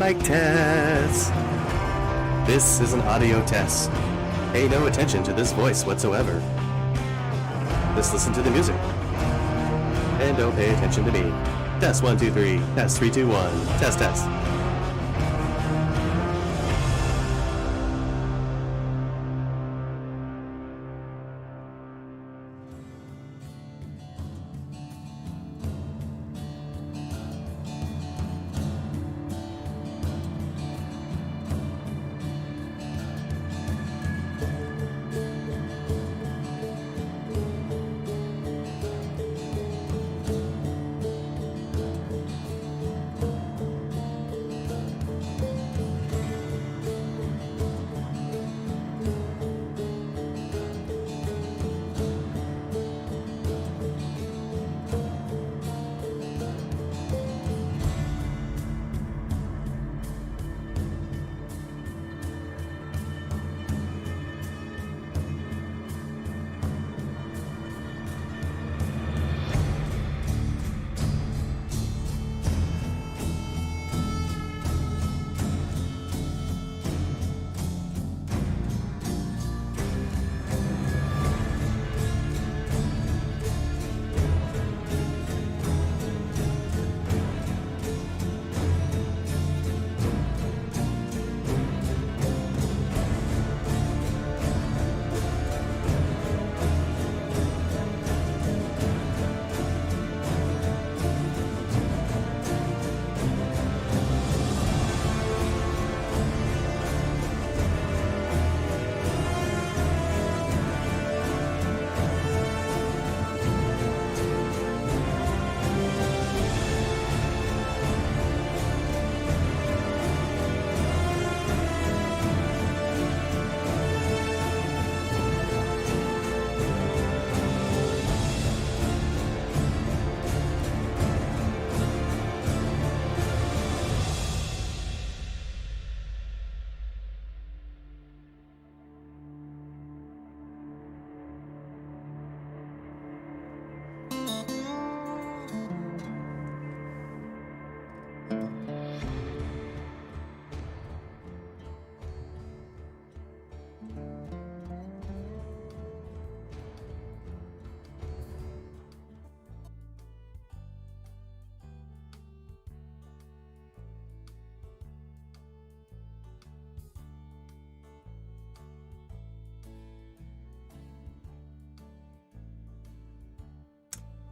Mic test. This is an audio test. Pay no attention to this voice whatsoever. Just listen to the music. And don't pay attention to me. Test 1, 2, 3. Test 3, 2, 1. Test, test.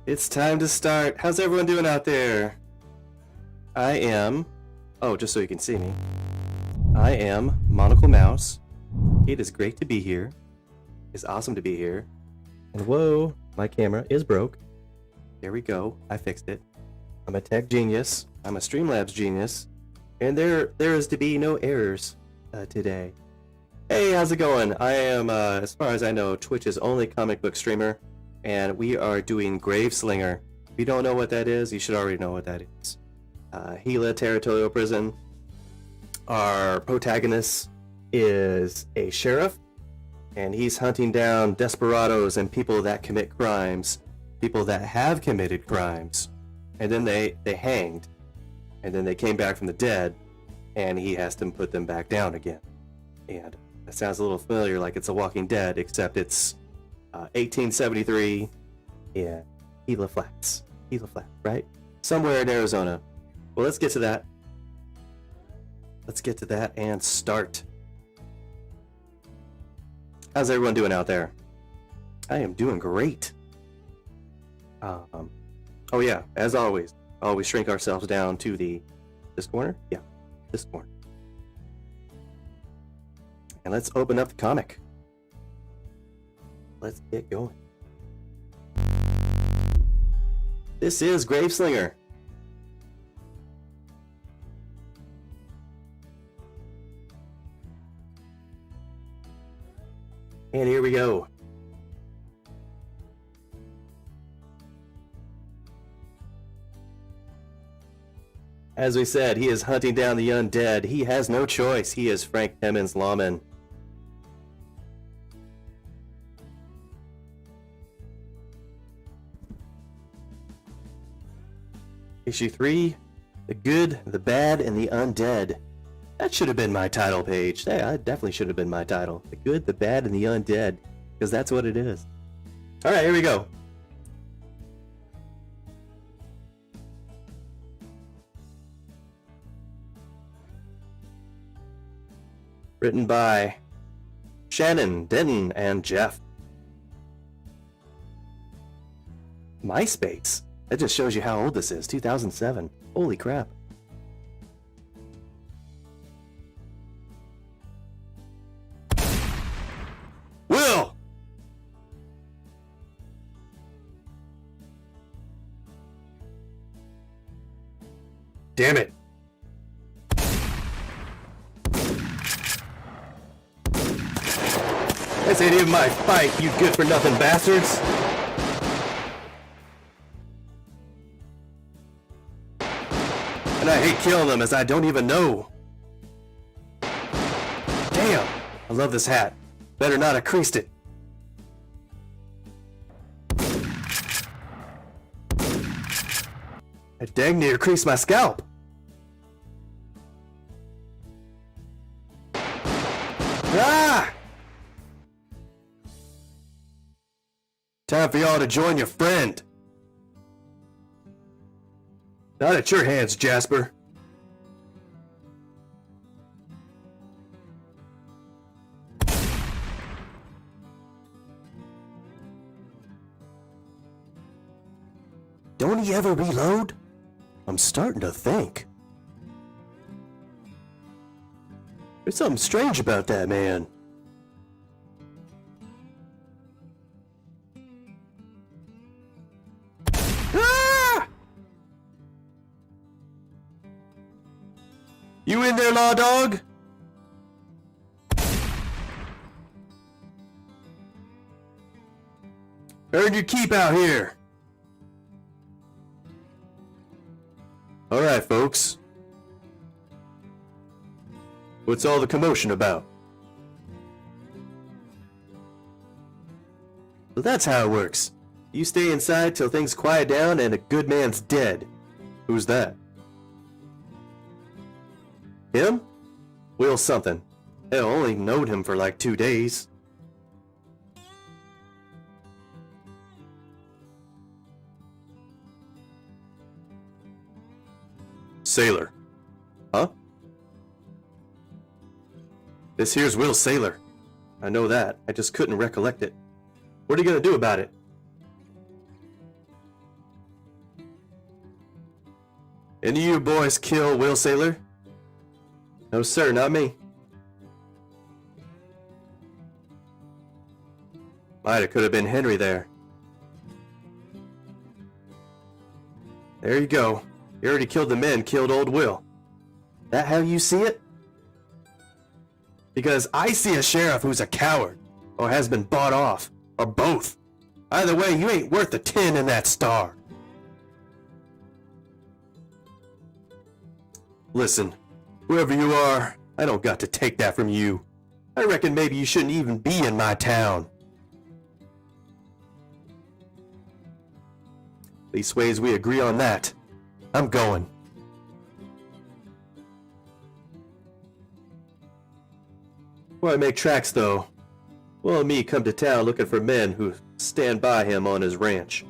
It's time to start. How's everyone doing out there? I am... Oh, just so you can see me. I am Monocle Mouse. It is great to be here. It's awesome to be here. And whoa, my camera is broke. There we go. I fixed it. I'm a tech genius. I'm a Streamlabs genius. And there is to be no errors today. Hey, how's it going? I am, as far as I know, Twitch's only comic book streamer. And we are doing GraveSLINGER. If you don't know what that is, you should already know what that is. Gila Territorial Prison. Our protagonist is a sheriff, and he's hunting down desperados and people that commit crimes, people that have committed crimes, and then they hanged, and then they came back from the dead, and he has to put them back down again. And that sounds a little familiar, like it's a Walking Dead, except it's 1873 in Gila Flats, right? Somewhere in Arizona. Well, let's get to that. Let's get to that and start. How's everyone doing out there? I am doing great. Oh yeah, as always shrink ourselves down to this corner. Yeah, this corner. And let's open up the comic. Let's get going. This is GraveSLINGER. And here we go. As we said, he is hunting down the undead. He has no choice. He is Frank Timmons Lawman. Issue 3, The good, the bad, and the undead. That should have been my title page. That definitely should have been my title. The good, the bad, and the undead. Because that's what it is. Alright, here we go. Written by Shannon, Denton, and Jeff. MySpace? That just shows you how old this is. 2007. Holy crap. Will! Damn it. This ain't even my fight, you good-for-nothing bastards! And I hate killing them as I don't even know. Damn! I love this hat. Better not have creased it. I dang near creased my scalp. Ah! Time for y'all to join your friend. Not at your hands, Jasper. Don't he ever reload? I'm starting to think. There's something strange about that man. Ah! You in there, Law Dog? Earn your keep out here. Alright, folks. What's all the commotion about? So that's how it works. You stay inside till things quiet down and a good man's dead. Who's that? Him? Will something. Hell, only knowed him for like 2 days. Sailor. Huh? This here's Will Sailor. I know that. I just couldn't recollect it. What are you gonna do about it? Any of you boys kill Will Sailor? No sir, not me. Might have could have been Henry there. There you go. You already killed the men, killed old Will. That how you see it? Because I see a sheriff who's a coward, or has been bought off, or both. Either way, you ain't worth the 10 in that star. Listen, whoever you are, I don't got to take that from you. I reckon maybe you shouldn't even be in my town. Leastways, we agree on that. I'm going. Before I make tracks, though, Will and me come to town looking for men who stand by him on his ranch.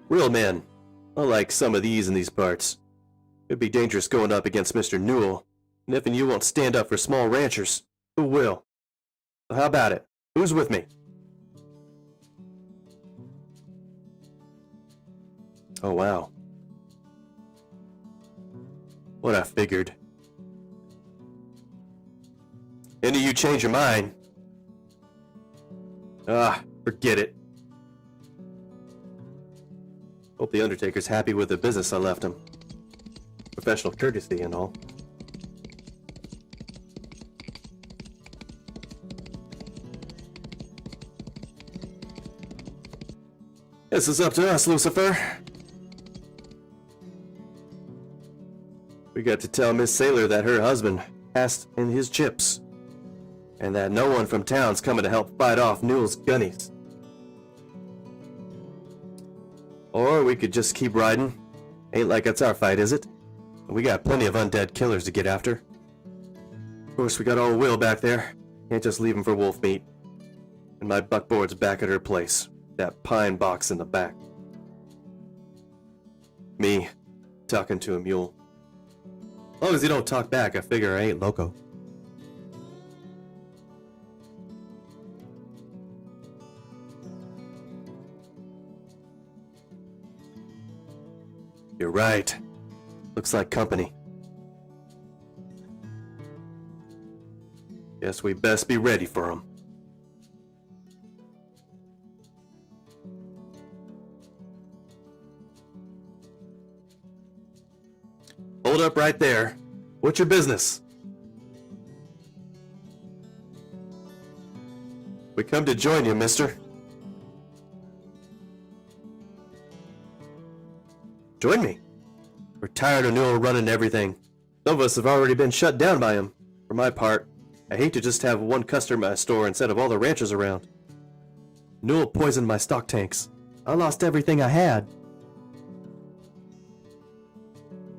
Real men, unlike some of these in these parts. It'd be dangerous going up against Mr. Newell, and if you won't stand up for small ranchers, who will? So how about it? Who's with me? Oh wow. What I figured. Any of you change your mind? Ah, forget it. Hope the Undertaker's happy with the business I left him. Professional courtesy and all. This is up to us, Lucifer. We got to tell Miss Sailor that her husband passed in his chips, and that no one from town's coming to help fight off Newell's gunnies. Or we could just keep riding. Ain't like it's our fight, is it? We got plenty of undead killers to get after. Of course, we got old Will back there. Can't just leave him for wolf meat. And my buckboard's back at her place. That pine box in the back. Me, talking to a mule. As long as he don't talk back, I figure I ain't loco. You're right. Looks like company. Guess we best be ready for 'em. Hold up right there. What's your business? We come to join you, mister. Join me. We're tired of Newell running everything. Some of us have already been shut down by him. For my part, I hate to just have one customer at my store instead of all the ranchers around. Newell poisoned my stock tanks. I lost everything I had.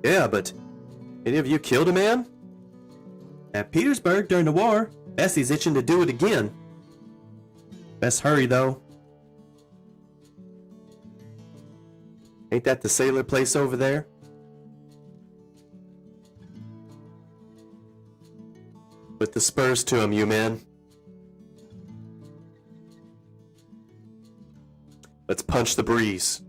Yeah, but any of you killed a man? At Petersburg during the war. Bessie's itching to do it again. Best hurry, though. Ain't that the sailor place over there? With the spurs to 'em, you men. Let's punch the breeze.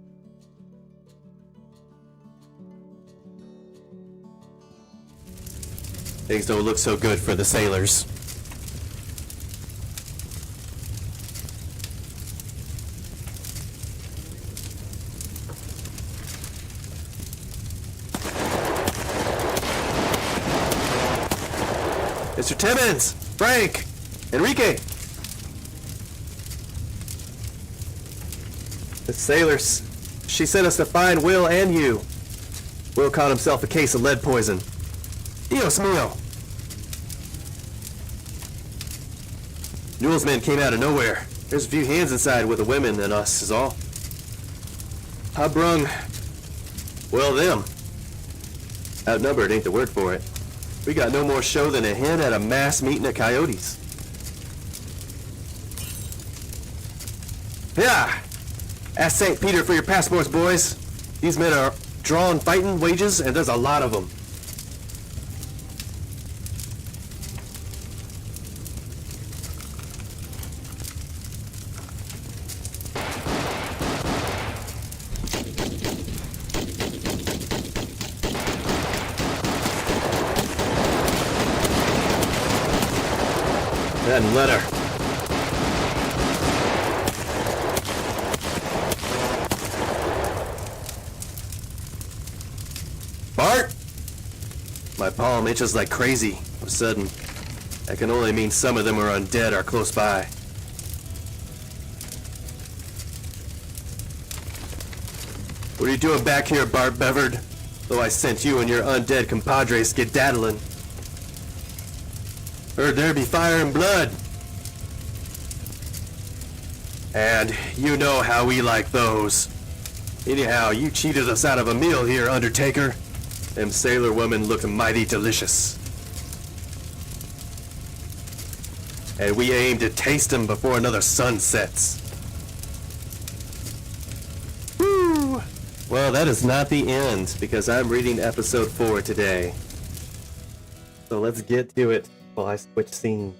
Things don't look so good for the sailors. Mr. Timmons! Frank! Enrique! The sailors, she sent us to find Will and you. Will caught himself a case of lead poison. Dios mío! Newell's men came out of nowhere. There's a few hands inside with the women and us is all. I brung, well, them. Outnumbered ain't the word for it. We got no more show than a hen at a mass meeting of coyotes. Yeah! Ask St. Peter for your passports, boys. These men are drawing fighting wages, and there's a lot of them. Then let her. Bart! My palm itches like crazy. All of a sudden, that can only mean some of them are undead or close by. What are you doing back here, Bart Bevard? Though I sent you and your undead compadres skedaddling. Heard there be fire and blood. And you know how we like those. Anyhow, you cheated us out of a meal here, Undertaker. Them sailor women looked mighty delicious. And we aim to taste them before another sun sets. Woo! Well, that is not the end, because I'm reading episode 4 today. So let's get to it while I switch scene.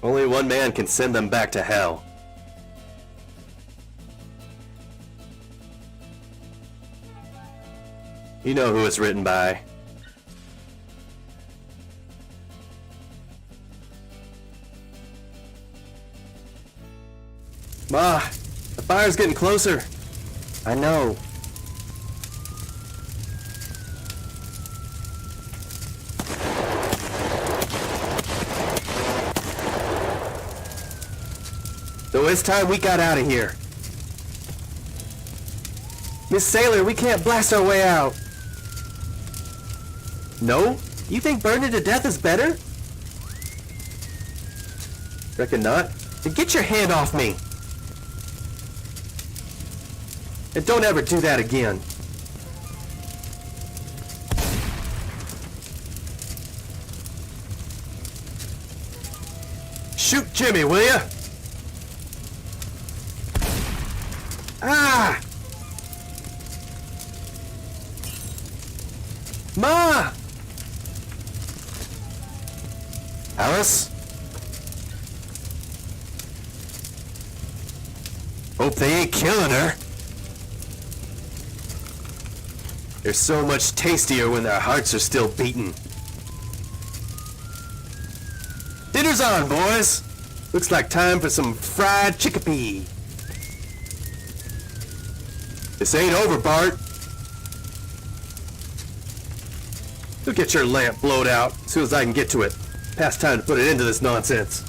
Only one man can send them back to hell. You know who it's written by. Ma, the fire's getting closer. I know. So it's time we got out of here. Miss Sailor, we can't blast our way out. No? You think burning to death is better? Reckon not? Then get your hand off me. And don't ever do that again. Shoot Jimmy, will ya? Ah! Ma! Alice? Hope they ain't killing her. They're so much tastier when their hearts are still beating. Dinner's on, boys! Looks like time for some fried chickpea. This ain't over, Bart. You'll get your lamp blowed out as soon as I can get to it. Past time to put it into this nonsense.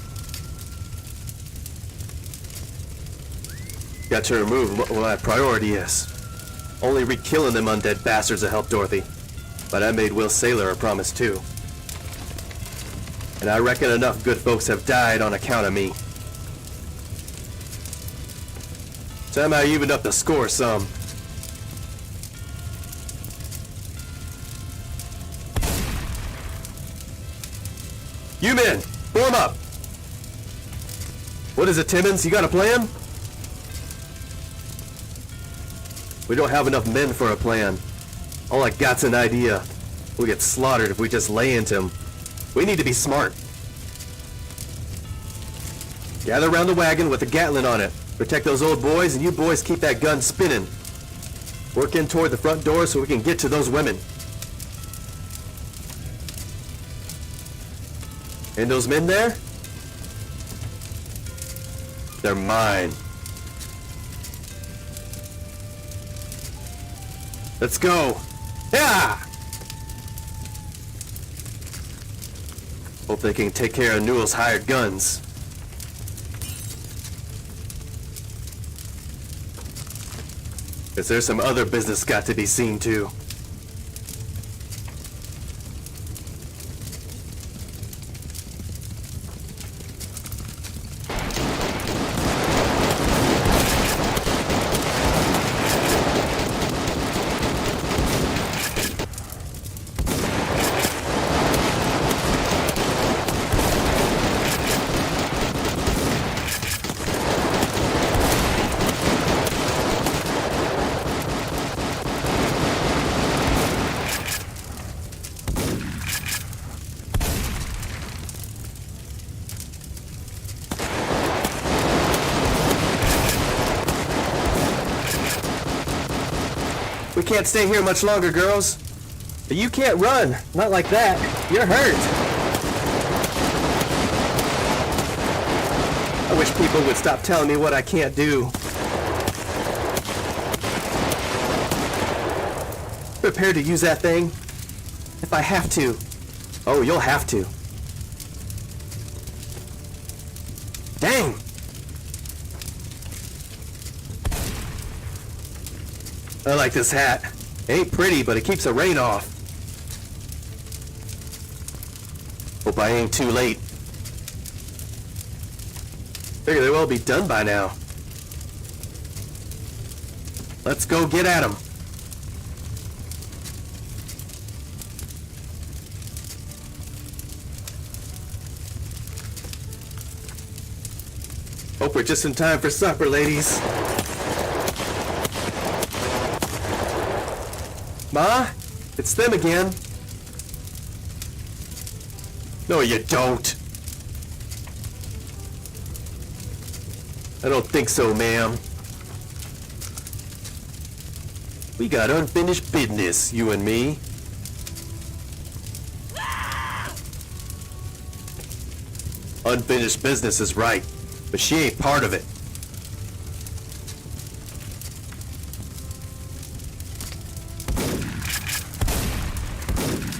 Got to remove what my priority is. Only re-killing them undead bastards will help Dorothy. But I made Will Sailor a promise too. And I reckon enough good folks have died on account of me. Time I evened up the score some. You men, form up! What is it, Timmons? You got a plan? We don't have enough men for a plan. All I got's an idea. We'll get slaughtered if we just lay into him. We need to be smart. Gather around the wagon with a Gatlin on it. Protect those old boys, and you boys keep that gun spinning. Work in toward the front door so we can get to those women. And those men there? They're mine. Let's go. Yeah! Hope they can take care of Newell's hired guns. Cause there's some other business got to be seen too. We can't stay here much longer, girls. But you can't run. Not like that. You're hurt. I wish people would stop telling me what I can't do. Prepared to use that thing? If I have to. Oh, you'll have to. Dang! I like this hat. Ain't pretty, but it keeps the rain off. Hope I ain't too late. Figure they will be done by now. Let's go get at 'em. Hope we're just in time for supper, ladies. Ma, it's them again. No, you don't. I don't think so, ma'am. We got unfinished business, you and me. Unfinished business is right, but she ain't part of it.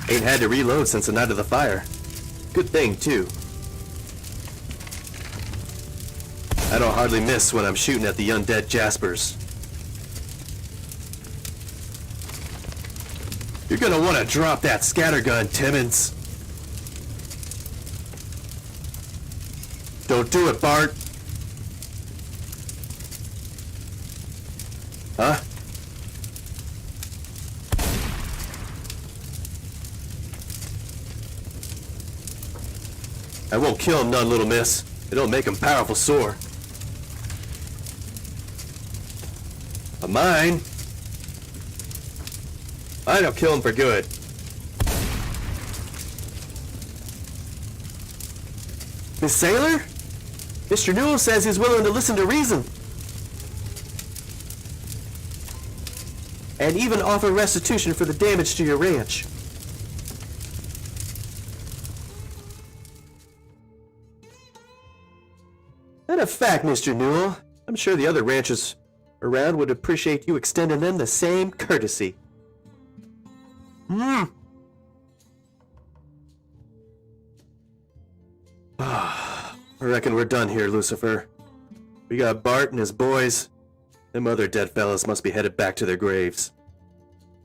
Ain't had to reload since the night of the fire. Good thing, too. I don't hardly miss when I'm shooting at the undead Jaspers. You're gonna want to drop that scattergun, Timmons. Don't do it, Bart. Huh? I won't kill him none, little miss. It'll make him powerful sore. But mine don't kill him for good. Miss Sailor? Mr. Newell says he's willing to listen to reason. And even offer restitution for the damage to your ranch. And a fact, Mr. Newell, I'm sure the other ranchers around would appreciate you extending them the same courtesy. I reckon we're done here, Lucifer. We got Bart and his boys. Them other dead fellas must be headed back to their graves.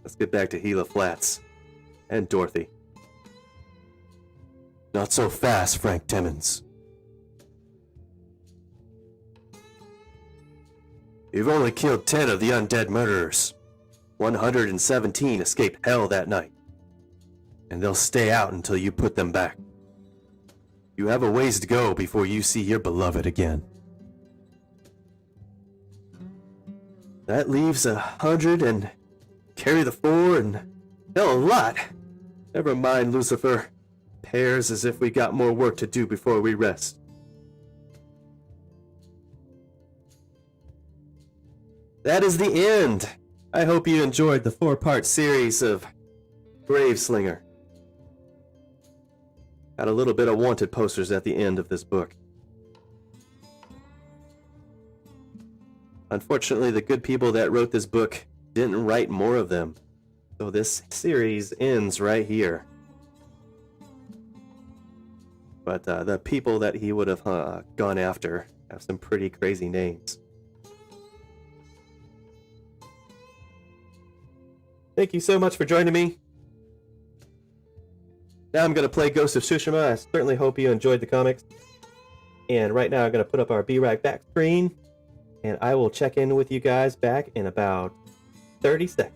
Let's get back to Gila Flats. And Dorothy. Not so fast, Frank Timmons. You've only killed 10 of the undead murderers. 117 escaped hell that night. And they'll stay out until you put them back. You have a ways to go before you see your beloved again. That leaves 100 and carry the 4 and hell, a lot. Never mind, Lucifer. Pairs as if we got more work to do before we rest. That is the end. I hope you enjoyed the 4-part series of GraveSLINGER. Got a little bit of wanted posters at the end of this book. Unfortunately, the good people that wrote this book didn't write more of them. So this series ends right here. But the people that he would have gone after have some pretty crazy names. Thank you so much for joining me. Now I'm going to play Ghost of Tsushima. I certainly hope you enjoyed the comics. And right now I'm going to put up our B-Rag back screen. And I will check in with you guys back in about 30 seconds.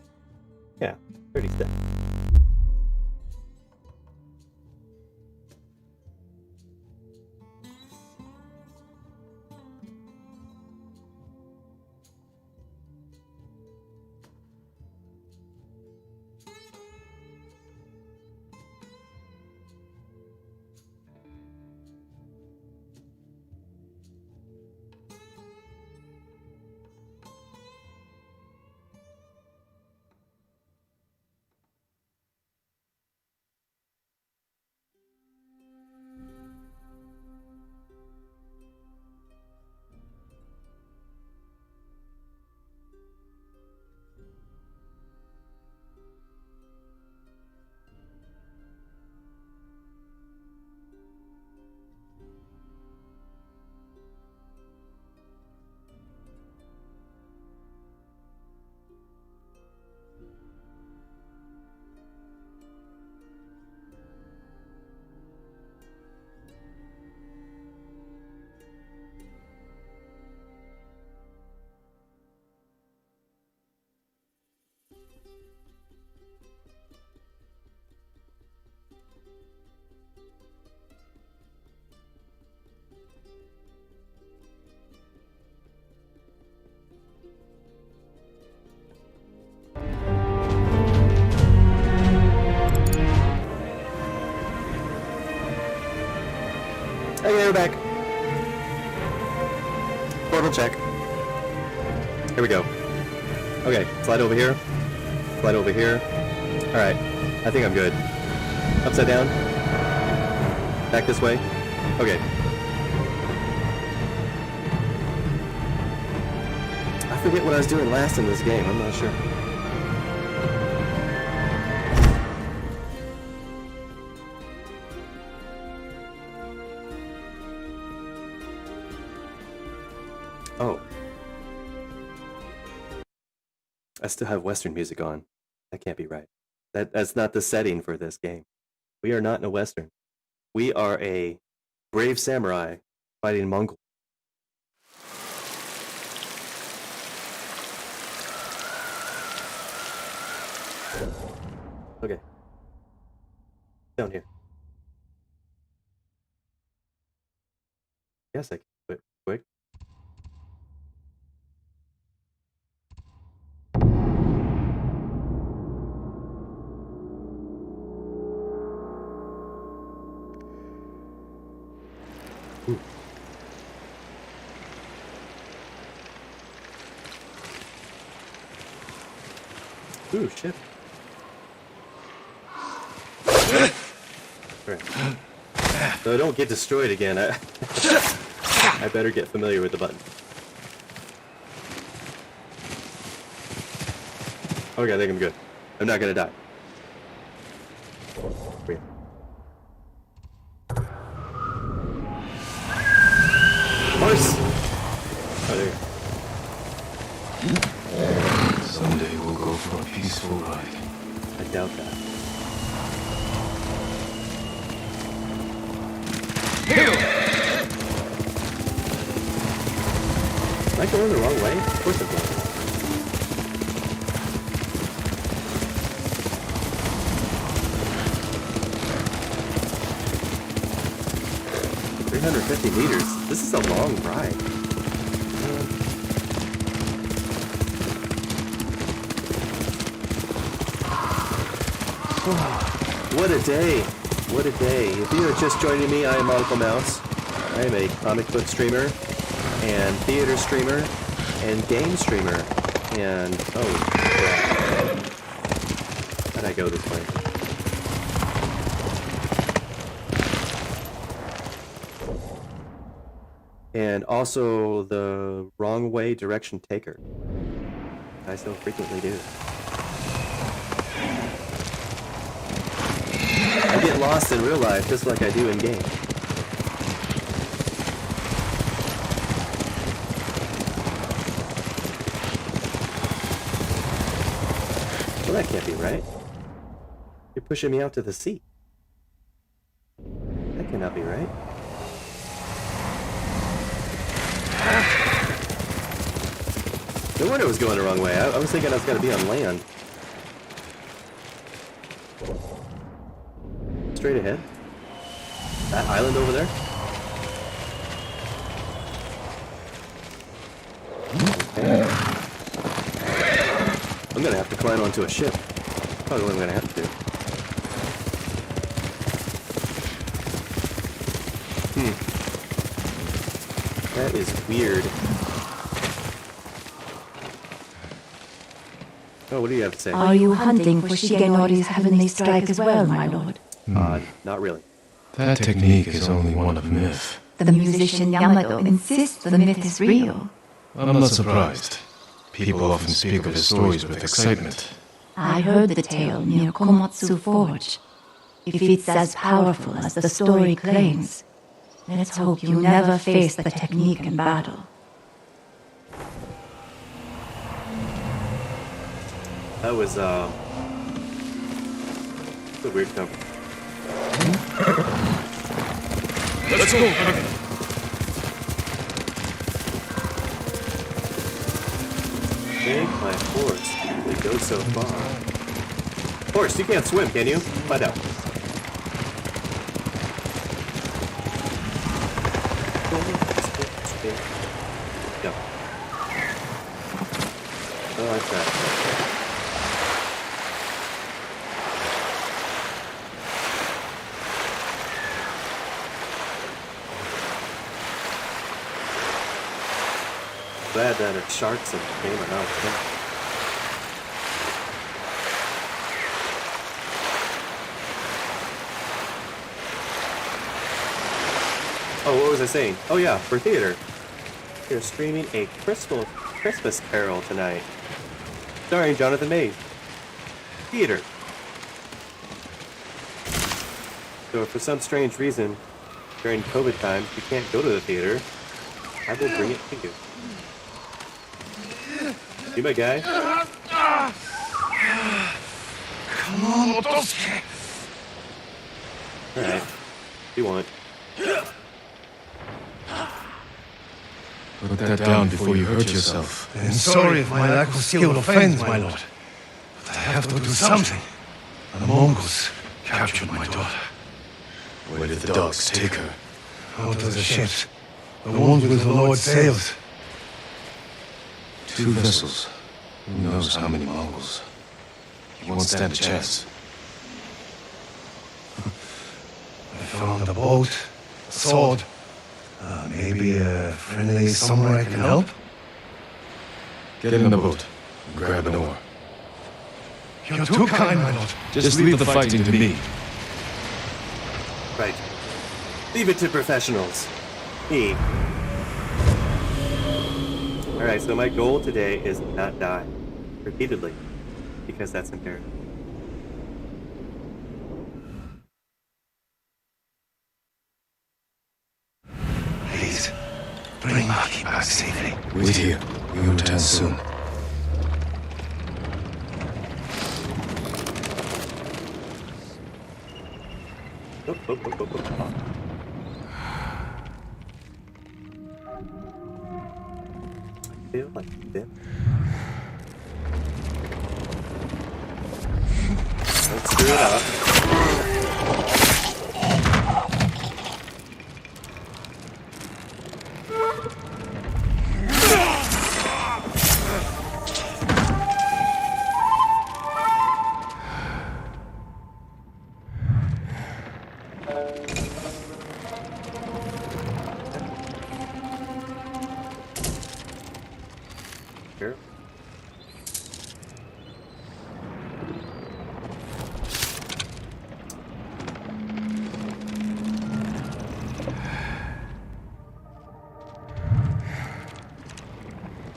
Yeah, 30 seconds. Okay, we're back. Portal check. Here we go. Okay, slide over here. Slide over here. Alright, I think I'm good. Upside down. Back this way. Okay. I forget what I was doing last in this game, I'm not sure. Oh. I still have Western music on. That can't be right. That's not the setting for this game. We are not in a Western. We are a brave samurai fighting Mongol. Okay. Down here. Yes, I can do it quick. Ooh. Ooh, shit. Right. So I don't get destroyed again. I better get familiar with the button. Okay, I think I'm good. I'm not gonna die. Wait. Horse! Oh, there you go. Someday we'll go for a peaceful ride. I doubt that. Am I going the wrong way? Of course I'm going. 350 meters. This is a long ride. What a day. What a day. If you are just joining me, I am Monocle Mouse. I am a comic book streamer, and theater streamer, and game streamer, and oh crap. How'd I go this way? And also the wrong way direction taker. I so frequently do. I get lost in real life just like I do in game. Well, that can't be right. You're pushing me out to the sea. That cannot be right. No wonder it was going the wrong way. I was thinking I was going to be on land. Straight ahead. That island over there? Okay. I'm going to have to climb onto a ship. Probably what I'm going to have to do. That is weird. Oh, what do you have to say? Are you hunting for Shigenori's heavenly strike as well, my lord? Not really. That technique is only one of myth. The musician Yamato insists the myth is real. I'm not surprised. People often speak of his stories with excitement. I heard the tale near Komotsu Forge. If it's as powerful as the story claims, let's hope you never face the technique in battle. That was, a weird cover. Let's go! Take my horse. They go so far. Horse, you can't swim, can you? Find out. Go. I like that. Glad that it's sharks in the game or not. Oh, what was I saying? Oh yeah, for theater. They're streaming a Christmas Carol tonight. Starring Jonathan Mays. Theater. So if for some strange reason, during COVID times, you can't go to the theater, I will bring it to you. You my guy? Come on, Otosuke! Alright. You want. Put that down before you hurt yourself. I'm sorry if my lack of skill offends, my lord. But I have to do something. The Mongols captured my daughter. Where did the dogs take her? Out of the ships. The ones with the Lord's sails. 2 vessels. Who knows how many Mongols? You won't stand a chance. I found a boat, a sword. Maybe a friendly samurai can help? Get in the boat and grab an oar. You're too kind, my lord. Just leave the fighting to me. Right. Leave it to professionals. Me. Alright, so my goal today is not die. Repeatedly. Because that's imperative. Please, bring Maki back safely. Wait here. We return soon. Oh, oh, oh, oh, oh. I feel like this. Let's screw it up. Here.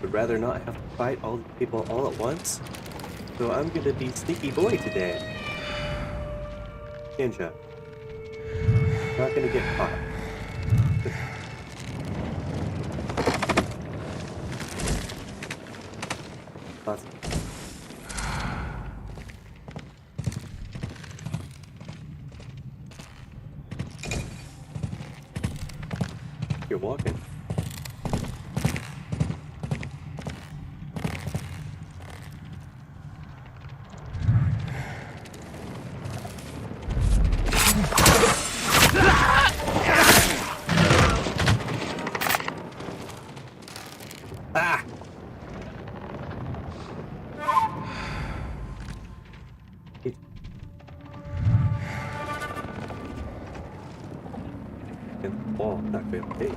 Would rather not have to fight all the people all at once, so I'm gonna be sneaky boy today. Ninja. Not gonna get caught. Lots of- You're walking. Ah! Wall, not very big.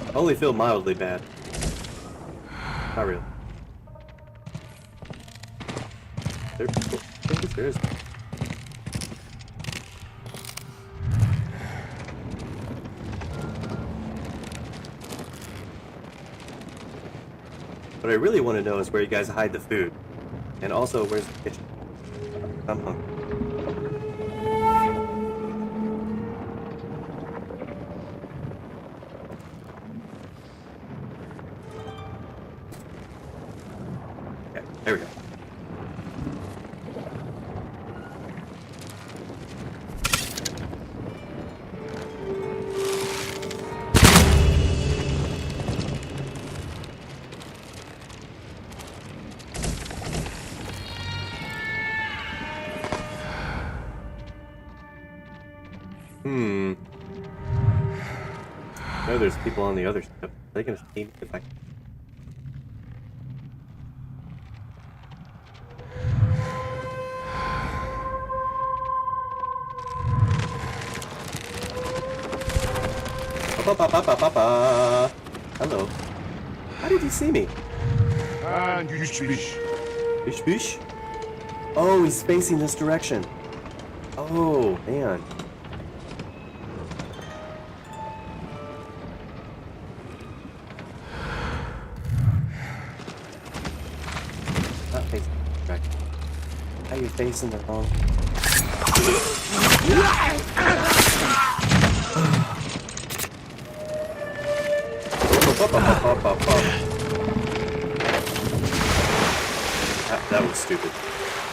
I only feel mildly bad. Not really. There's What I really want to know is where you guys hide the food. And also, where's the kitchen? I'm hungry. Okay, there we go. I know there's people on the other side. Are they gonna see me if I... Hello. How did he see me? Bish bish? Oh, he's facing this direction. Oh, man. Not facing this direction. I use face in the wrong. That was stupid.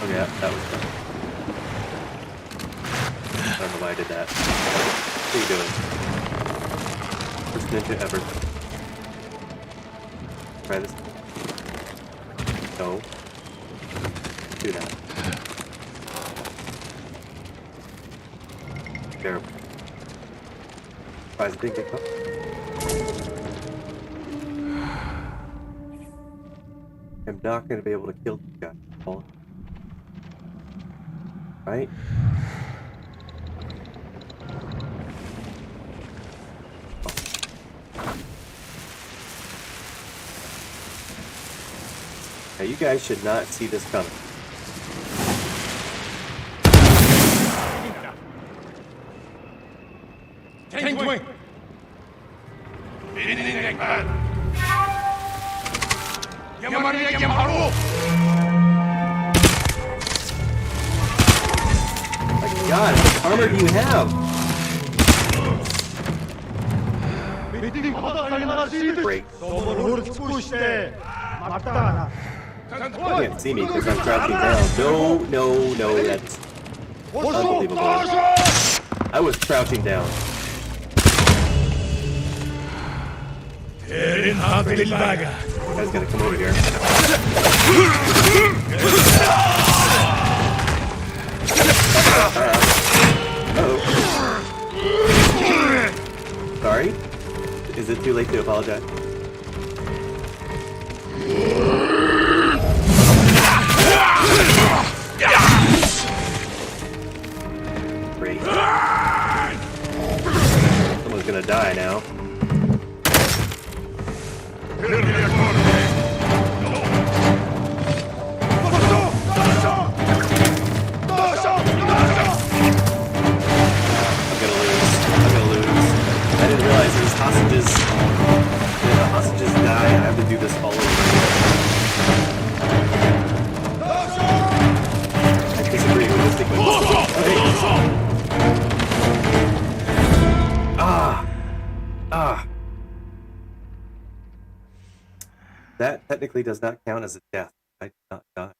Okay, that was dumb. I don't know why I did that. What are you doing? First ninja ever. Try this. No. Do that. Terrible. Surprise, it didn't get caught. I'm not going to be able to kill this guy. Right? Now you guys should not see this coming. My God, how much armor do you have? Great. You can't see me because I'm crouching down. No, that's unbelievable. I was crouching down. You guys gotta come over here. Uh-oh. Sorry? Is it too late to apologize? Great. Someone's gonna die now. Hostages. If the hostages die, I have to do this all over again. I disagree with this sequence. That technically does not count as a death. I did not die.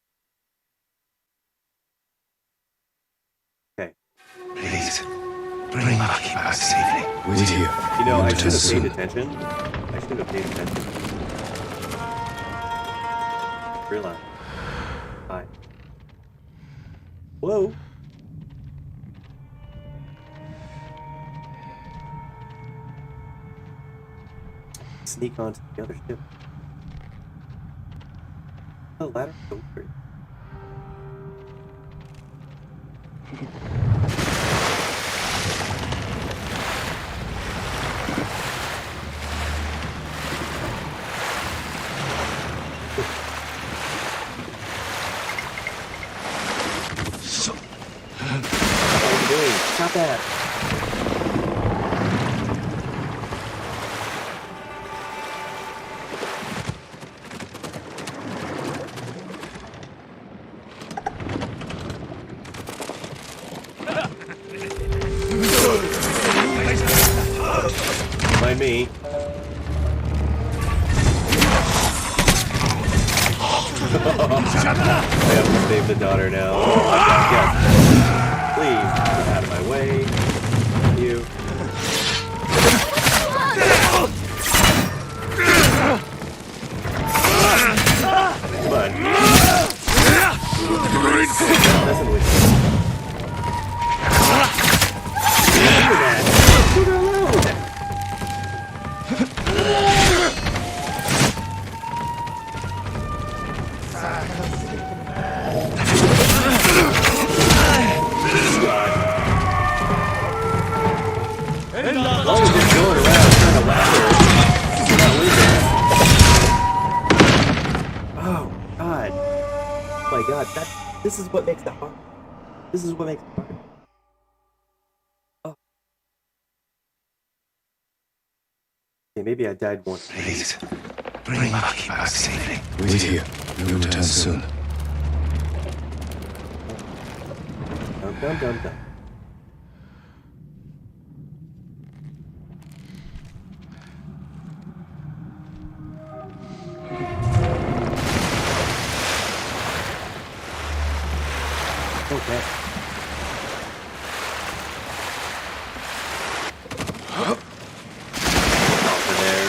Okay. Please, bring Maki back safely. With you. You know, I should have soon. paid attention. I should have paid attention. Realize. Hi. Whoa. Sneak onto the other ship. The ladder so great. Stop that. Mind me. I have to save the daughter now. Yes. Please, get out of my way. Thank you. Come on. Messing with you. Look at that. Leave her alone. As long as you're going around trying to lather, you're not losing. Oh, God. Oh, my God. This is what makes it hard. This is what makes it hard. Oh. Okay, maybe I died once. Please, bring Maki back safely. With you. We'll return soon. Dum dum dum. Okay. Over there.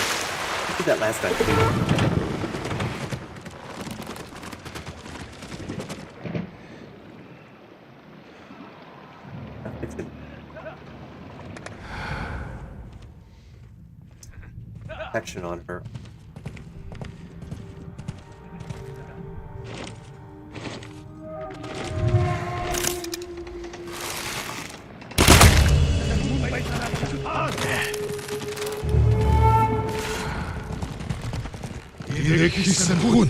I did that last time too. I'll fix it. Protection on her. Ирекисэн хүн.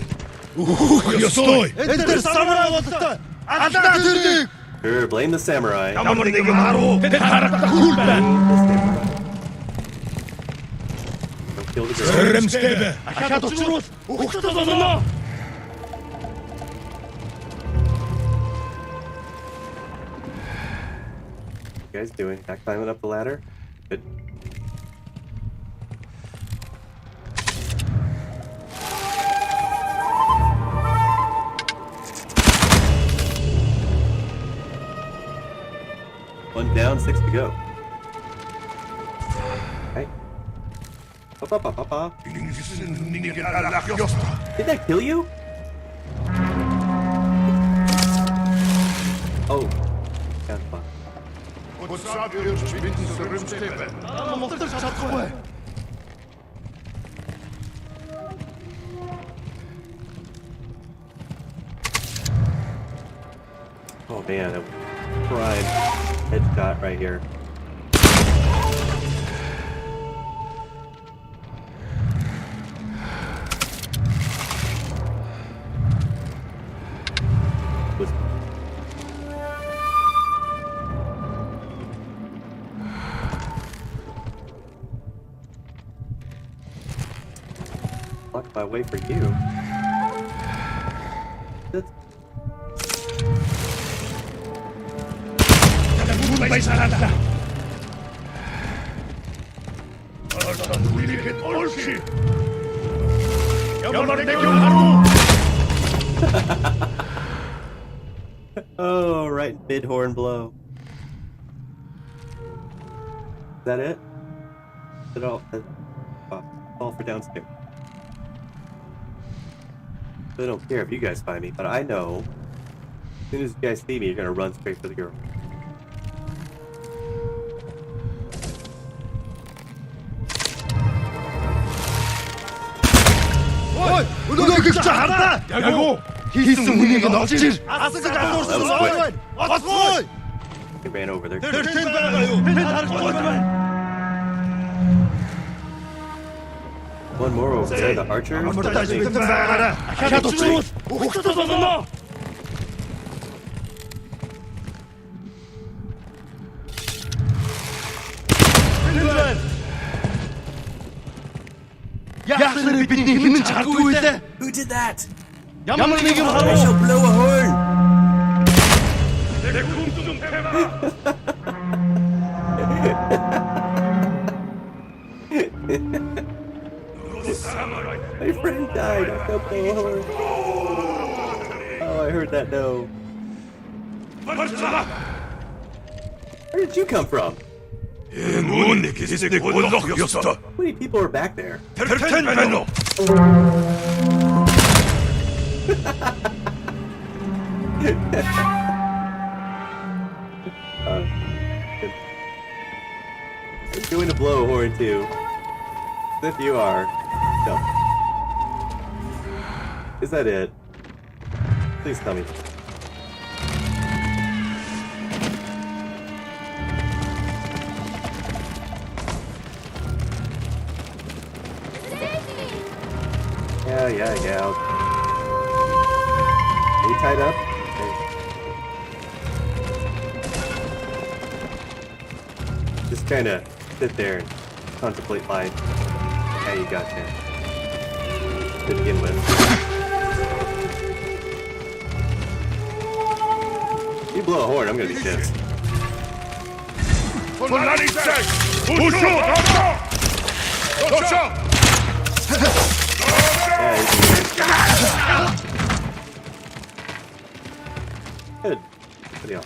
Өөх ёстой. Эдгээр самурай болтой. Алдаа тэрнийг. Sure, blame the samurai. Ямар нэгэн харуу. Тэд харагдах хүн байна. Don't kill the girl. Сэрэмстэй. Ахаад учруул. Өгтөд болно. What you guys doing? Not climbing up the ladder? Good. One down, 6 to go. Okay. Did that kill you? Oh. Kind of fun. Oh man, a prime headshot right here. Was blocked my way for you. That's May saranda. Oradan uliket olshi. Ямар нэгэн харуу. oh, right mid horn blow. Is that it? Is it all? All for downstairs. I don't care if you guys find me, but I know as soon as you guys see me, you're gonna run straight for the girl. Ой, өнөөгч хараа. Яг уу. Хийсэн хүнийг нь олж ир. Асаг асуурсан ой. Асгүй. They ran over there. Тэр тийм байгаа юу? Хэн харахгүй байна. One more over there, the archer. Амтаж битэн байгаараа. Ахаад учруул. Өгтөд болно. Яахлаар бидний хэмнэн чардгүй лээ. Who did that? Ямар нэгэн I харуу. shall blow a horn. My friend died. I shall blow a horn. Oh, I heard that no. Where did you come from? What many people are back there? I'm going to blow a horn too. If you are, jump. Is that it? Please tell me. Yeah. Are you tied up? Okay. Just kind of sit there and contemplate life. How you got there to begin with. You blow a horn, I'm gonna be pissed. Good. Good deal.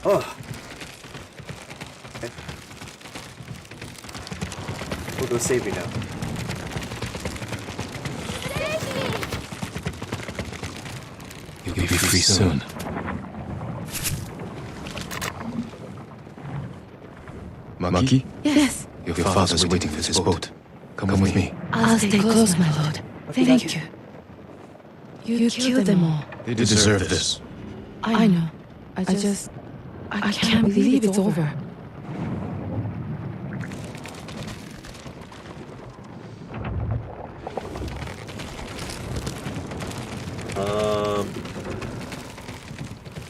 Oh. Okay. We'll go save me now. You'll be free soon. Maki? Yes. Your father's waiting for this boat. Come with me. I'll stay close, my lord. Thank you. You killed them all. They deserve this. I know. I can't believe it's over.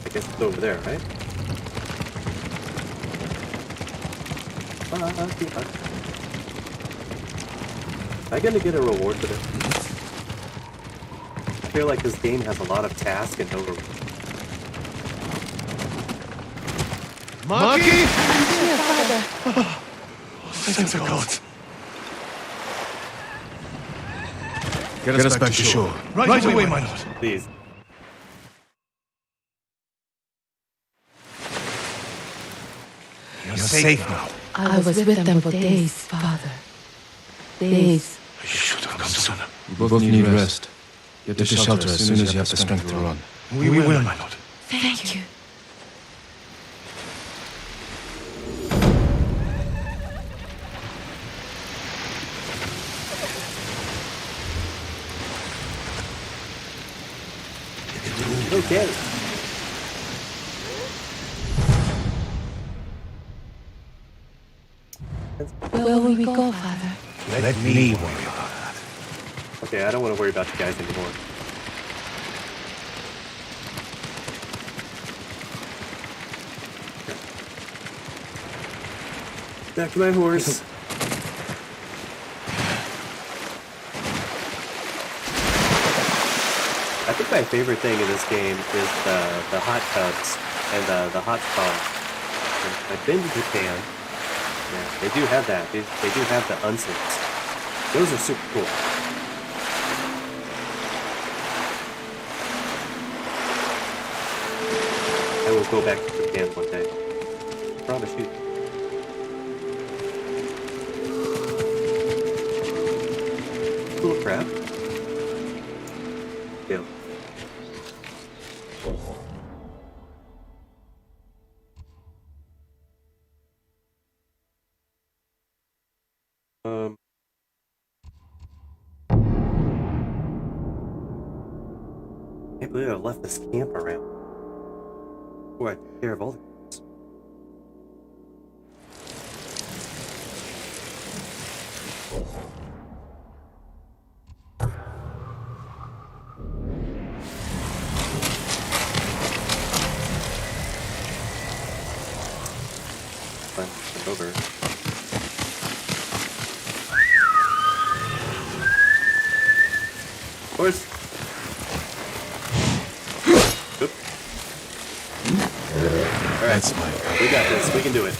I guess it's over there, right? Am I gonna get a reward for this? I feel like this game has a lot of tasks and no reward. Maki? I'm here, father. Thanks to God. Get us back to shore. Right away, my lord. Please. You're safe now. I was with them for days, father. Days. I should have come sooner. You both need rest. Get to shelter as soon as you have the strength to run. We will, my lord. Thank you. Okay. Where will we go, father? Let me worry about that. Okay, I don't want to worry about you guys anymore. Back to my horse. I think my favorite thing in this game is the hot tubs and the hot spas. I've been to Japan. Yeah, they do have that. They do have the unsets. Those are super cool. I will go back to Japan one day. Promise you. Cool crap. Yeah. Can't believe I left this camp around. Before I took care of all the kids. Fine, over. Horse. Oop. Alright, we got this. We can do it.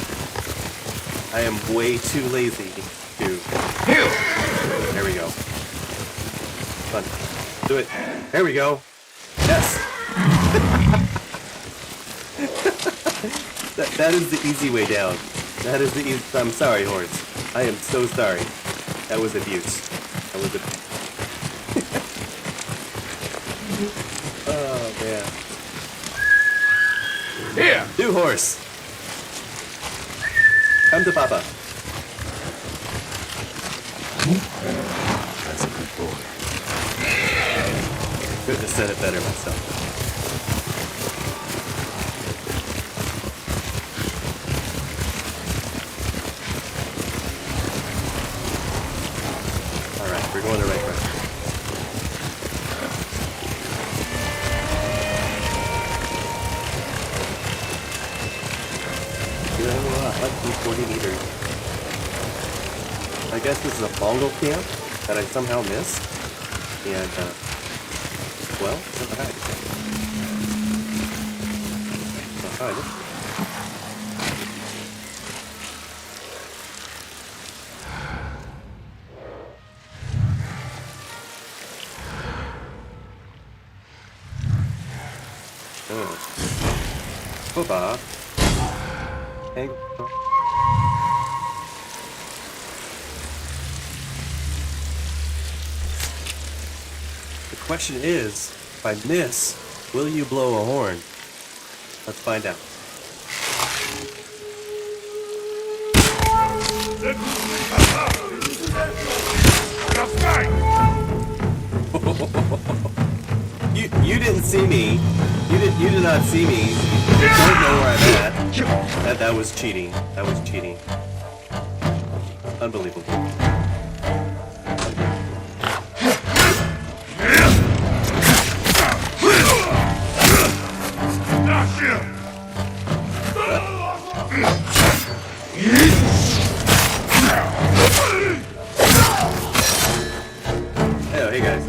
I am way too lazy to... There we go. Fun. Do it. There we go. Yes. that is the easy way down. That is the easy... I'm sorry, horse. I am so sorry. That was abuse. That was abuse. Oh, man. Here! New horse! Come to Papa. That's a good boy. Couldn't have said it better myself. Alright, we're going the right direction. Like 40 meters. I guess this is a Mongol camp that I somehow missed. And, well, it's not bad. Oh, Opa. Hey. The question is, if I miss, will you blow a horn? Let's find out. You didn't see me. You did not see me. You don't know where I'm at. That was cheating. That was cheating. Unbelievable. Oh, hey guys.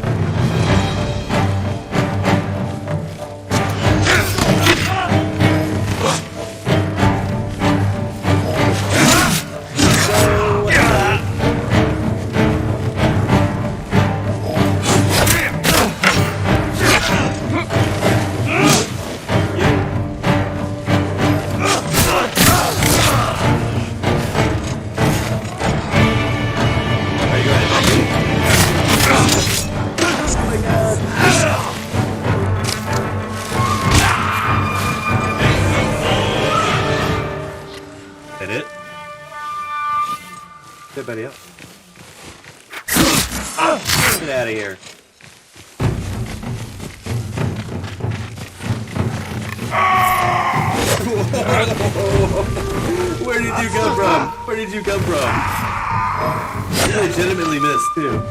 That it? Everybody else. Get out of here. Where did you come from? Where did you come from? You legitimately missed too.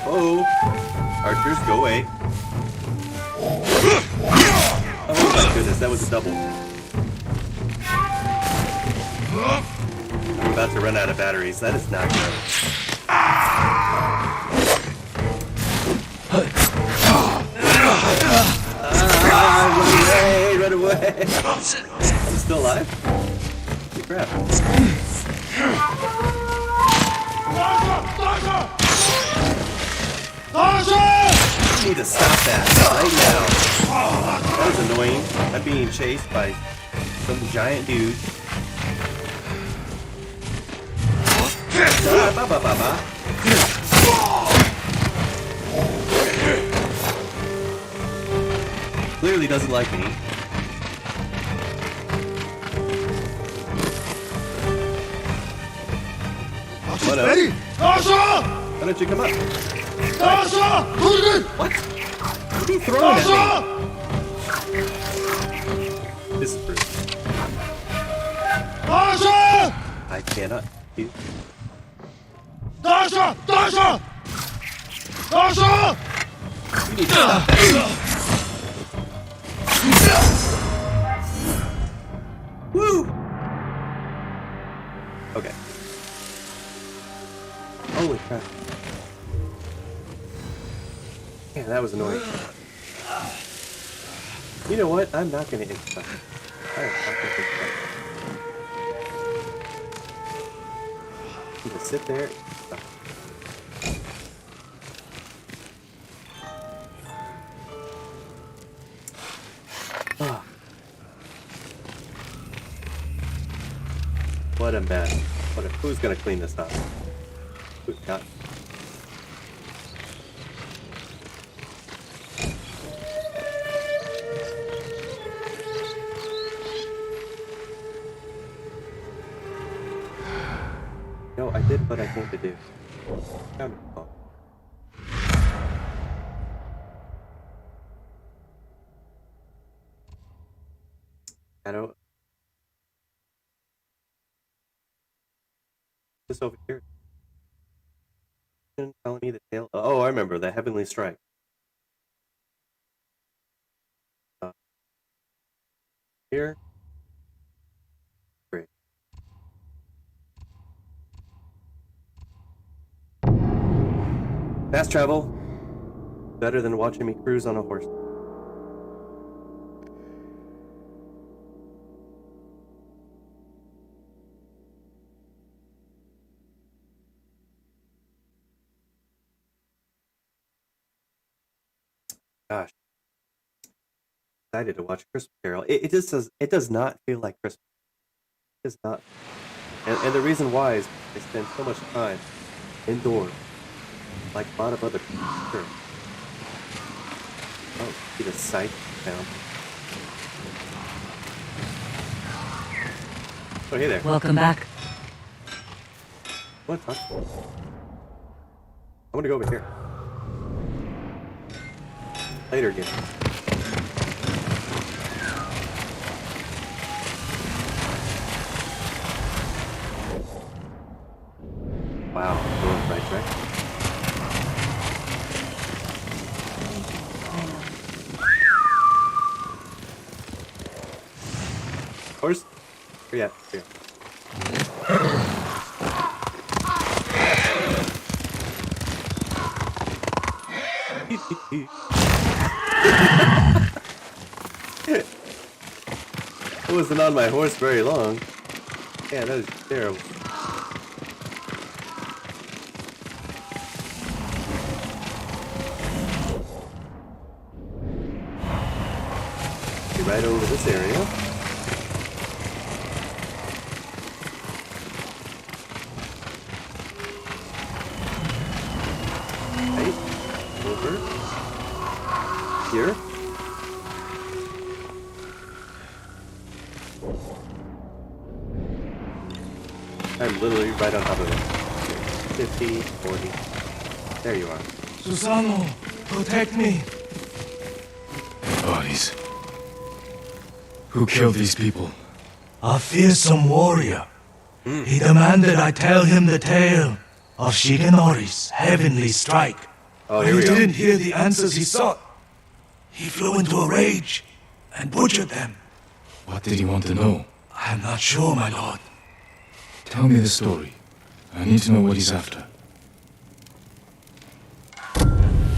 Oh, archers, go away. Oh my goodness, that was a double. I'm about to run out of batteries. That is not good. Run away! I'm still alive? Holy crap. You need to stop that right now. That was annoying. I'm being chased by some giant dude. Clearly doesn't like me. What up? Why don't you come up? What? What are you throwing at me? This is brutal. I cannot. You need to stop that. Woo! Okay. Holy crap. Man, that was annoying. You know what? I'm not gonna interrupt. I am not gonna interrupt. I'm gonna sit there and stop. Ah. What a mess. Who's gonna clean this up? Who's got? No, I did what I came to do. Found it. Oh. I don't. This over here. Telling me the tale. Oh, I remember the Heavenly Strike. Here. Great. 1, Fast travel. Better than watching me cruise on a horse. Gosh. Excited to watch Christmas Carol. It just does. It does not feel like Christmas. It does not. And the reason why is I spend so much time indoors, like a lot of other people. Sure. Oh, see the sight down. Oh, hey there. Welcome back. What? Huh? I'm gonna go over here. Later again. Wow, going the right track. Horse? Yeah, yeah. I wasn't on my horse very long. Yeah, that was terrible. Be right over this area. Right over here. I'm literally right on top of it. 50, 40. There you are. Susano, protect me. Bodies. Who killed these people? A fearsome warrior. He demanded I tell him the tale of Shigenori's heavenly strike. Oh, When here he we go. didn't hear the answers he sought, he flew into a rage and butchered them. What did he want to know? I'm not sure, my lord. Tell me the story. I need to know what he's after.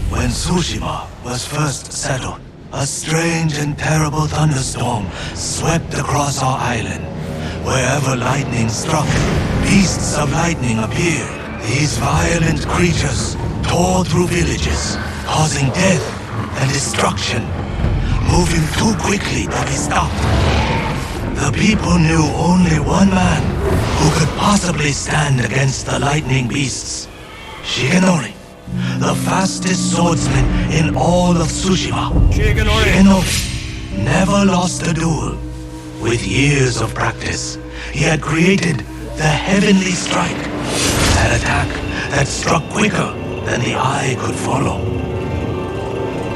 When Tsushima was first settled, a strange and terrible thunderstorm swept across our island. Wherever lightning struck, beasts of lightning appeared. These violent creatures tore through villages, causing death and destruction, moving too quickly to be stopped. The people knew only one man who could possibly stand against the lightning beasts. Shigenori, the fastest swordsman in all of Tsushima. Shigenori never lost a duel. With years of practice, he had created the heavenly strike, an attack that struck quicker than the eye could follow.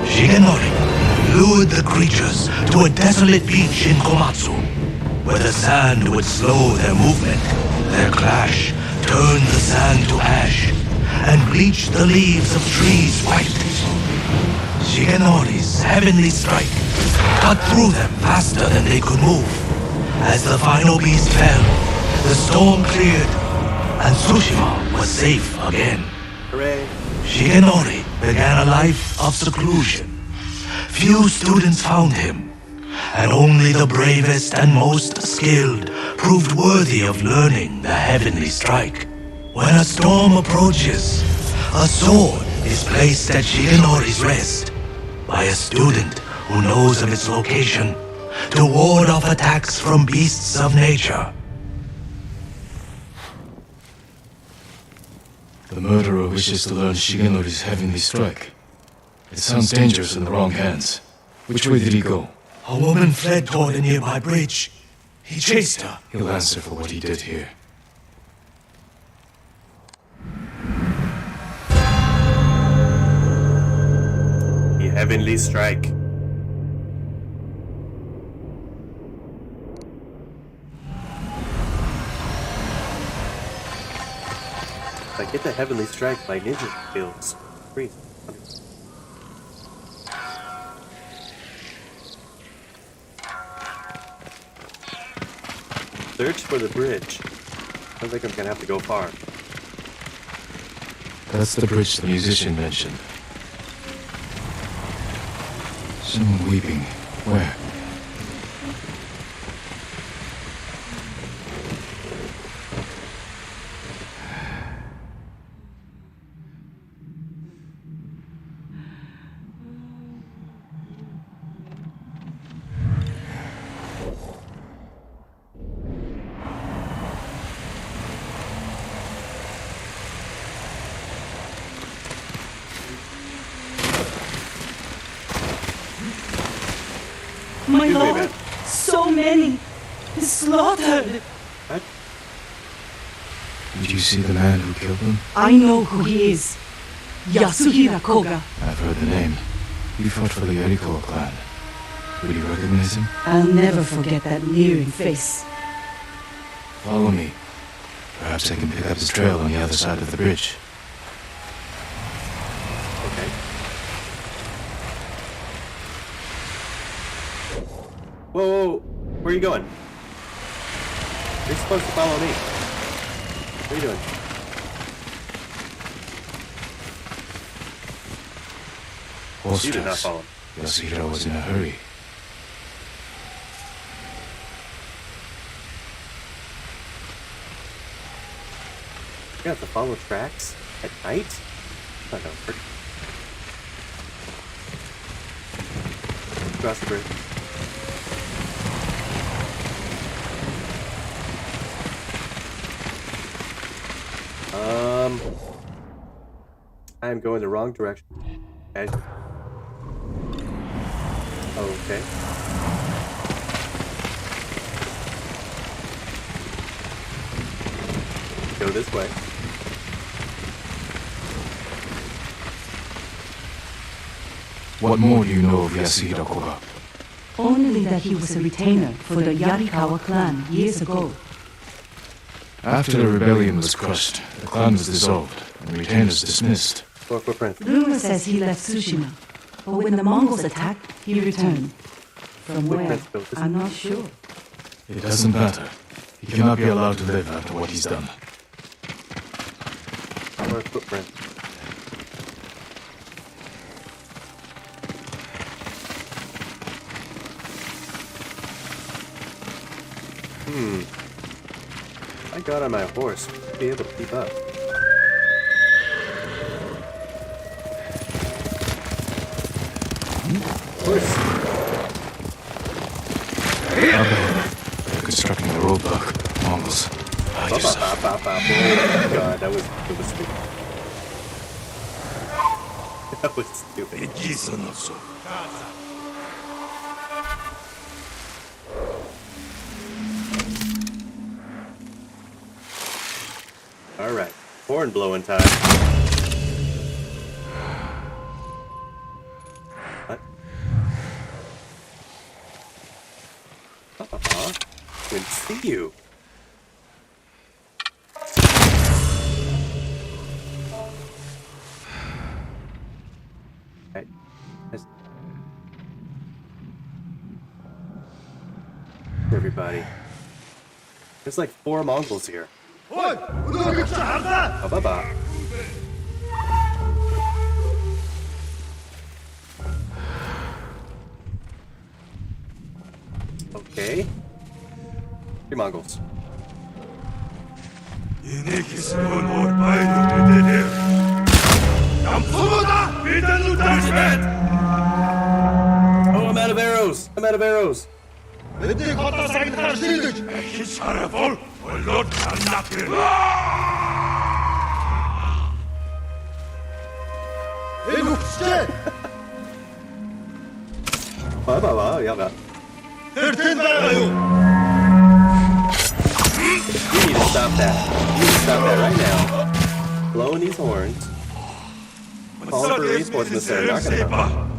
Shigenori lured the creatures to a desolate beach in Komatsu, where the sand would slow their movement. Their clash turned the sand to ash and bleached the leaves of trees white. Shigenori's heavenly strike cut through them faster than they could move. As the final beast fell, the storm cleared, and Tsushima was safe again. Hooray. Shigenori began a life of seclusion. Few students found him, and only the bravest and most skilled proved worthy of learning the heavenly strike. When a storm approaches, a sword is placed at Shigenori's rest by a student who knows of its location to ward off attacks from beasts of nature. The murderer wishes to learn Shigenori's heavenly strike. It sounds dangerous in the wrong hands. Which way did he go? A woman fled toward a nearby bridge. He chased her. He'll answer for what he did here. The heavenly strike. Like, get the heavenly strike by ninja skills. Free. Search for the bridge. Sounds like I'm gonna have to go far. That's the bridge the musician mentioned. Someone weeping. Where? My lord, so many. Slaughtered. What? Did you see the man who killed them? I know who he is. Yasuhira Koga. I've heard the name. He fought for the Yarikawa clan. Would you recognize him? I'll never forget that leering face. Follow me. Perhaps I can pick up his trail on the other side of the bridge. Okay. Whoa, whoa, where are you going? You're supposed to follow me. What are you doing? Horse You did not tracks. follow. Yasuhira was in a hurry. You have to follow tracks at night? That don't work. Cross the bridge. I'm going the wrong direction. Okay. Okay. Go this way. What more do you know of Yasuhira Koga? Only that he was a retainer for the Yarikawa clan years ago. After the rebellion was crushed, the clan was dissolved and retainers dismissed. Footprint. Rumor says he left Tsushima, but when the Mongols attacked, he returned. From where? I'm not sure. It doesn't matter. He cannot be allowed to live after what he's done. Or footprint. I got on my horse. Be able to keep up. Horse. They're constructing a roadblock. Mongols. Hide yourself. Oh my god, that was stupid. That was stupid. Alright, horn blowing time. What? Couldn't see you. Okay. Everybody. There's like 4 Mongols here. Bye-bye. Okay. 3 Mongols. Oh, I'm out of arrows! I'm out of arrows! Bye-bye, yeah. You need to stop that. You need to stop that right now. Blowing these horns. Calling for reinforcements that are not gonna come.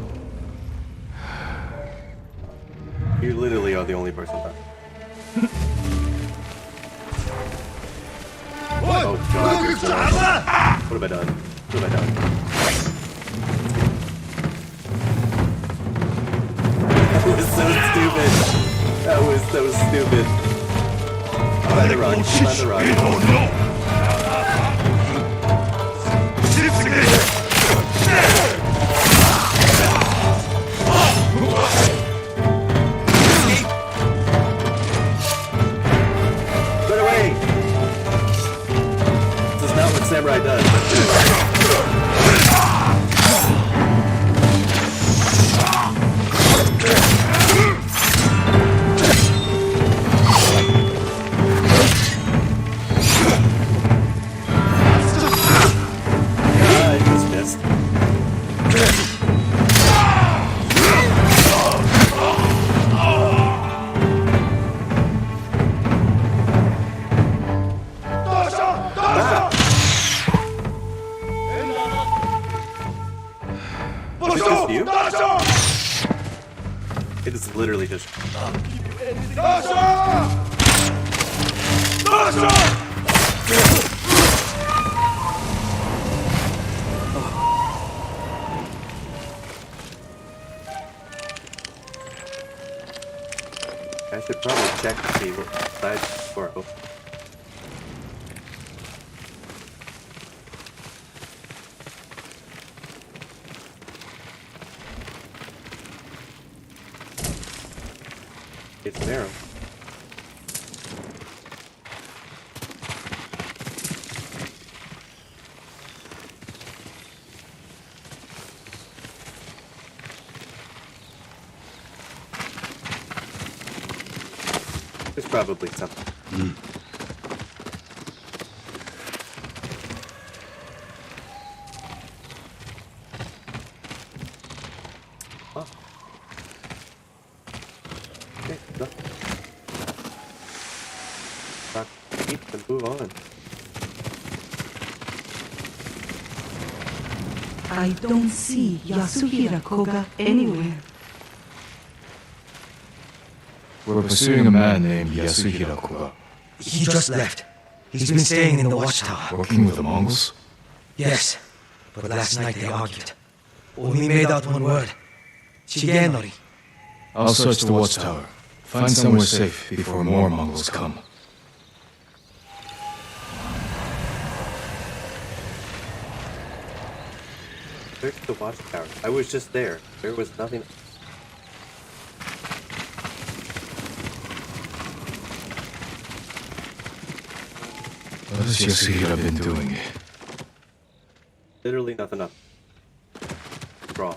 You literally are the only person left. Oh god, there's 4 of them. What have I done? What have I done? That was so stupid. That was stupid. Find the rock. Find the rock. I just missed. Is it just you? It is literally just. I should probably check to see what side door open. It's narrow. There's probably something. Oh. Okay, go. Rock, keep and move on. I don't see Yasuhira Koga anywhere. We're pursuing a man named Yasuhira Koga. He just left. He's been staying in the watchtower. Working with the Mongols? Yes, but last night they argued. Only made out one word. Shigenori. I'll search the watchtower. Find somewhere safe before more Mongols come. Search the watchtower. I was just there. There was nothing. What has Yasuhira been doing? Literally nothing up. Draw.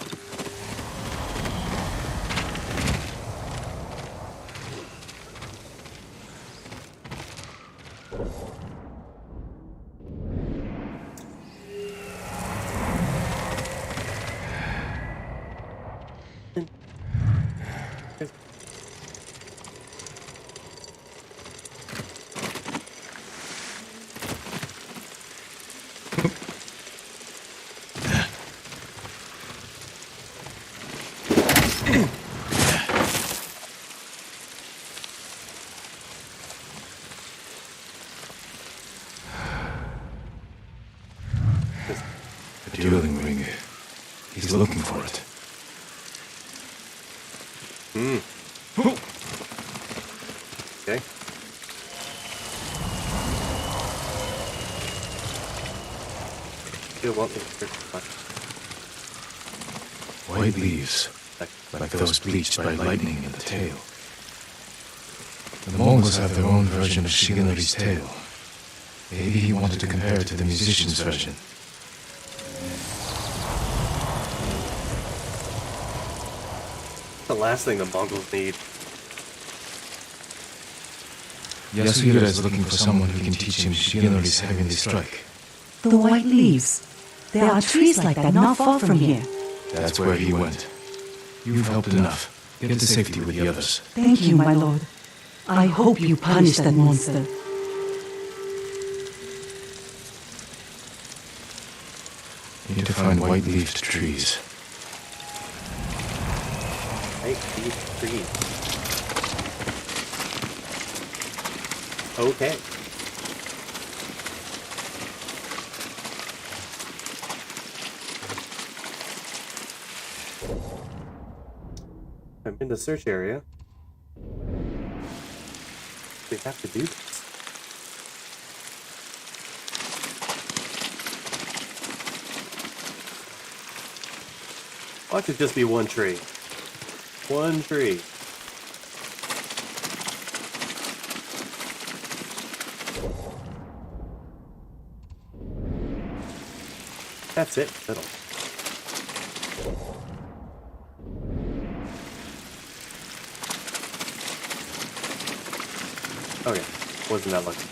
A dueling ring. He's looking for it. Okay. You want me to search the watch? White leaves, like those bleached by lightning in the tail. The Mongols have their own version of Shigenori's tale. Maybe he wanted to compare it to the musician's version. The last thing the Mongols need. Yasuhira is looking for someone who can teach him Shigenori's heavenly strike. The white leaves. There are trees like that not far from here. That's where he went. You've helped enough. Get to safety with the others. Thank you, my lord. I hope you punish that monster. Need to find white-leafed trees. Right, these trees. Okay. I'm in the search area. We have to do this. Watch it just be one tree. One tree. That's it. Fiddle. Okay, wasn't that lucky.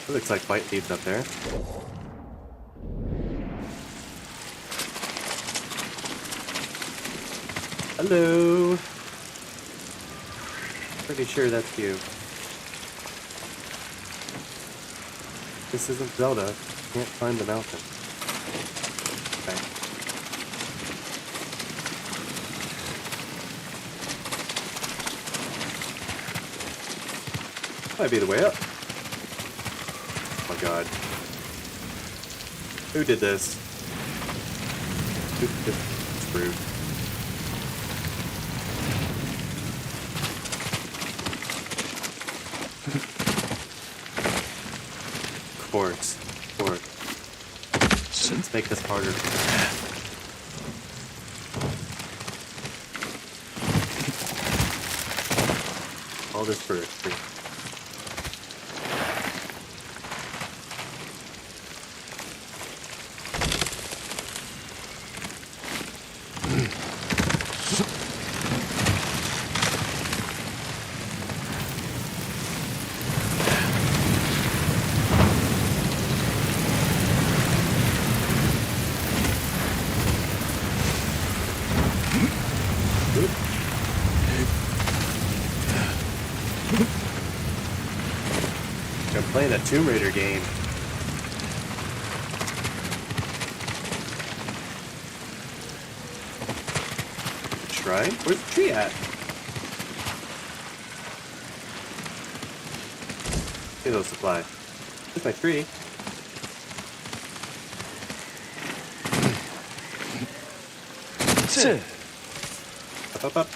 It looks like white leaves up there. Hello. Pretty sure that's you. This isn't Zelda. Can't climb the mountain. Okay. Might be the way up. Oh my god. Who did this? Who did this? It's rude. Quartz. Let's make this harder. All this for free. I'm playing a Tomb Raider game. Shrine? Where's the tree at? Halo supply. There's my tree. Up.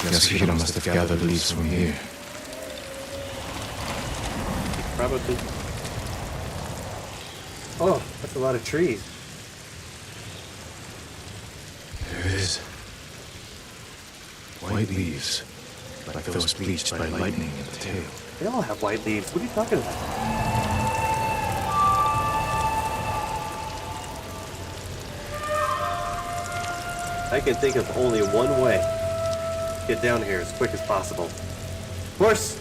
Yasuhiro must have gathered leaves from here. Probably. Oh, that's a lot of trees. There it is. White leaves, like those bleached by lightning in the tail. They all have white leaves. What are you talking about? I can think of only one way. Get down here as quick as possible. Of course.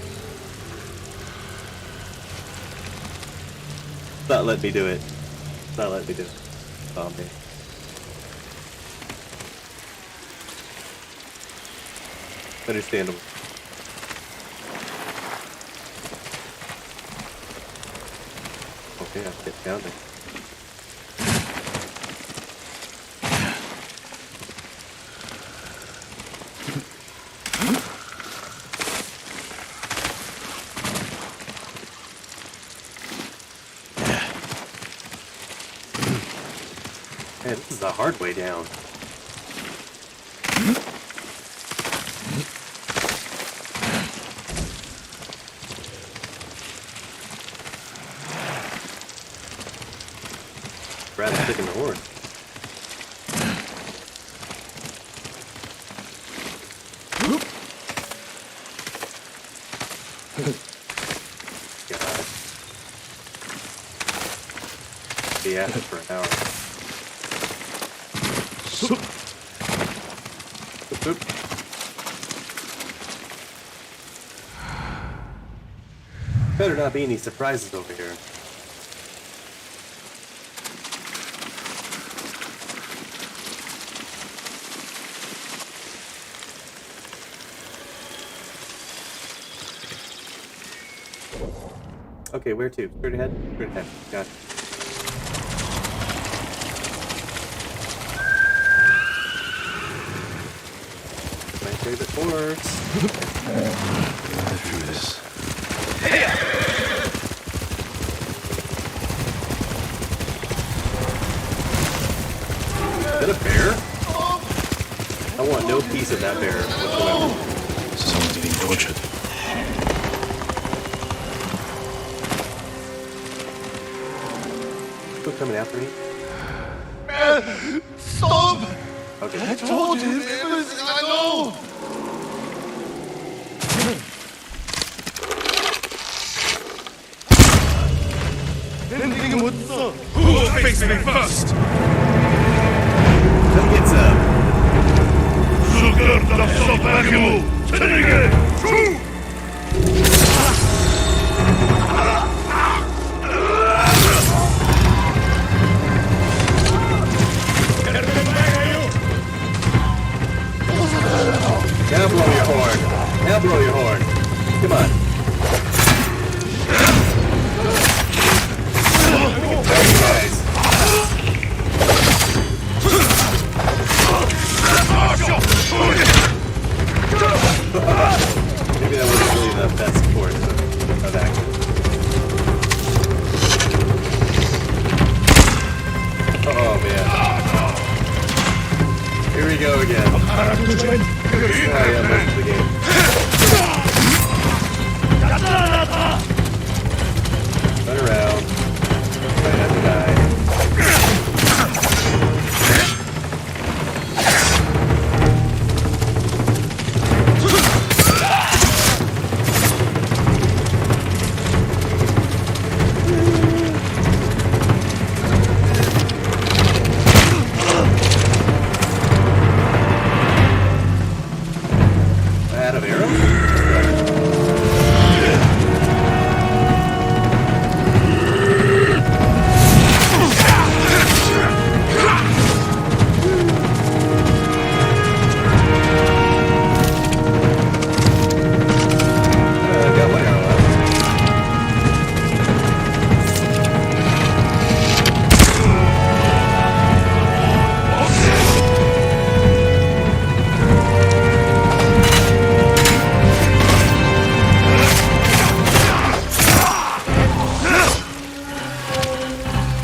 Not let me do it. Not let me do it. Oh, man. Understandable. Okay, I'll get down there. Man, this is the hard way down. Rather stick in the horn. God. Be at it for an hour. Oop. Better not be any surprises over here. Okay, where to? Straight ahead? Straight ahead. Got it. My favorite horse. Get through this. Is that a bear? I want no piece of that bear whatsoever. Someone's being tortured. Still coming after me? Stop! Okay. I told him everything I know! Anything would stop. Who will face me first? Come get some. Sugar the Sobaku! Tenige! True! Now blow your horn. Now blow your horn. Come on. Hey, guys. Maybe that wasn't really the best course of action. Oh man. Here we go again. This is how I am most of the game. Run around. Try not to die. Out of arrows? Got one arrow left.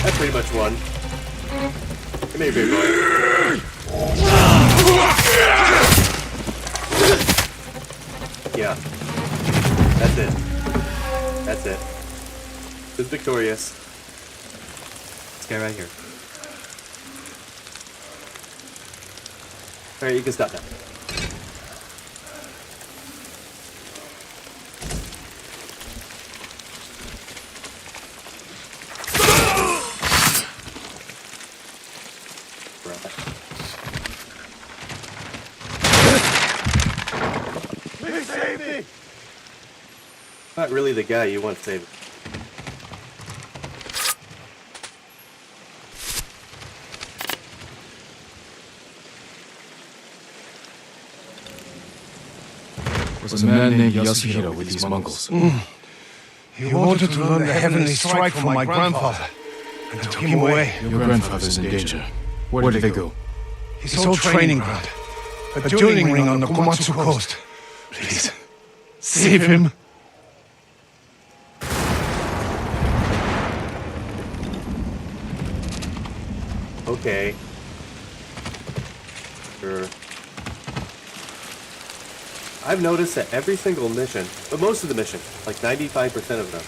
That pretty much won. Come here, big boy. Yeah. That's it. That's it. Who's victorious? This guy right here. Alright, you can stop now. Please save me! Not really the guy you want saved. Was a man named Yasuhiro with these Mongols. He wanted to learn the heavenly strike from my grandfather and took him away. Your grandfather's in danger. Where did they go? His old training ground. A dueling ring on the Komatsu coast. Please, save him. Okay. Sure. I've noticed that every single mission, but most of the missions, like 95% of them,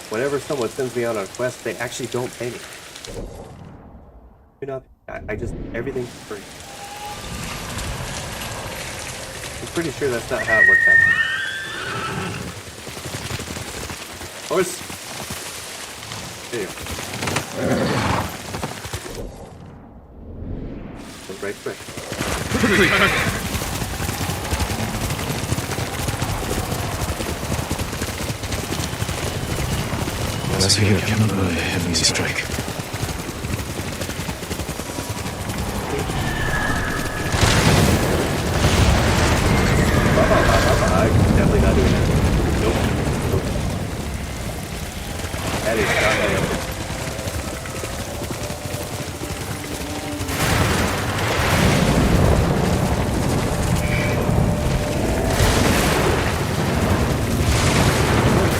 whenever someone sends me out on a quest, they actually don't pay me. You know, I just, everything's free. I'm pretty sure that's not how it works out. Horse! There you go. Go right quick. Yasuhiro cannot learn the heavenly strike. I'm definitely not doing that. Nope. That is not my effort.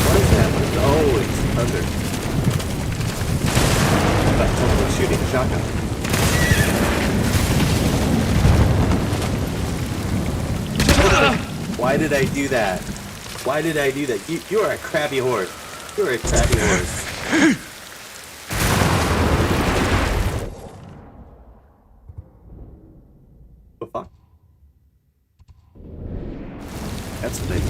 What is that? Oh, it's thunder. I thought someone was shooting a shotgun. Why did I do that? Why did I do that? You are a crappy horse. You are a crappy horse. That's the thing.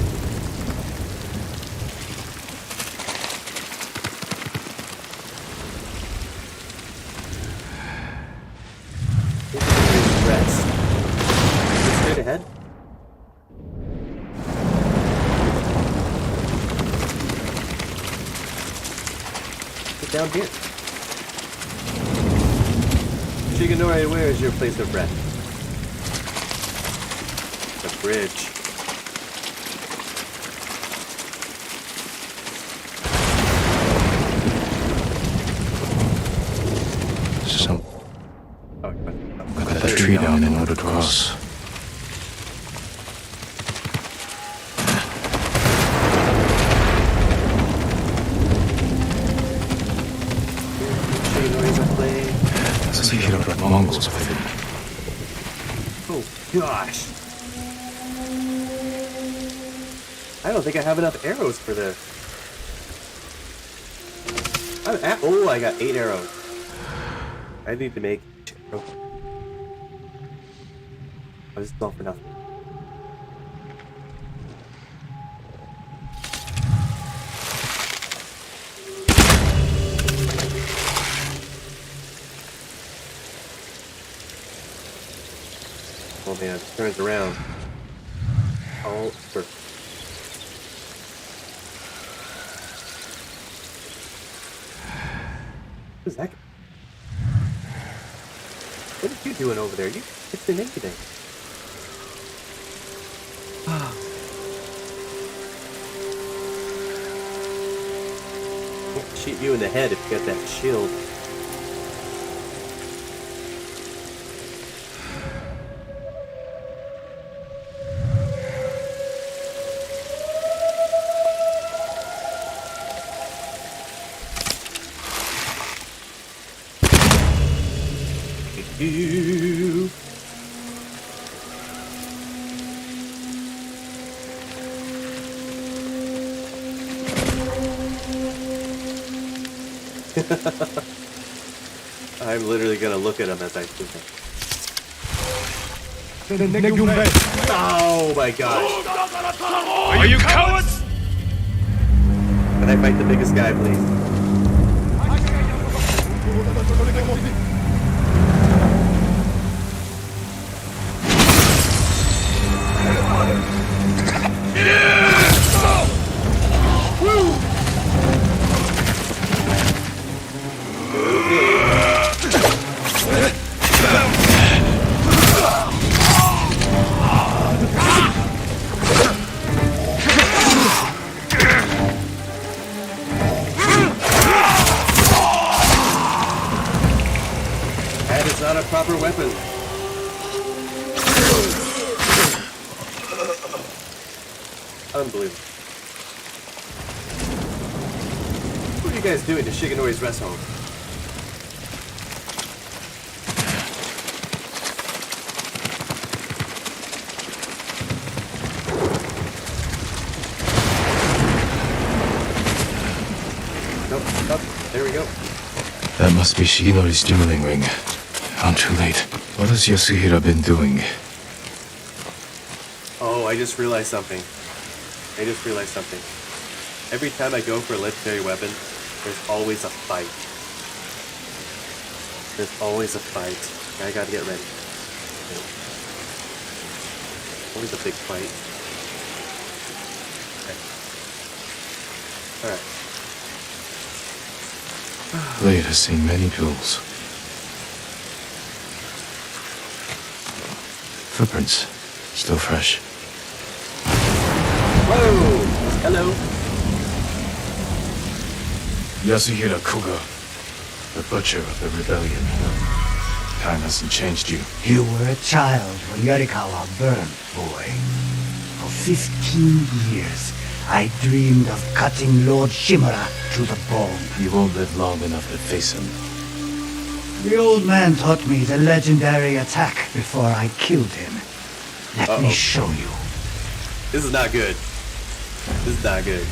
Rest. Straight ahead. Get down here. Shigenori, where is your place of rest? The bridge. So, Oh, cut that tree down in order to cross. Shigenori's at play. As I hear about Mongols have hidden. Oh gosh. I don't think I have enough arrows for this. Oh, I got 8 arrows. I need to make... Oh, this is all for nothing. Oh man, it turns around. All for... Who's that guy? What are you doing over there? You fixing anything? Can't shoot you in the head if you got that shield. You. I'm literally gonna look at him as I shoot him. Oh my gosh. Are you cowards? Can I fight the biggest guy, please? That is not a proper weapon. Unbelievable. What are you guys doing to Shigenori's rest home? Nope, nope, there we go. That must be Shigenori's dueling ring. I'm too late. What has Yasuhira been doing? Oh, I just realized something. Every time I go for a legendary weapon, there's always a fight. I gotta get ready. Always a big fight. Okay. Alright. Blade has seen many duels. Footprints, still fresh. Whoa! Hello. Yasuhira Koga, the butcher of the rebellion. Time hasn't changed you. You were a child when Yarikawa burned, boy. For 15 years, I dreamed of cutting Lord Shimura to the bone. You won't live long enough to face him. The old man taught me the legendary attack before I killed him. Let me show you. This is not good. This is not good.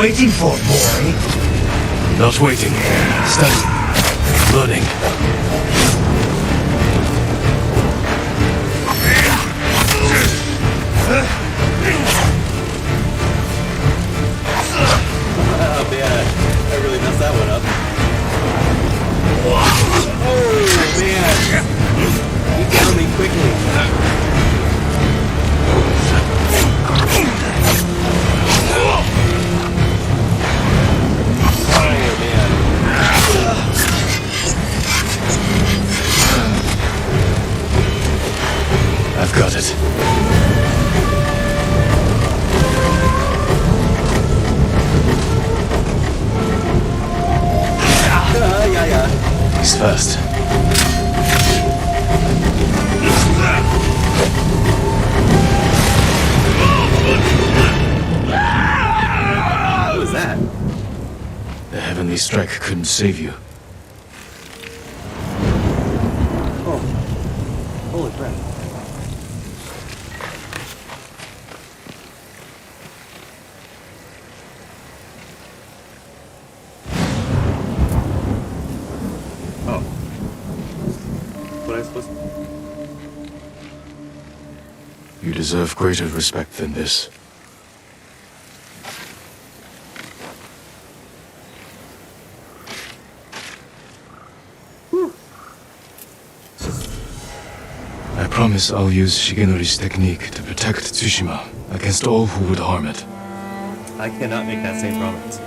waiting for, boy? Not waiting. Studying. Learning. Oh man, I really messed that one up. Oh man! He found me quickly. I've got it. Yeah. He's fast. What was that? The heavenly strike couldn't save you. Oh. Holy crap. Oh. What am I supposed to... You deserve greater respect than this. I promise I'll use Shigenori's technique to protect Tsushima against all who would harm it. I cannot make that same promise.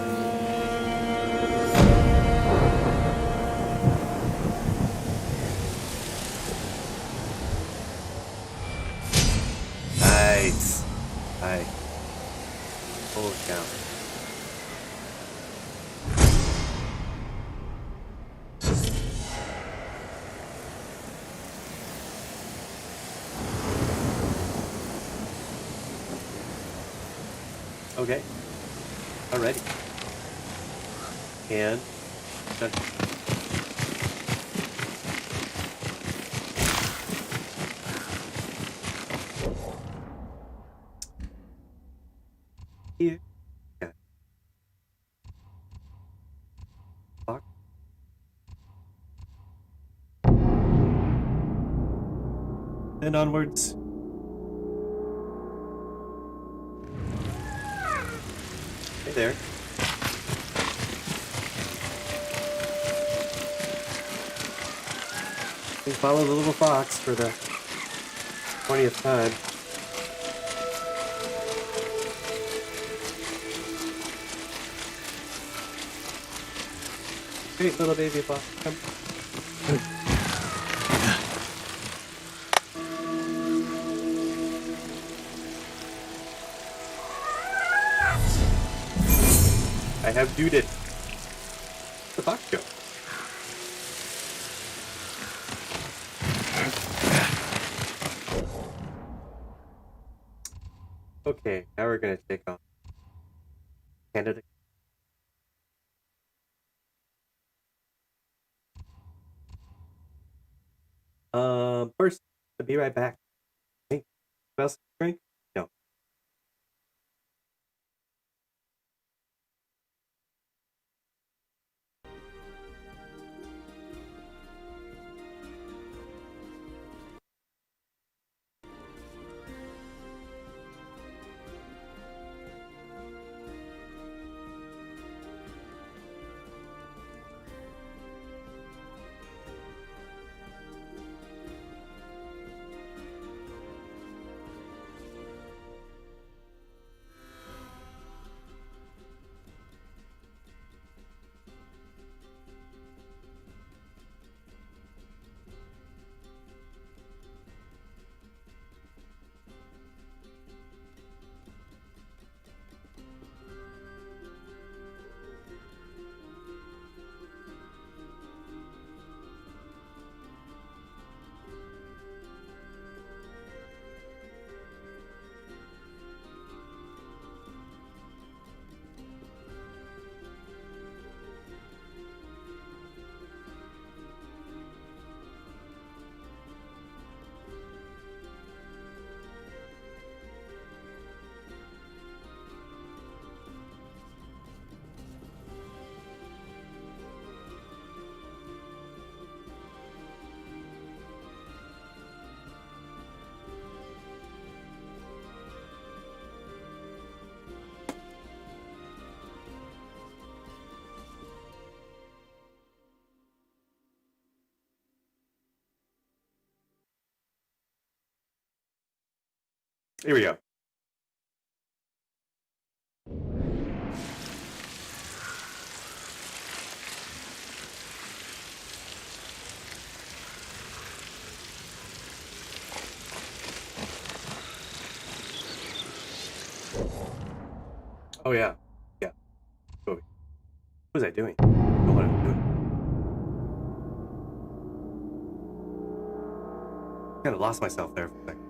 Nice. Nice. Holy cow. Okay. Alrighty. And... Here. Yeah. Fuck. And onwards. Hey there. We follow the little fox for the 20th time. Great little baby fox. Come. I have duded. The fox go. Okay, now we're gonna take on Canada. First, I'll be right back. Hey, what else? Drink? No. Here we go. Oh yeah. Yeah. What was I doing? I don't know what I'm doing. Kind of lost myself there for a second.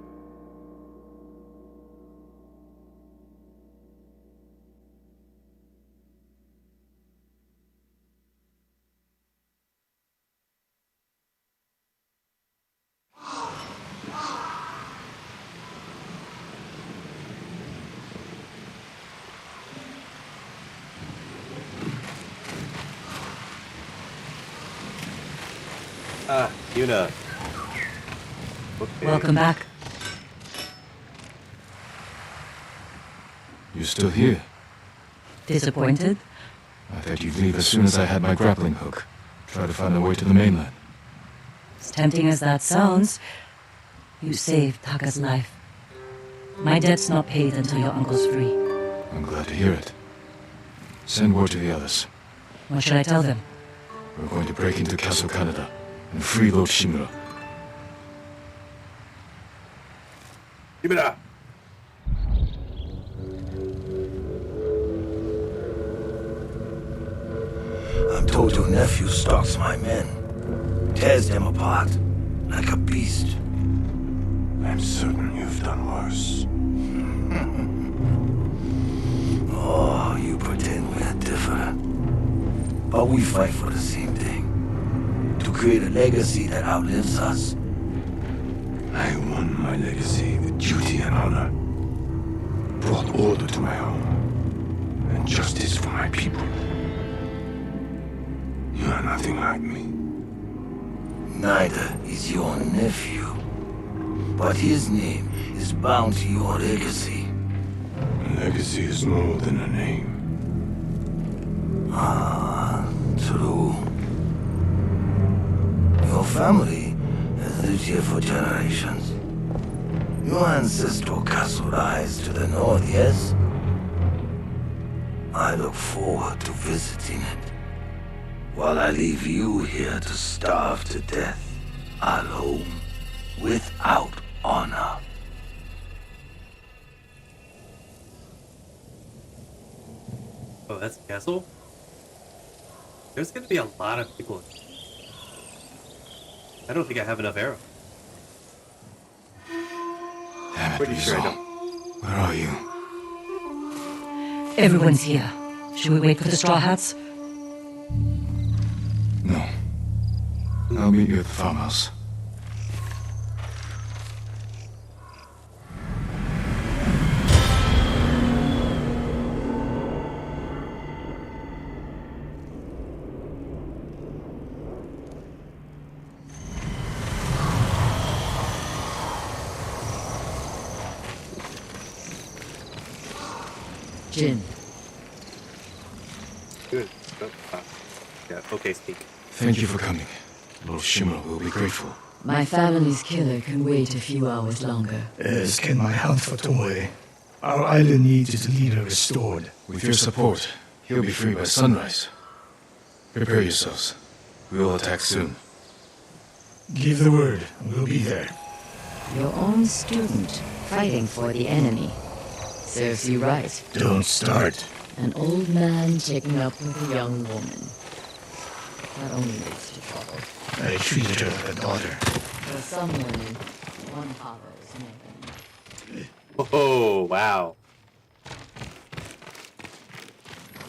Ah, Yuna. Okay. Welcome back. You're still here? Disappointed? I thought you'd leave as soon as I had my grappling hook. Try to find a way to the mainland. As tempting as that sounds, you saved Taka's life. My debt's not paid until your uncle's free. I'm glad to hear it. Send word to the others. What should I tell them? We're going to break into Castle Canada and free Lord Shimura. Give it up. I'm told your nephew stalks my men, tears them apart like a beast. I'm certain you've done worse. Oh, you pretend we're different. But we fight for the same thing. To create a legacy that outlives us. I won my legacy with duty and honor. Brought order to my home. And justice for my people. You are nothing like me. Neither is your nephew. But his name is bound to your legacy. A legacy is more than a name. Ah, true. Your family has lived here for generations. Your ancestral castle lies to the north, yes? I look forward to visiting it. While I leave you here to starve to death, alone, without honor. Oh, that's a castle? There's gonna be a lot of people. I don't think I have enough arrows. Damn it, Pretty sure I Rizal. don't. Where are you? Everyone's here. Should we wait for the Straw Hats? No. I'll meet you at the farmhouse. Jin. Good. Yeah, okay, speak. Thank you for coming. Lord Shimura will be grateful. My family's killer can wait a few hours longer. As can my hunt for Tomoe. Our island needs its leader restored. With your support, he'll be free by sunrise. Prepare yourselves. We will attack soon. Give the word, and we'll be there. Your own student, fighting for the enemy. Serves you right. Don't start. An old man taking up with a young woman. That only leads to trouble. I treated her like a daughter. For some women, one father is more than Oh, wow.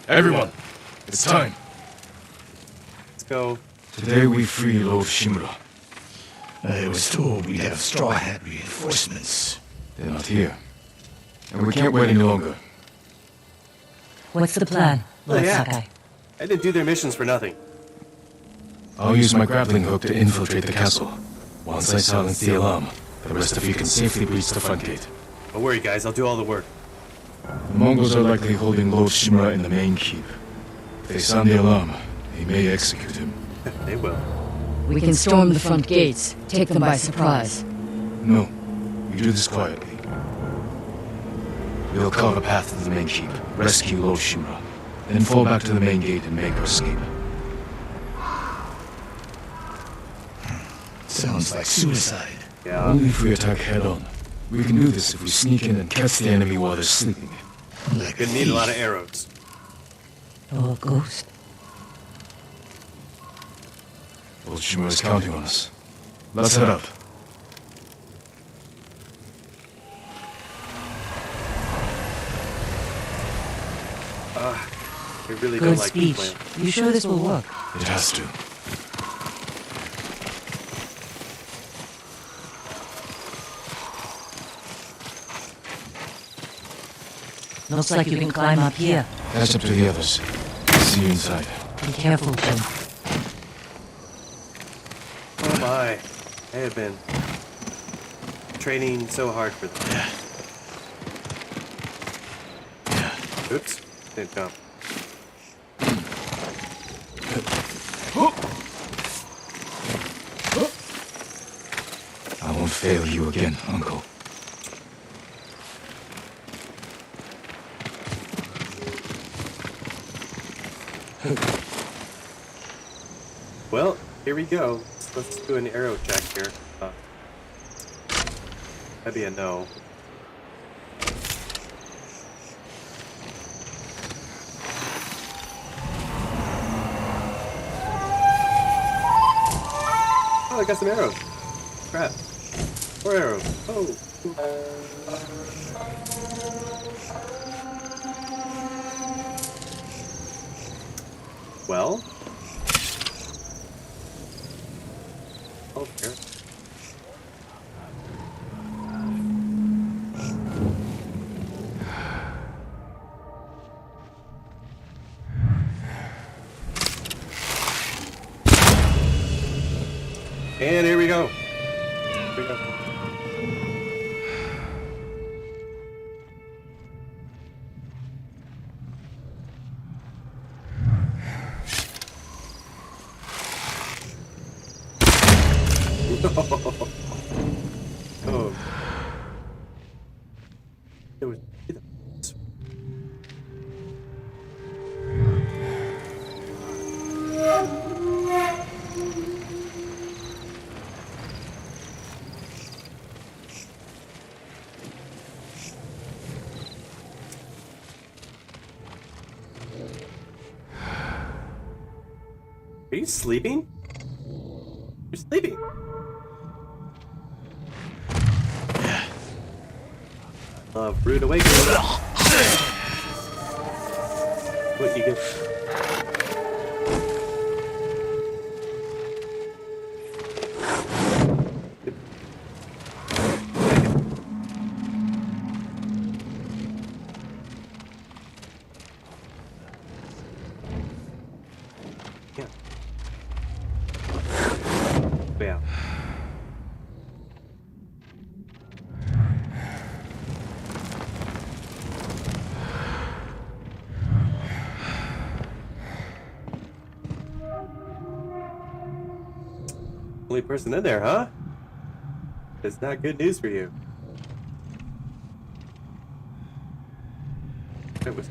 Everyone, it's time. Let's go. Today we free Lord Shimura. I was told we'd have Straw Hat reinforcements. They're not here. And we can't wait any longer. What's the plan, Lord yeah. Sakai? I didn't do their missions for nothing. I'll use my grappling hook to infiltrate the castle. Once I silence the alarm, the rest of you can safely breach the front gate. Don't worry, guys. I'll do all the work. The Mongols are likely holding Lord Shimura in the main keep. If they sound the alarm, they may execute him. They will. We can storm the front gates, take them by surprise. No, we do this quietly. We'll carve a path to the main keep, rescue Lord Shimura, then fall back to the main gate and make our escape. Sounds like suicide. Yeah. Only if we attack head-on. We can do this if we sneak in and catch the enemy while they're sleeping. Like Gonna need a lot of arrows. Oh, ghost. Lord Shimura's counting on us. Let's head up. I really Good don't like this speech. plan. You sure this will work? It has to. Looks like you can climb up here. Catch up to the others. See you inside. Be careful, Jim. Oh my. I have been training so hard for this. Oops. Didn't jump. I won't fail you again, Uncle. Well, here we go. Let's do an arrow check here. That'd be a no. Oh, I got some arrows. Crap. 4 arrows. Oh. Well. Oh, here. And here we go. Here we go. Oh. It was. Are you sleeping? You're sleeping. Rude awakening. What you get? Yeah. Yeah. Only person in there, huh? It's not good news for you. It was.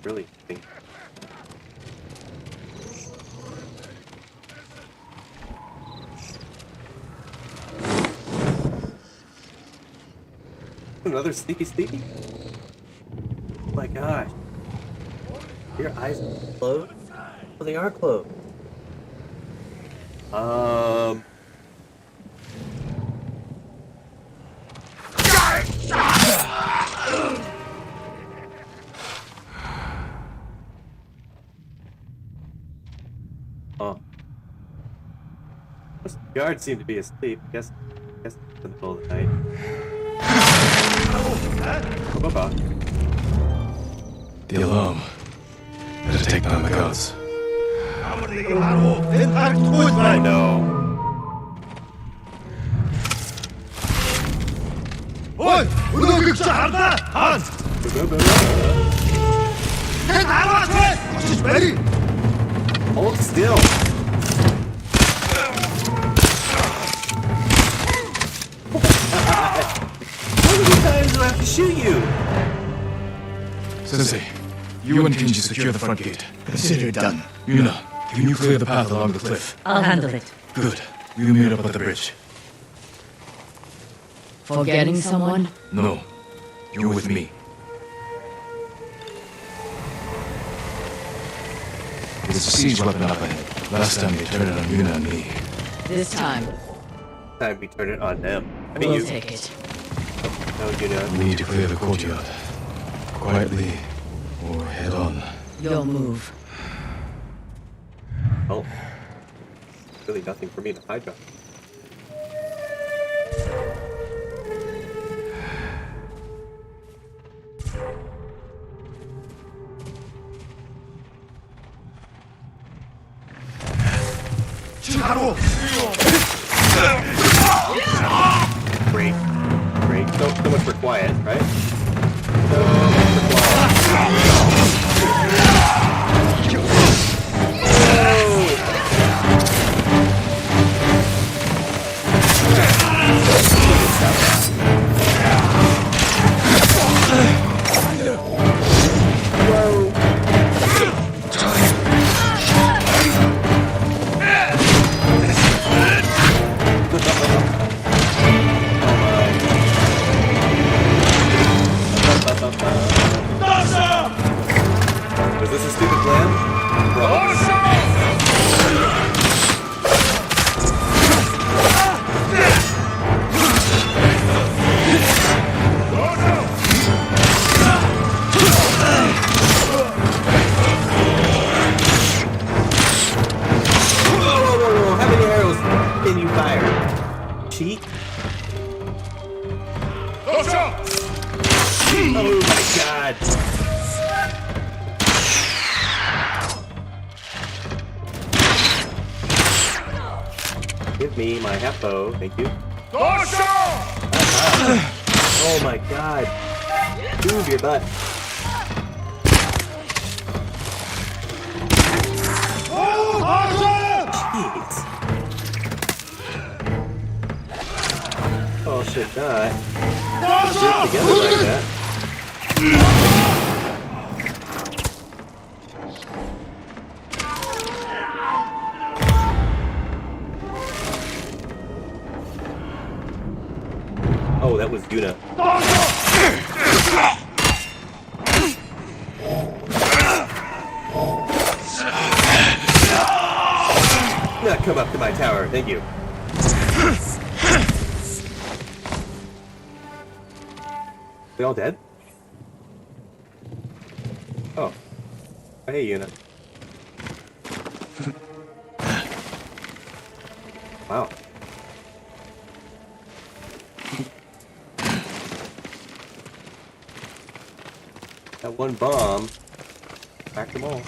Really think. Another sneaky. Oh my gosh. Your eyes are closed? Oh, they are closed. Oh. Most guards seem to be asleep. Guess it's in the middle of the night. Bye-bye. The alarm. Better take down the guards. Oh no. Hold still. How many times do I have to shoot you? Sensei, you and Kenji secure the front gate. Consider it done. Yuna, can you clear the path along the cliff? I'll handle it. Good. We'll meet up at the bridge. Forgetting someone? No. You're with me. There's a siege weapon up ahead. Last time they turned it on Yuna and me. This time, Time we turn it on them. I mean, we'll you. take it. No, you know. We need to clear the courtyard. Quietly, or head on. Your move. Oh. Really nothing for me to hide behind. Great. Great. So much for quiet, right? So much for quiet. Was this a stupid plan? Bro. Whoa, how many arrows can you fire? Cheat? Oh my god! Give me my half bow, thank you. Oh my god! Move your butt! Jeez! Oh shit, die. Stick together like that. Oh, that was Yuna. Not come up to my tower, thank you. They all dead? Oh. Hey, Yuna. Wow. That one bomb cracked them all.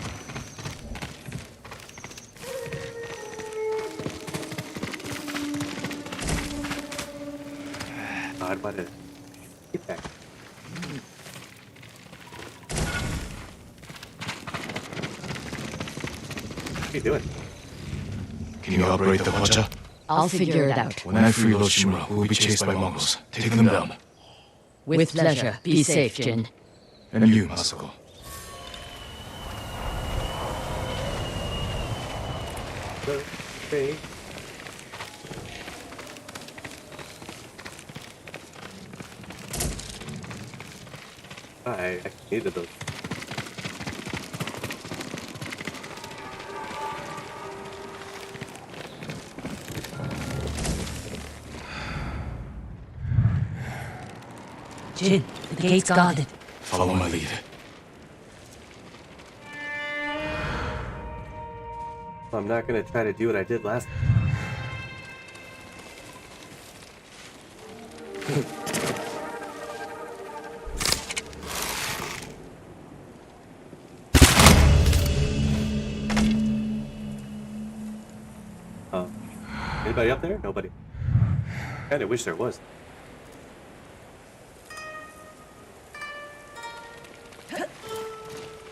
God, what a get back. What are you doing? Can you operate the Pacha? I'll figure it out. When I free Lord Shimura, we will be chased by Mongols. Take them down. With pleasure. Be safe, Jin. And you, Masako. Okay. I actually needed those. Jin, the gate's guarded. Follow my lead. I'm not gonna try to do what I did last time. Anybody up there? Nobody. Kinda wish there was.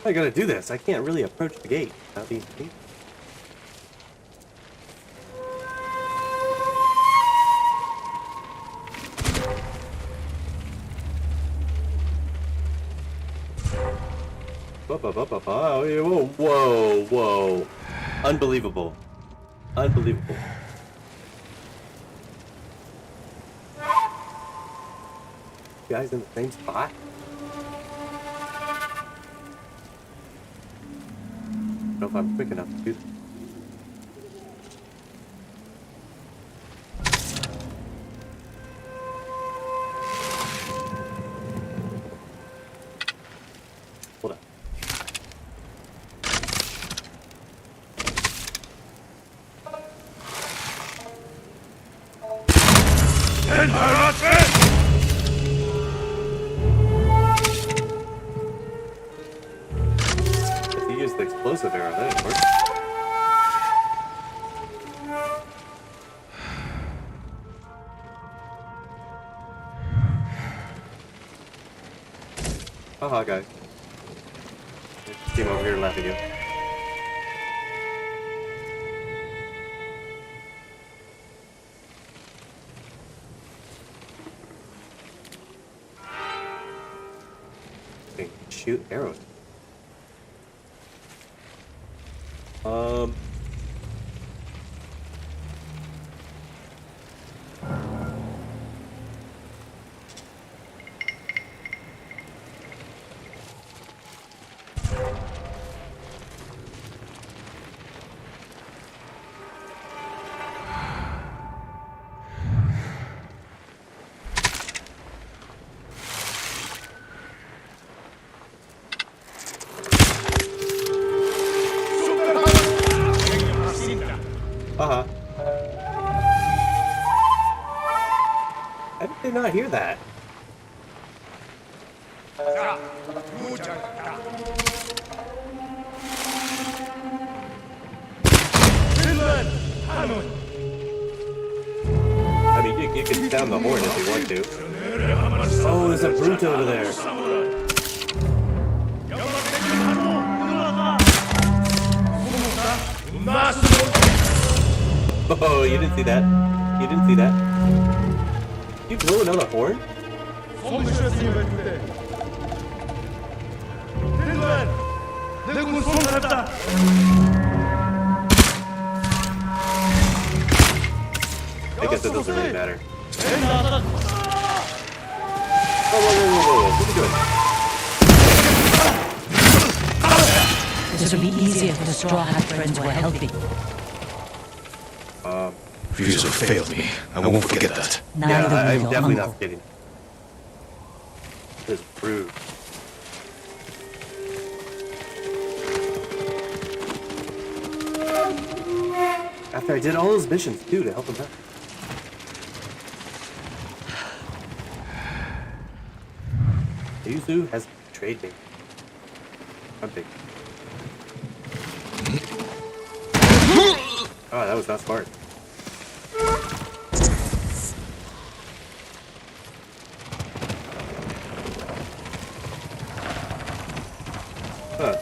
I gotta do this. I can't really approach the gate without being seen. Whoa, whoa, whoa. Unbelievable. Unbelievable. Guys in the same spot? I don't know if I'm quick enough to do this. Hold up. If you use the explosive arrow, that works. Haha, guys. Team over here laughing at you. Okay, shoot arrows. Haha. How did they not hear that? I mean, you can sound the horn if you want to. Oh, there's a brute over there. Oh, you didn't see that. You didn't see that. You blow another horn? I guess it doesn't really matter. Whoa, whoa, whoa, whoa, whoa. What are you doing? This would be easier if the Straw Hat friends were helping. Refusal failed me. I won't forget that. Neither Yeah, will I'm your definitely uncle. not forgetting. This is rude. After I did all those missions too to help him out. Yuzu has betrayed me. I'm big. Oh, that was not smart. Huh.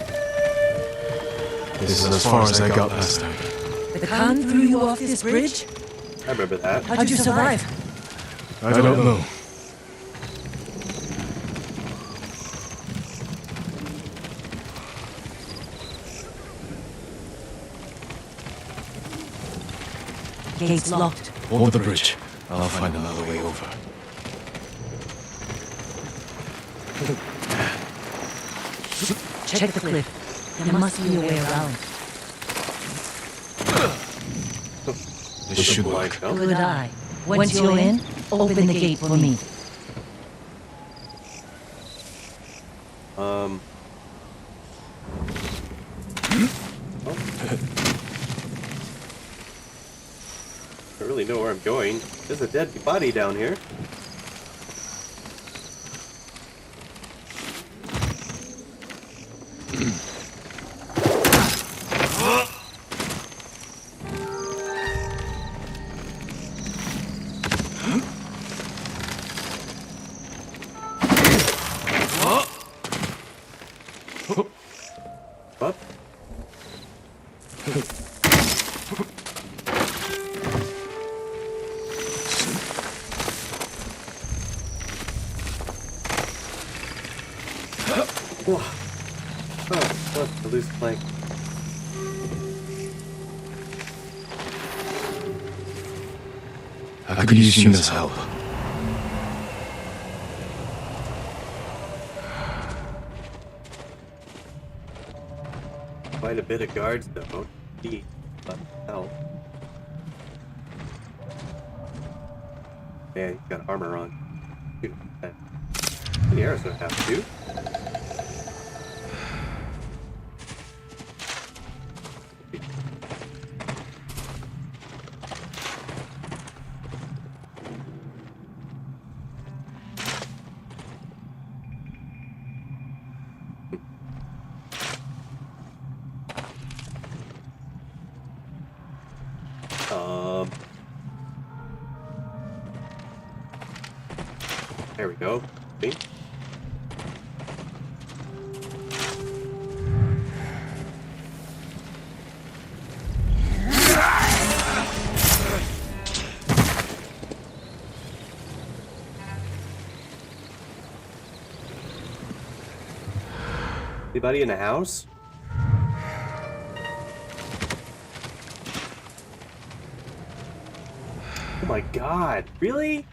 This is as far as I got last time. The Khan threw you off this bridge? I remember that. How'd you survive? I don't know. Gate's locked. Over the bridge. I'll find another way over. Check the cliff. There must be a way around. This should work. Good eye. Once you're in, open the gate for me. I don't really know where I'm going. There's a dead body down here. Whoa. Oh, what? The loose plank. I could use Shima's help. Quite a bit of guards, though. Gee, but hell. Man, he's got armor on. Dude, the arrows don't have to. There we go. See? Anybody in the house? Oh my god, really?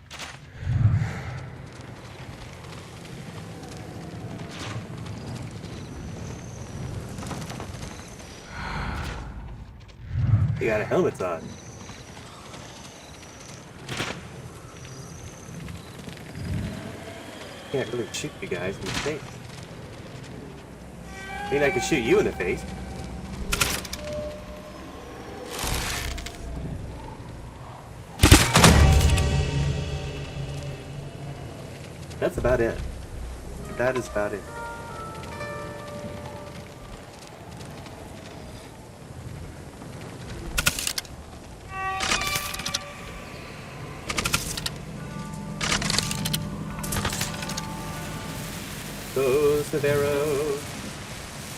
You got a helmet on. Can't really shoot you guys in the face. I mean, I can shoot you in the face. That's about it. That is about it. Goes the arrow,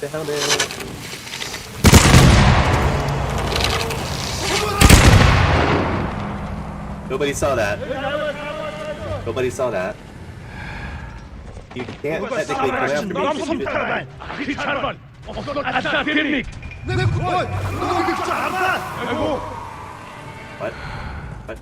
the helmet. Nobody saw that. Nobody saw that. You can't technically come after me. What? What?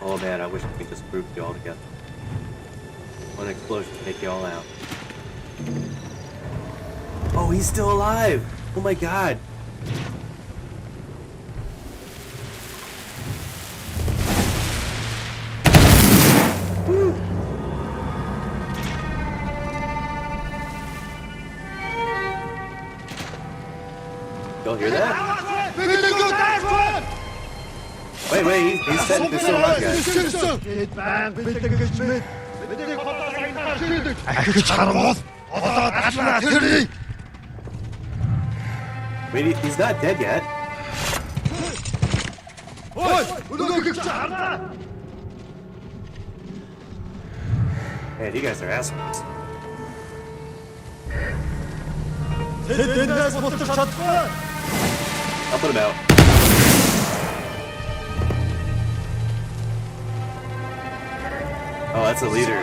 Oh man, I wish we could just group you all together. One explosion to take you all out. Oh, he's still alive! Oh my god! Woo. Y'all hear that? Wait, he's still alive, guys. Wait, he's not dead yet. Man, you guys are assholes. I'll put him out. Oh, that's a leader.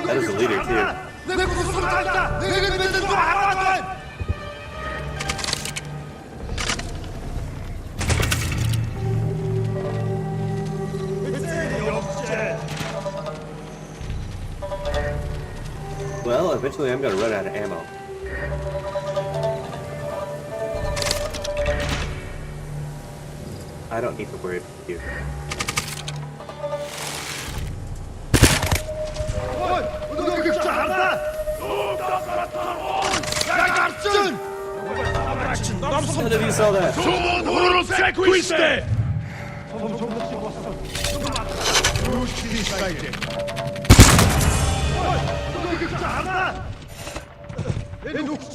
That is a leader, too. Well, eventually I'm gonna run out of ammo. I don't need to worry about you. None of you saw that.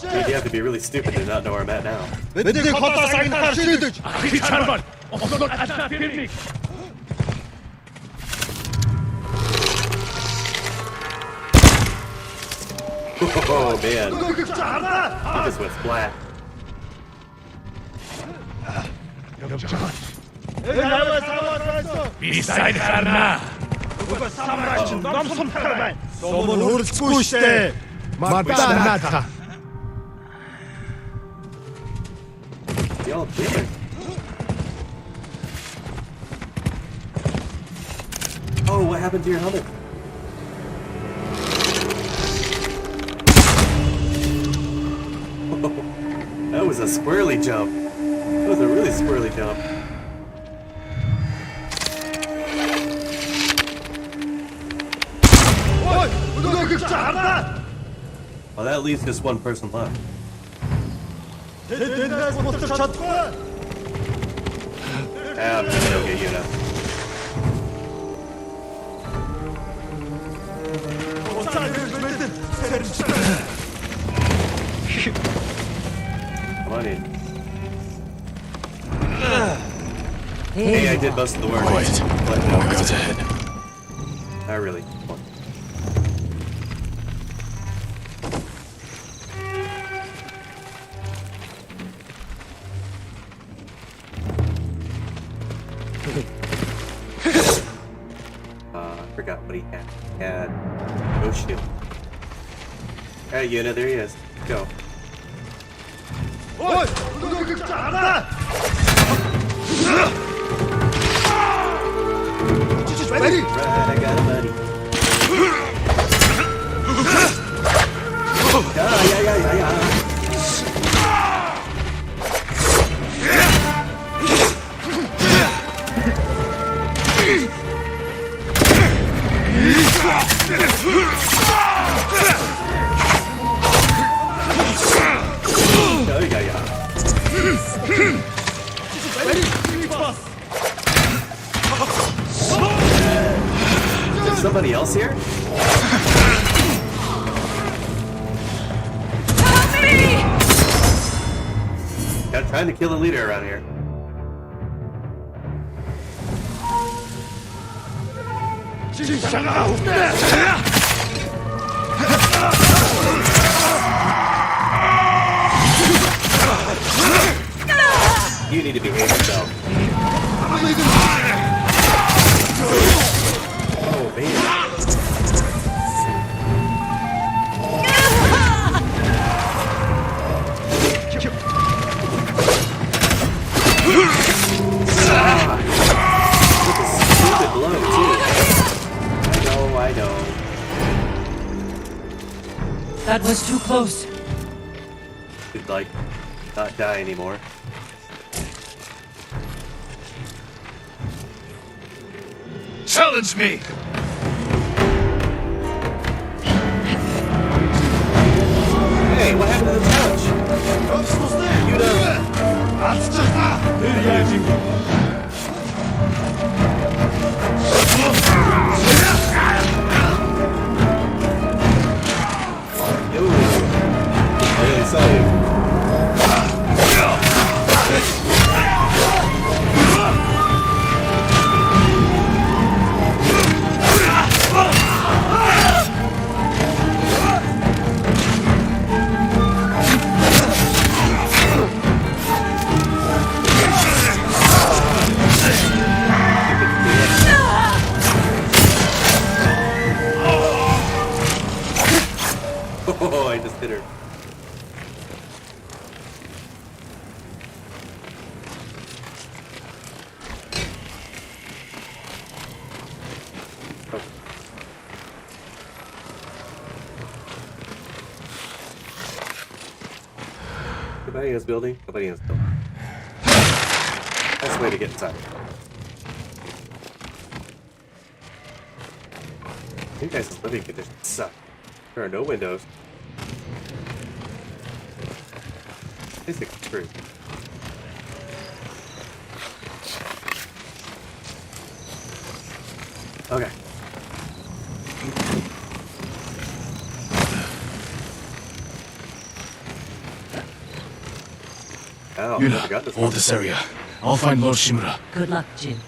Dude, you have to be really stupid to not know where I'm at now. Oh man, he just went flat. Beside Harna. Someone who's pushed there. Matanata. Y'all there. Oh, what happened to your helmet? That was a squirrely jump. That was a really squirrely jump. Well, that leaves just one person left. I'm gonna go get Yuna. Come on in. Hey, I did most of the work. Quiet. But More goes ahead. not really. Come on. I forgot what he had. He had no shield. Hey, Yuna, there he is. Go. Right, I got a buddy. Yeah. Is there somebody else here? Yeah, trying to kill the leader around here. You need to behave yourself. Oh, man. With a stupid blow, too. I know. That was too close. Could, like, not die anymore. Challenge me! Hey, what happened to the couch? You I really saw you. Oh, I just hit her. Oh. Nobody in this building? Nobody in this building. That's the way to get inside. You guys' living conditions suck. There are no windows. Basically true. Okay. Oh, I forgot this Yuna, hold this area. I'll find Lord Shimura. Good luck, Jin.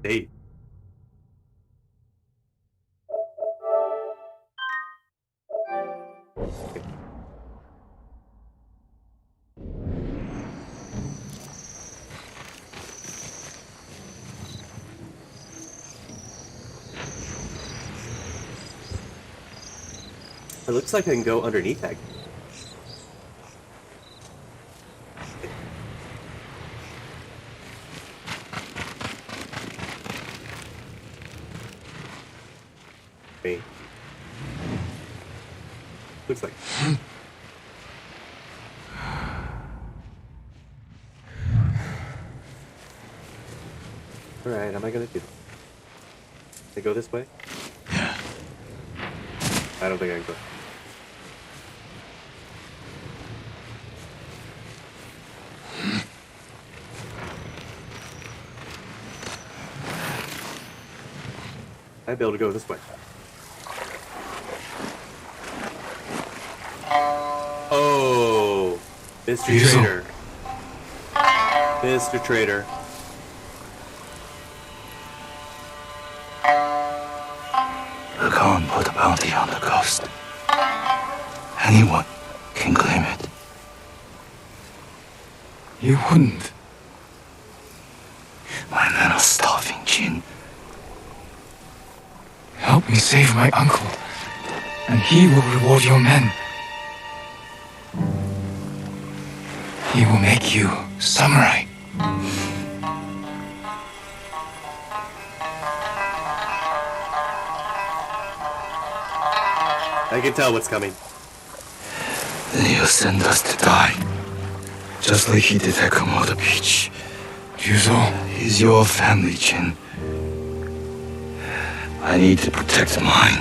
Dave. It looks like I can go underneath that. Me. Looks like. Alright, am I gonna do this? Can I go this way? Yeah. I don't think I can go. I'd be able to go this way. Oh, Mr. Diesel. Trader. Mr. Trader. The Khan put a bounty on the ghost. Anyone can claim it. You wouldn't. My men are starving, Jin. Help me save my uncle, and he will reward your men. He will make you samurai. I can tell what's coming. Then he'll send us to die. Just like he did at Komodo Beach. Yuzo, He's your family, Jin. I need to protect mine.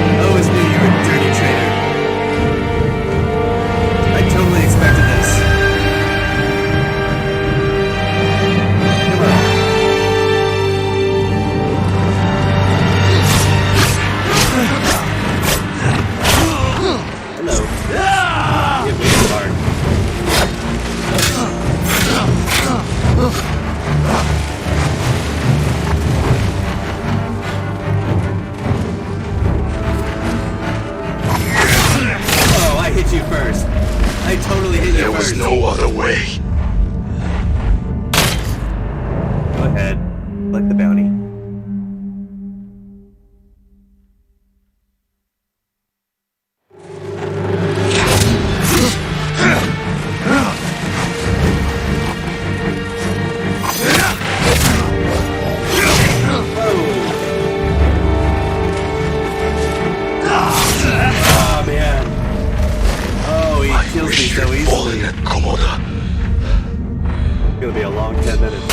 I always knew you were a dirty traitor. I totally expected this. Come on. Hello. You hit way too hard. Oh, I hit you first. I totally hit you There was first. no other way. Go ahead. Collect the bounty. Oh man. Oh, he kills me so easily. Falling at Komoda. It's gonna be a long 10 minutes.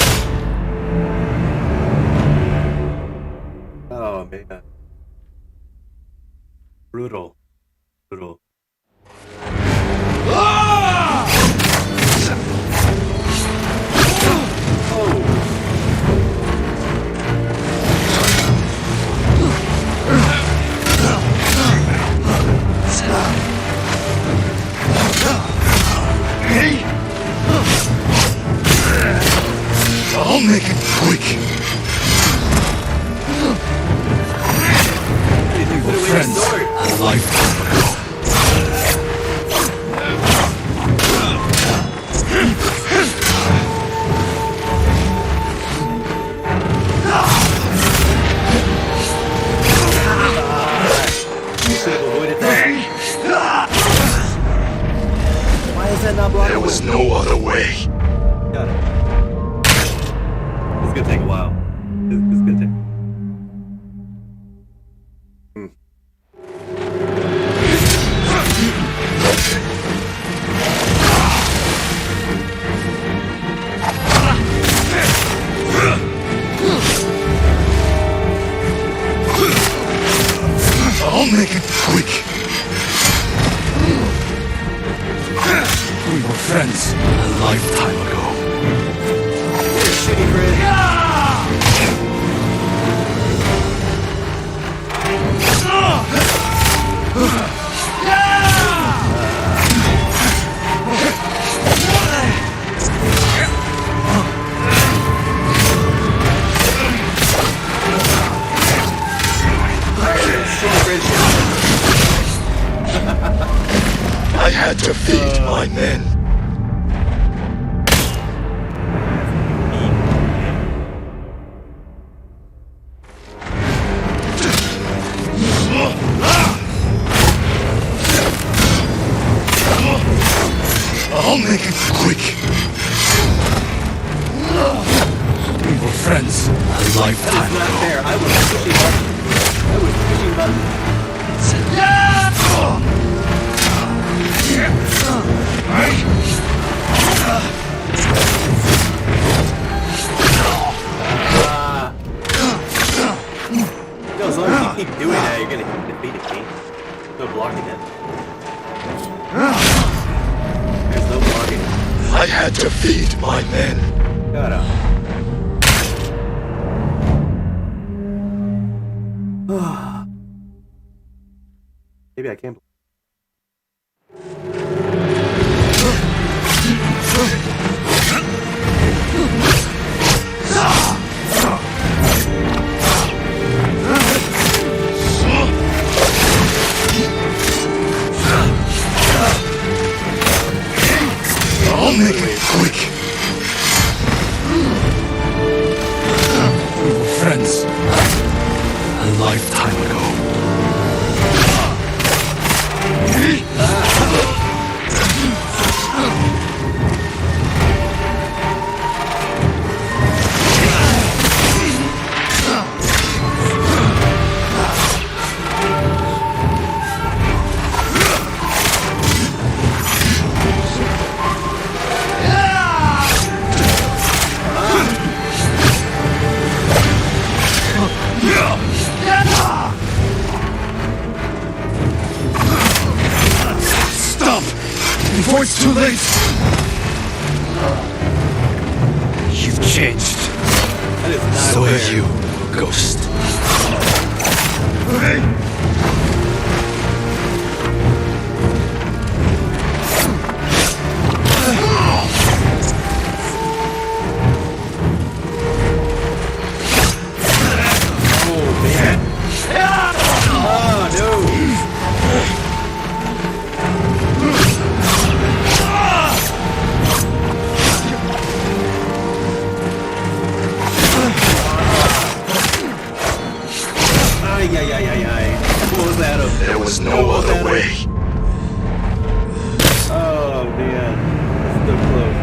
Oh man. Brutal. Brutal. I'll make it quick. You put away your Friends, sword. a lifetime ago. You should have avoided that. Why is that not blocking? There was no other way. Got it. It's gonna take a while. It's gonna take. I'll make it quick. We were friends a lifetime ago. You're a shitty friend. Shitty friendship. I had to feed my men. I'll make it quick. We were friends a lifetime Not ago. fair. I was pushing buttons. No, as long as you keep doing that, you're gonna defeat it, King. No blocking it. There's no blocking. I had to feed my men. Shut up. Maybe I can. I'll make it quick. We were friends a lifetime ago. Stop! Before it's too late! You've changed. That is not So fair. have you, Ghost. Oh, man. Oh, no. Ay, ay, ay, ay, ay. What was that? There was no other way. Oh, man. That's so close.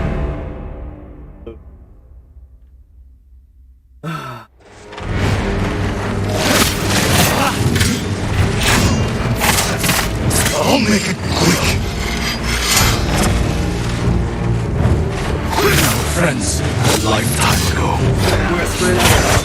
I'll make it quick. We were friends a lifetime ago. We're straight out.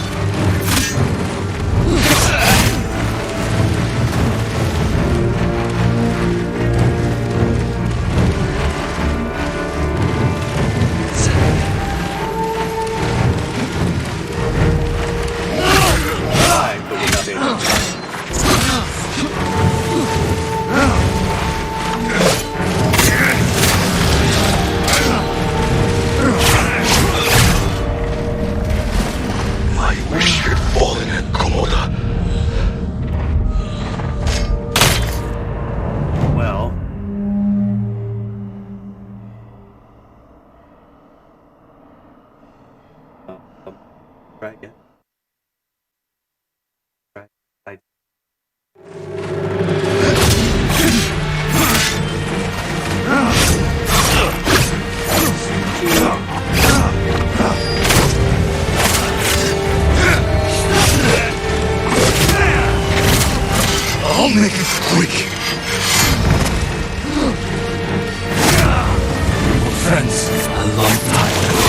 Why? But we're not being- I wish you'd fallen at Komoda. Well. Try again. Try. I. I'll make it quick. We were friends a lifetime ago.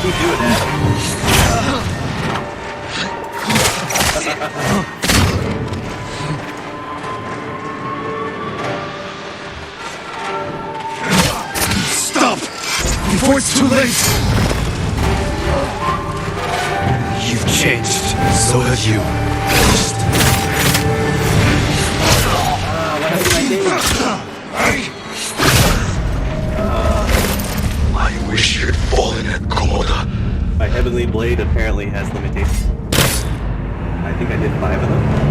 Keep doing that. Stop! Before it's too late! You've changed. So have you. Ghost. What happened to I wish you'd fallen at Komoda. my heavenly blade apparently has limitations. I think I did 5 of them.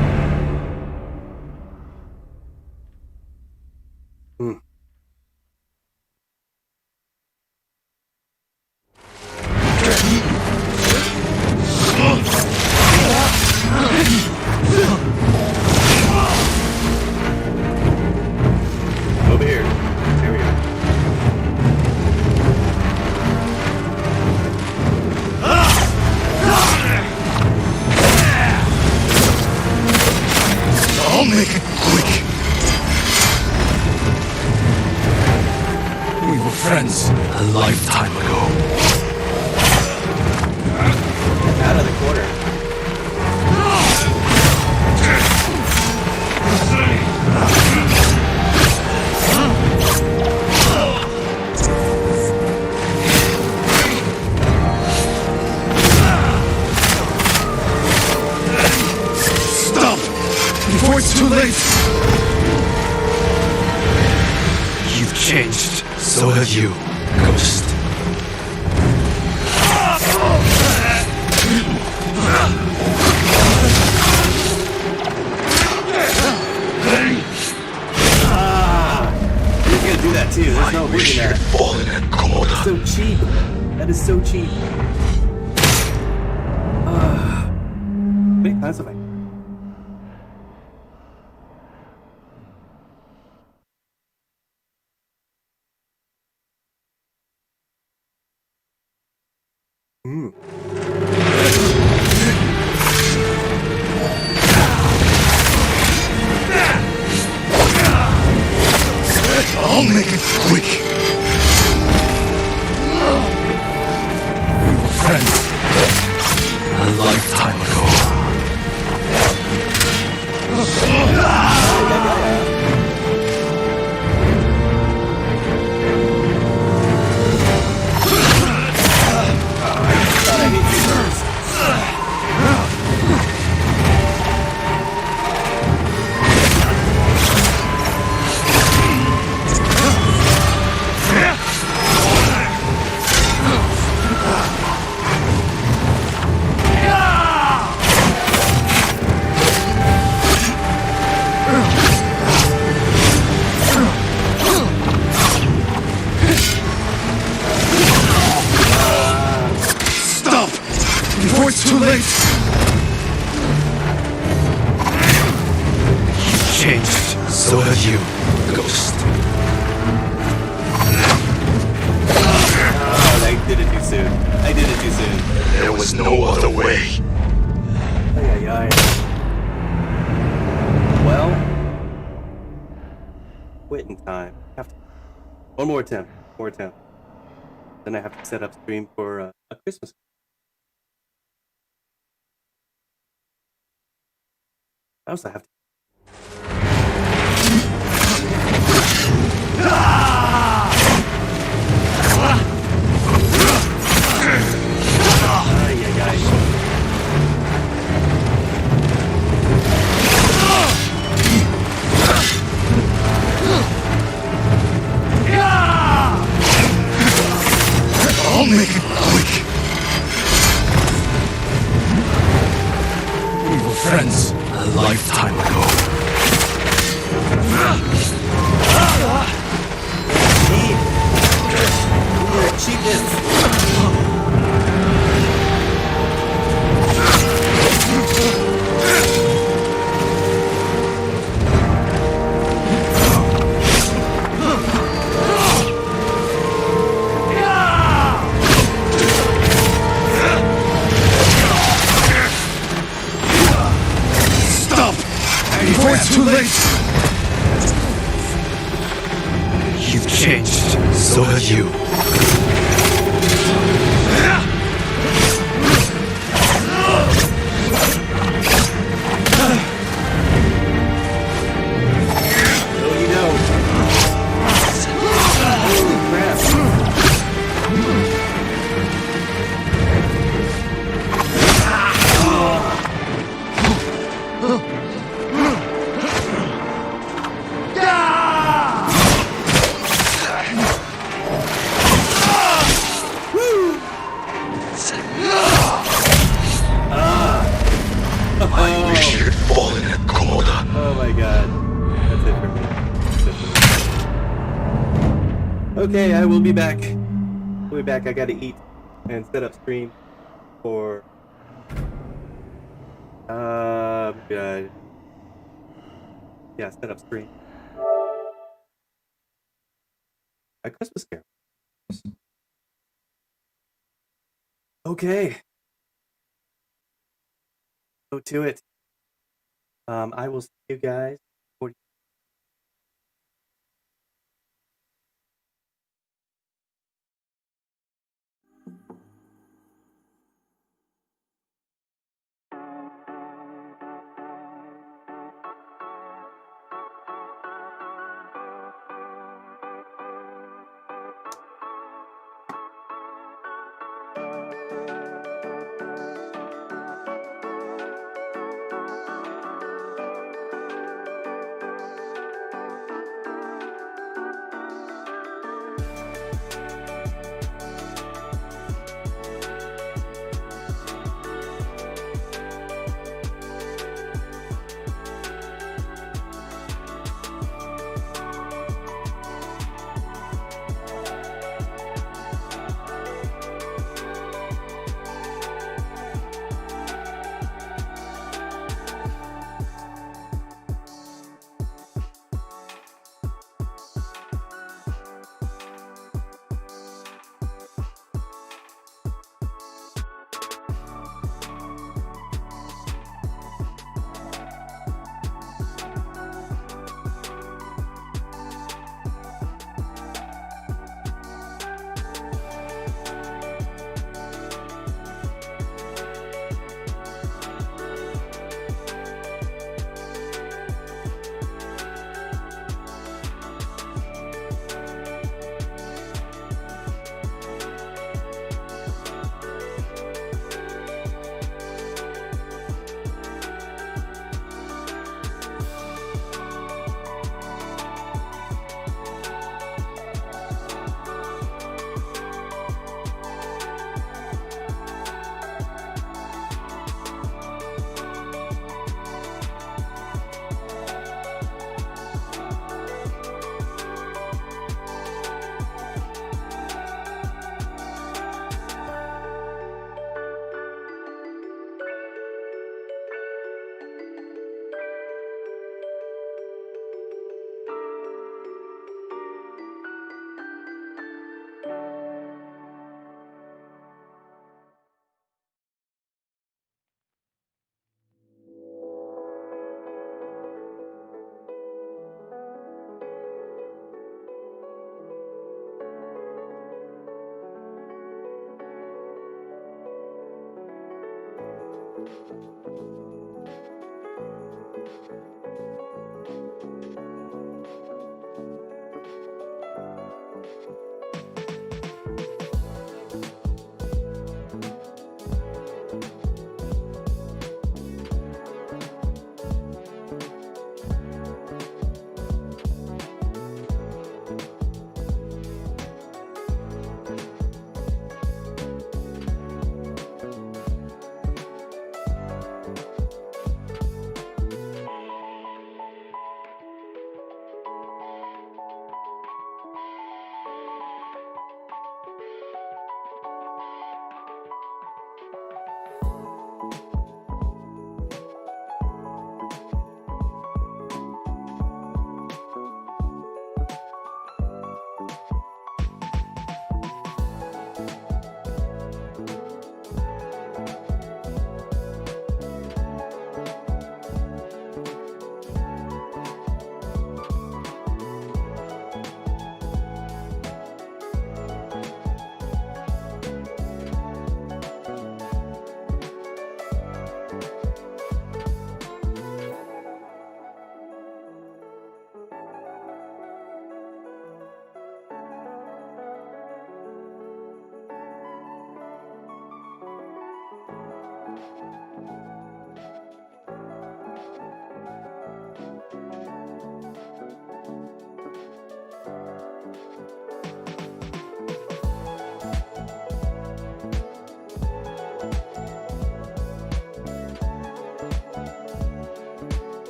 lifetime ago. Out of the corner. Stop! Before it's too late! You've changed. So have you, Ghost. You're gonna do that too. There's no reason that. Fallen at Komoda. So cheap. That is so cheap. How many times have I? I'll make it quick. We were friends a lifetime ago. Stop! Before it's too late! You've changed. So have you, Ghost. Oh, I did it too soon. I did it too soon. There was no other way. Ay, ay, ay. Well, quitting time. Have to. One more attempt. More attempt. Then I have to set up stream for a Christmas. I also have to. Ay, ay, ay. I'll make it quick. We were friends a lifetime ago. You're a cheapest. Stop! Before it's too late! You've changed. So have you. No, you don't. Holy crap. I wish you'd fallen at Komoda. Oh my god. That's it for me. That's it for me. Okay, I will be back. We'll be back. I gotta eat and set up stream for god. Yeah, set up stream. A Christmas Carol. Okay. Go to it. I will see you guys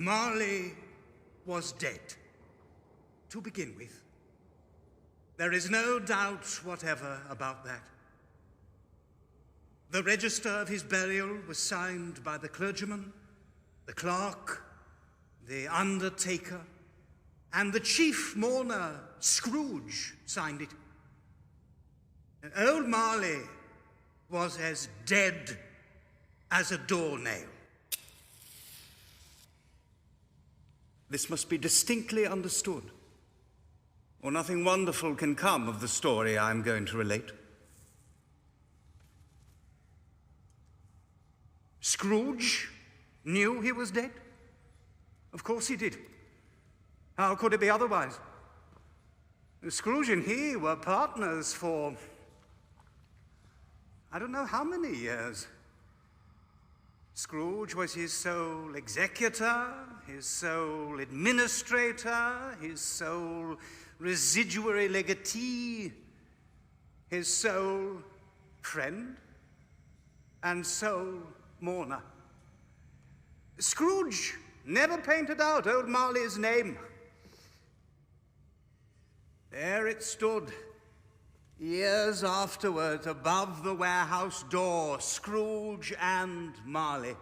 Marley was dead, to begin with. There is no doubt whatever about that. The register of his burial was signed by the clergyman, the clerk, the undertaker, and the chief mourner, Scrooge, signed it. And old Marley was as dead as a doornail. This must be distinctly understood, or nothing wonderful can come of the story I'm going to relate. Scrooge knew he was dead? Of course he did. How could it be otherwise? Scrooge and he were partners for I don't know how many years. Scrooge was his sole executor, his sole administrator, his sole residuary legatee, his sole friend, and sole mourner. Scrooge never painted out old Marley's name. There it stood, years afterward, above the warehouse door, Scrooge and Marley.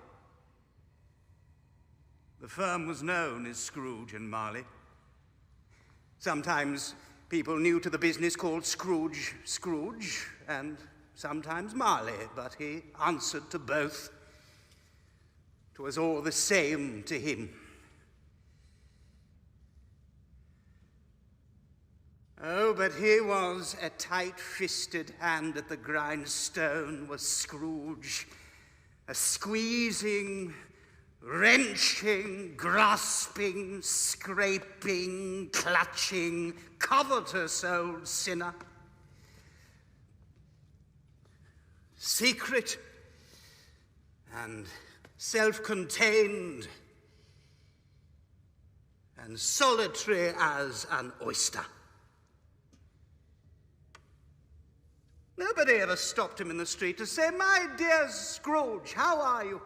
The firm was known as Scrooge and Marley. Sometimes people new to the business called Scrooge, Scrooge, and sometimes Marley, but he answered to both. It was all the same to him. Oh, but he was a tight-fisted hand at the grindstone, was Scrooge. A squeezing, wrenching, grasping, scraping, clutching, covetous old sinner. Secret and self-contained and solitary as an oyster. Nobody ever stopped him in the street to say, "My dear Scrooge, how are you?"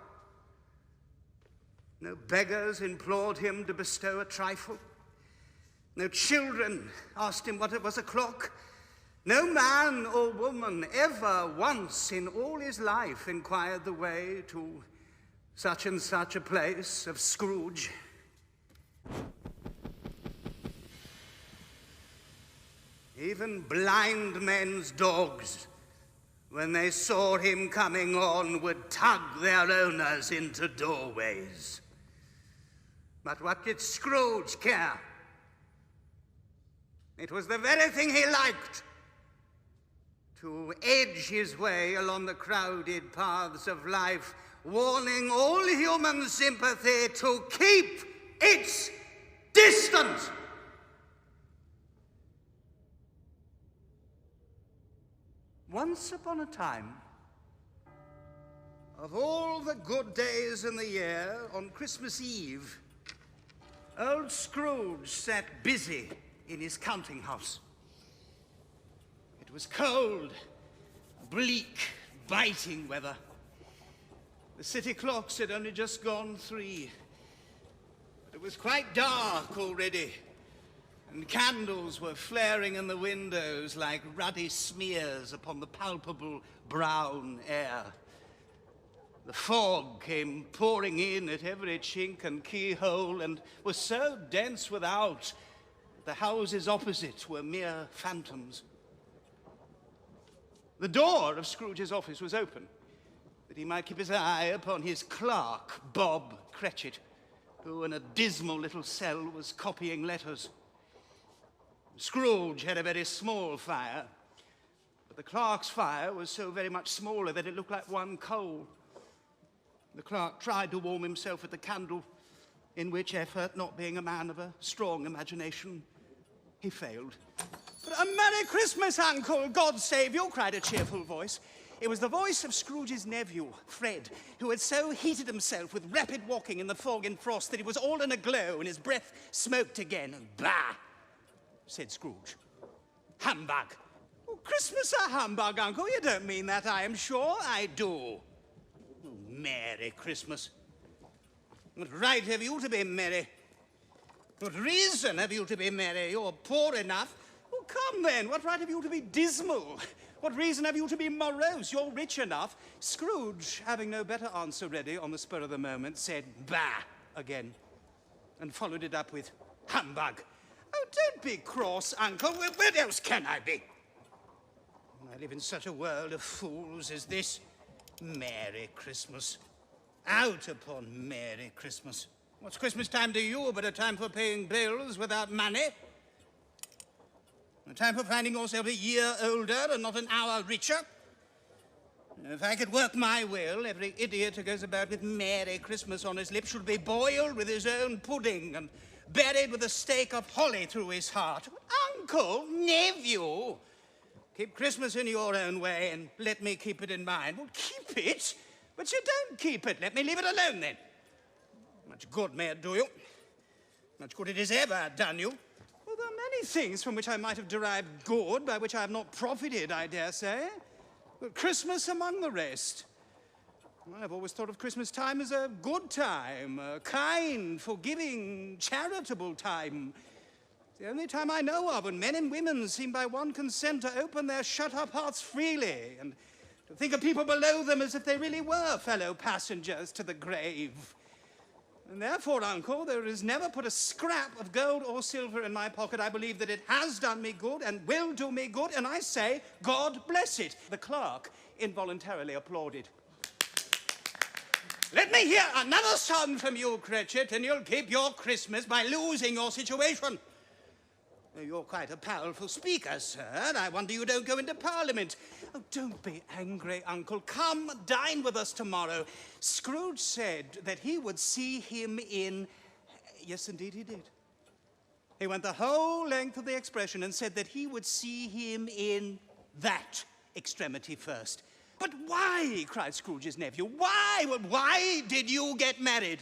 No beggars implored him to bestow a trifle. No children asked him what it was o'clock. No man or woman ever once in all his life inquired the way to such and such a place of Scrooge. Even blind men's dogs, when they saw him coming on, would tug their owners into doorways. But what did Scrooge care? It was the very thing he liked, to edge his way along the crowded paths of life, warning all human sympathy to keep its distance. Once upon a time, of all the good days in the year, on Christmas Eve, old Scrooge sat busy in his counting house. It was cold, bleak, biting weather. The city clocks had only just gone 3. But it was quite dark already, and candles were flaring in the windows like ruddy smears upon the palpable brown air. The fog came pouring in at every chink and keyhole and was so dense without, the houses opposite were mere phantoms. The door of Scrooge's office was open, that he might keep his eye upon his clerk, Bob Cratchit, who in a dismal little cell was copying letters. Scrooge had a very small fire, but the clerk's fire was so very much smaller that it looked like one coal. The clerk tried to warm himself at the candle, in which effort, not being a man of a strong imagination, he failed. "But a Merry Christmas, Uncle! God save you!" cried a cheerful voice. It was the voice of Scrooge's nephew, Fred, who had so heated himself with rapid walking in the fog and frost that he was all in a glow and his breath smoked again. "Bah!" said Scrooge. "Humbug! Oh, Christmas a humbug, Uncle? You don't mean that, I am sure." "I do. Oh, Merry Christmas." What right have you to be merry? What reason have you to be merry? You're poor enough. Oh, come then, what right have you to be dismal? What reason have you to be morose? You're rich enough. Scrooge, having no better answer ready on the spur of the moment, said, bah, again, and followed it up with, humbug. Oh, don't be cross, Uncle. Where else can I be? I live in such a world of fools as this. Merry Christmas. Out upon Merry Christmas. What's Christmas time to you but a time for paying bills without money? A time for finding yourself a year older and not an hour richer? If I could work my will, every idiot who goes about with Merry Christmas on his lips should be boiled with his own pudding and buried with a stake of holly through his heart. Uncle, nephew, keep Christmas in your own way and let me keep it in mine. Well, keep it? But you don't keep it. Let me leave it alone then. Much good may it do you. Much good it has ever done you. Well, there are many things from which I might have derived good, by which I have not profited, I dare say. But Christmas among the rest. I've always thought of Christmas time as a good time, a kind, forgiving, charitable time. It's the only time I know of when men and women seem by one consent to open their shut-up hearts freely and to think of people below them as if they really were fellow passengers to the grave. And therefore, Uncle, there has never put a scrap of gold or silver in my pocket. I believe that it has done me good and will do me good, and I say, God bless it. The clerk involuntarily applauded. Let me hear another song from you, Cratchit, and you'll keep your Christmas by losing your situation. You're quite a powerful speaker, sir, and I wonder you don't go into Parliament. Oh, don't be angry, Uncle. Come dine with us tomorrow. Scrooge said that he would see him in... Yes, indeed, he did. He went the whole length of the expression and said that he would see him in that extremity first. But why, cried Scrooge's nephew, why? Well, why did you get married?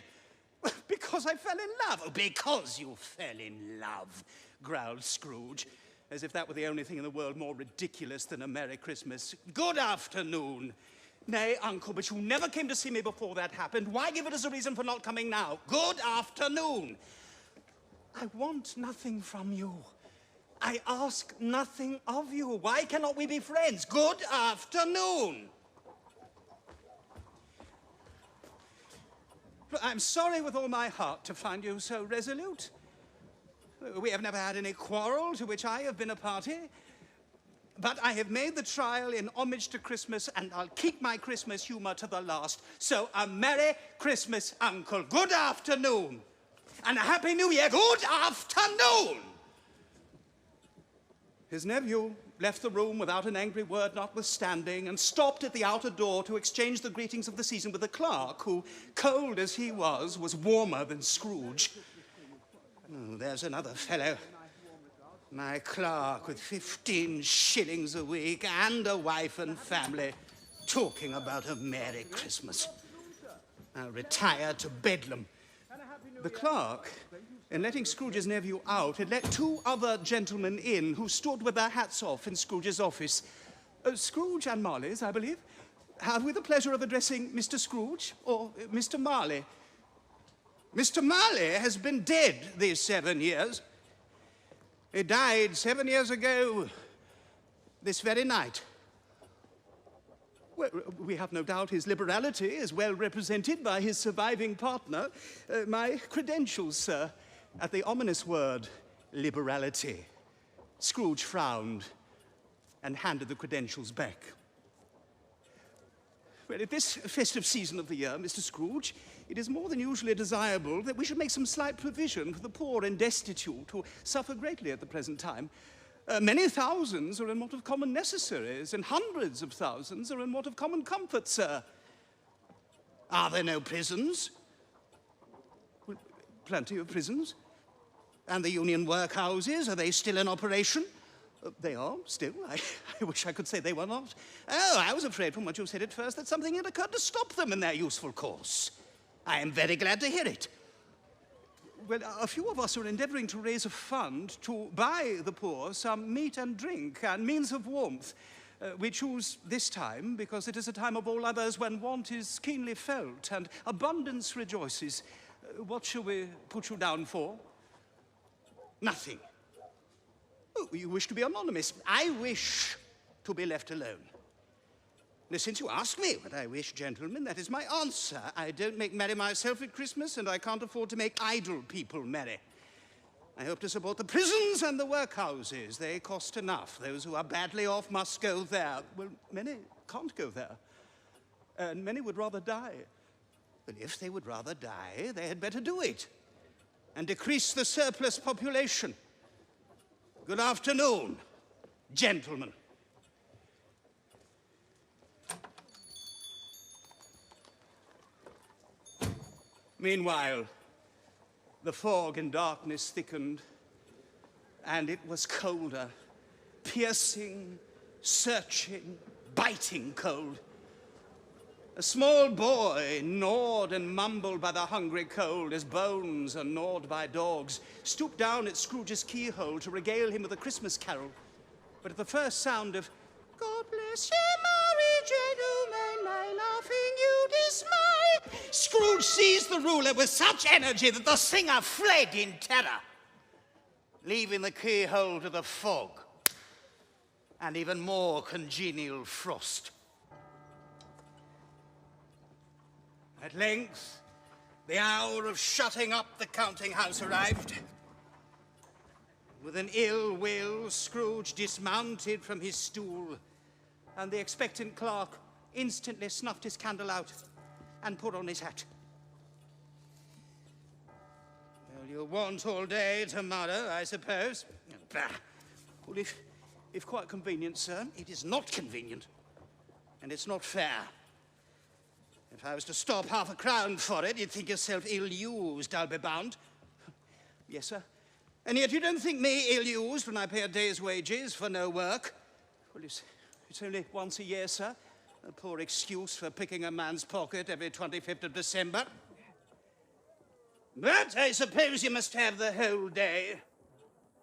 Because I fell in love. Oh, because you fell in love, growled Scrooge, as if that were the only thing in the world more ridiculous than a Merry Christmas. Good afternoon. Nay, Uncle, but you never came to see me before that happened. Why give it as a reason for not coming now? Good afternoon. I want nothing from you. I ask nothing of you. Why cannot we be friends? Good afternoon. I'm sorry with all my heart to find you so resolute. We have never had any quarrel to which I have been a party. But I have made the trial in homage to Christmas, and I'll keep my Christmas humor to the last. So a Merry Christmas, Uncle. Good afternoon. And a Happy New Year. Good afternoon. His nephew left the room without an angry word notwithstanding and stopped at the outer door to exchange the greetings of the season with the clerk, who, cold as he was warmer than Scrooge. Oh, there's another fellow. My clerk with 15 shillings a week and a wife and family talking about a Merry Christmas. I'll retire to Bedlam. The clerk, in letting Scrooge's nephew out, had let two other gentlemen in who stood with their hats off in Scrooge's office. Scrooge and Marley's, I believe. Have we the pleasure of addressing Mr. Scrooge or Mr. Marley? Mr. Marley has been dead these 7 years. He died 7 years ago this very night. Well, we have no doubt his liberality is well represented by his surviving partner. My credentials, sir. At the ominous word, liberality, Scrooge frowned and handed the credentials back. Well, at this festive season of the year, Mr. Scrooge, it is more than usually desirable that we should make some slight provision for the poor and destitute who suffer greatly at the present time. Many thousands are in want of common necessaries, and hundreds of thousands are in want of common comfort, sir. Are there no prisons? Well, plenty of prisons. And the union workhouses, are they still in operation? They are, still. I wish I could say they were not. Oh, I was afraid from what you said at first that something had occurred to stop them in their useful course. I am very glad to hear it. Well, a few of us are endeavoring to raise a fund to buy the poor some meat and drink and means of warmth. We choose this time because it is a time of all others when want is keenly felt and abundance rejoices. What shall we put you down for? Nothing. Oh, you wish to be anonymous. I wish to be left alone. Now, since you ask me what I wish, gentlemen, that is my answer. I don't make merry myself at Christmas, and I can't afford to make idle people merry. I hope to support the prisons and the workhouses. They cost enough. Those who are badly off must go there. Well, many can't go there. And many would rather die. But if they would rather die, they had better do it and decrease the surplus population. Good afternoon, gentlemen. Meanwhile, the fog and darkness thickened, and it was colder, piercing, searching, biting cold. A small boy, gnawed and mumbled by the hungry cold as bones are gnawed by dogs, stooped down at Scrooge's keyhole to regale him with a Christmas carol. But at the first sound of, "God bless ye, merry gentlemen, may nothing you dismay," Scrooge seized the ruler with such energy that the singer fled in terror, leaving the keyhole to the fog and even more congenial frost. At length, the hour of shutting up the counting house arrived. With an ill will, Scrooge dismounted from his stool, and the expectant clerk instantly snuffed his candle out and put on his hat. Well, you'll want all day tomorrow, I suppose. Bah. Well, if quite convenient, sir, it is not convenient, and it's not fair. If I was to stop £0.50 for it, you'd think yourself ill-used, I'll be bound. Yes, sir. And yet you don't think me ill-used when I pay a day's wages for no work? Well, it's only once a year, sir. A poor excuse for picking a man's pocket every 25th of December. But I suppose you must have the whole day.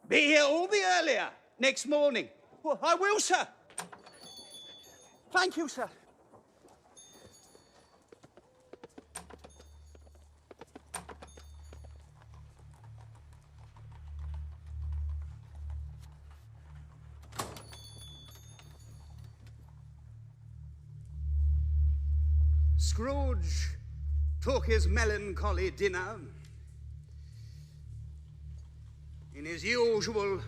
Be here all the earlier next morning. Well, I will, sir. Thank you, sir. Scrooge took his melancholy dinner in his usual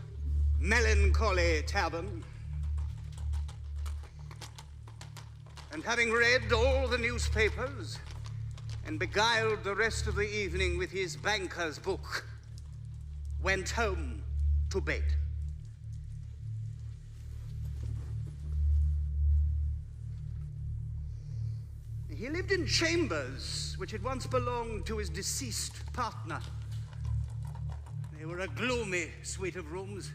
melancholy tavern, and having read all the newspapers and beguiled the rest of the evening with his banker's book, went home to bed. He lived in chambers which had once belonged to his deceased partner. They were a gloomy suite of rooms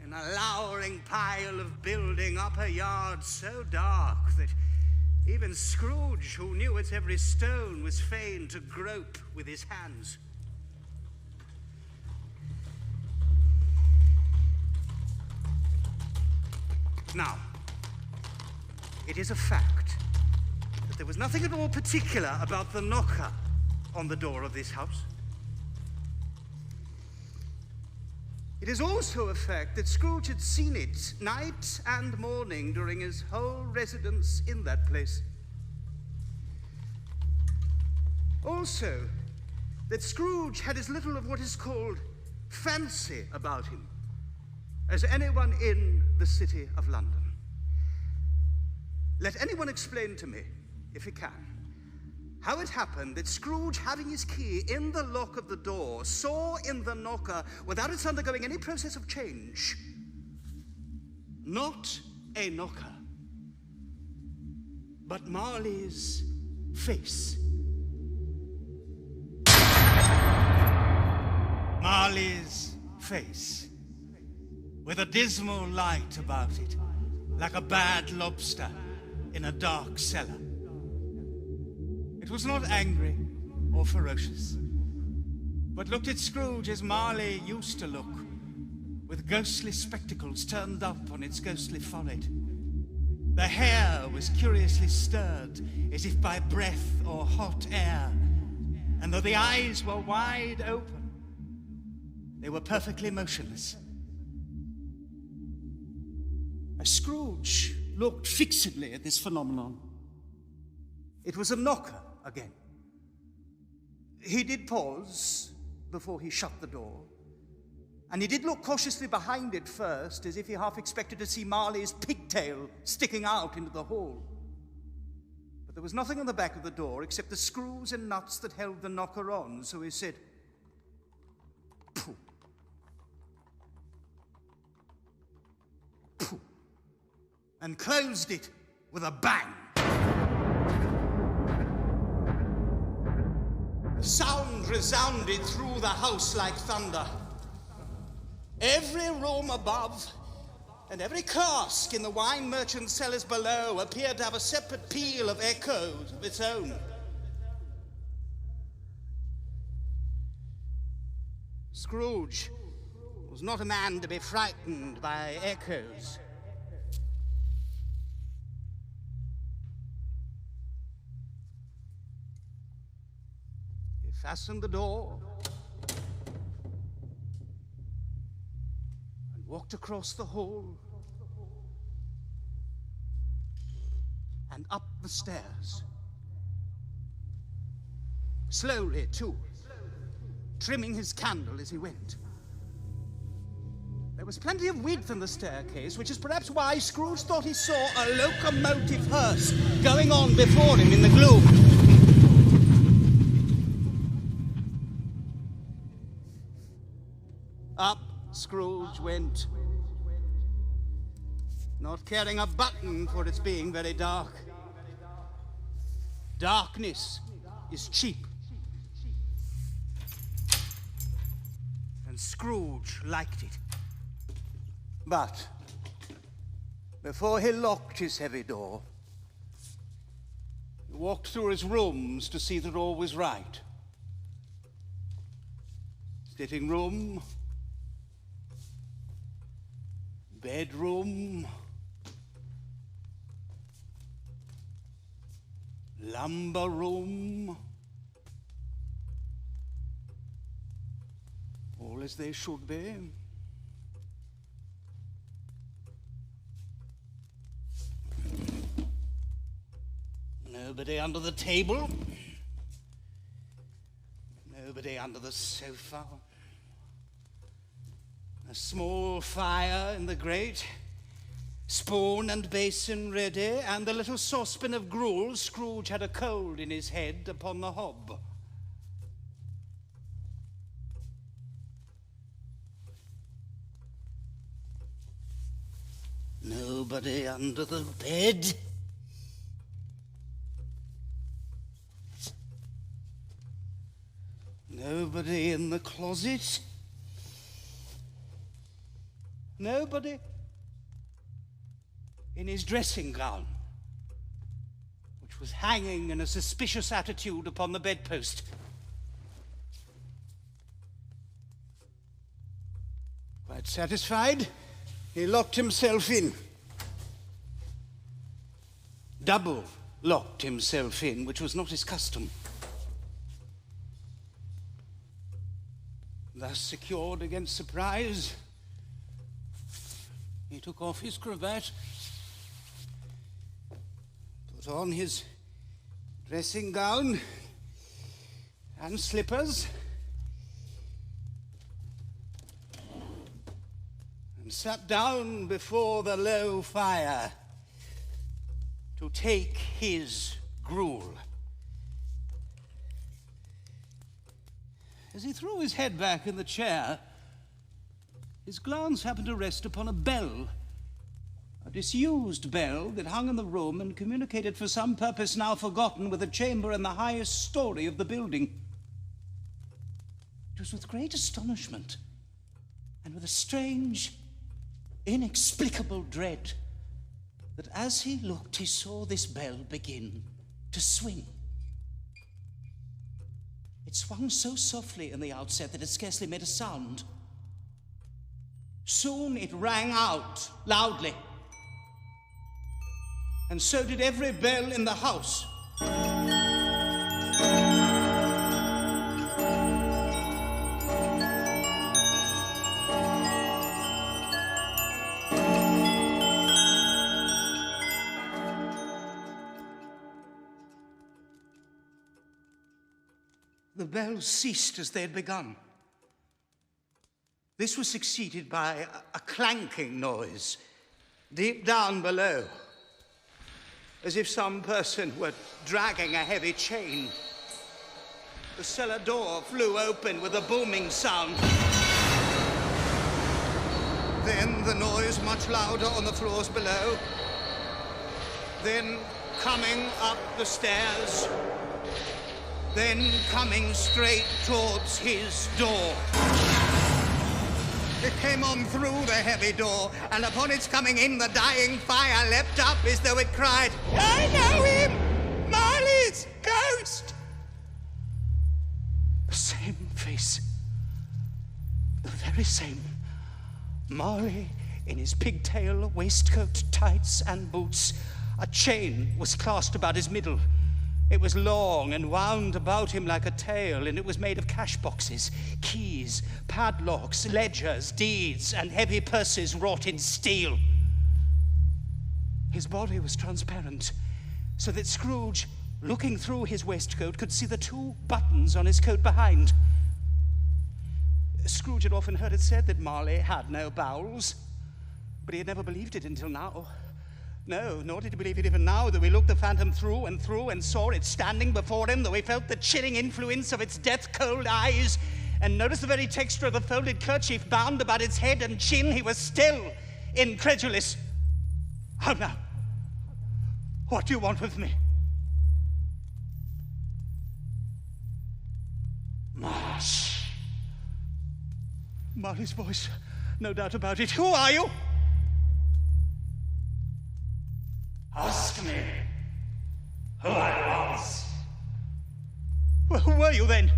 in a lowering pile of building up a yard so dark that even Scrooge, who knew its every stone, was fain to grope with his hands. Now, it is a fact that there was nothing at all particular about the knocker on the door of this house. It is also a fact that Scrooge had seen it night and morning during his whole residence in that place. Also, that Scrooge had as little of what is called fancy about him as anyone in the City of London. Let anyone explain to me, if he can, how it happened that Scrooge, having his key in the lock of the door, saw in the knocker, without its undergoing any process of change, not a knocker, but Marley's face. Marley's face, with a dismal light about it, like a bad lobster in a dark cellar. It was not angry or ferocious, but looked at Scrooge as Marley used to look, with ghostly spectacles turned up on its ghostly forehead. The hair was curiously stirred, as if by breath or hot air, And though the eyes were wide open, they were perfectly motionless. As Scrooge looked fixedly at this phenomenon, it was a knocker again. He did pause before he shut the door, and he did look cautiously behind it first, as if he half expected to see Marley's pigtail sticking out into the hall. But there was nothing on the back of the door except the screws and nuts that held the knocker on, so he said, "Pooh. Pooh," and closed it with a bang. The sound resounded through the house like thunder. Every room above and every cask in the wine merchant's cellars below appeared to have a separate peal of echoes of its own. Scrooge was not a man to be frightened by echoes. He fastened the door and walked across the hall and up the stairs. Slowly, too, trimming his candle as he went. There was plenty of width in the staircase, which is perhaps why Scrooge thought he saw a locomotive hearse going on before him in the gloom. Up Scrooge went, not caring a button for its being very dark. Darkness is cheap. And Scrooge liked it. But before he locked his heavy door, he walked through his rooms to see that all was right. Sitting room, bedroom, lumber room, all as they should be. Nobody under the table, nobody under the sofa. A small fire in the grate, spoon and basin ready, and the little saucepan of gruel Scrooge had a cold in his head upon the hob. Nobody under the bed. Nobody in the closet. Nobody in his dressing gown, which was hanging in a suspicious attitude upon the bedpost. Quite satisfied, he locked himself in. Double locked himself in, which was not his custom. Thus secured against surprise, he took off his cravat, put on his dressing gown and slippers, and sat down before the low fire to take his gruel. As he threw his head back in the chair, his glance happened to rest upon a bell, a disused bell that hung in the room and communicated for some purpose now forgotten with a chamber in the highest story of the building. It was with great astonishment and with a strange, inexplicable dread that as he looked, he saw this bell begin to swing. It swung so softly in the outset that it scarcely made a sound. Soon it rang out loudly, and so did every bell in the house. the bells ceased as they had begun. This was succeeded by a clanking noise deep down below, as if some person were dragging a heavy chain. The cellar door flew open with a booming sound. Then the noise much louder on the floors below. Then coming up the stairs. Then coming straight towards his door. It came on through the heavy door, and upon its coming in, the dying fire leapt up as though it cried, "I know him! Marley's ghost!" The same face. The very same. Marley in his pigtail waistcoat, tights, and boots. A chain was clasped about his middle. It was long and wound about him like a tail, and it was made of cash boxes, keys, padlocks, ledgers, deeds, and heavy purses wrought in steel. His body was transparent, so that Scrooge, looking through his waistcoat, could see the 2 buttons on his coat behind. Scrooge had often heard it said that Marley had no bowels, but he had never believed it until now. No, nor did he believe it even now, though he looked the phantom through and saw it standing before him, though he felt the chilling influence of its death-cold eyes, and noticed the very texture of the folded kerchief bound about its head and chin. He was still incredulous. "How now? What do you want with me?" "Marsh." Marley's voice, no doubt about it. "Who are you?" "Ask me who I was." "Well, who were you then?"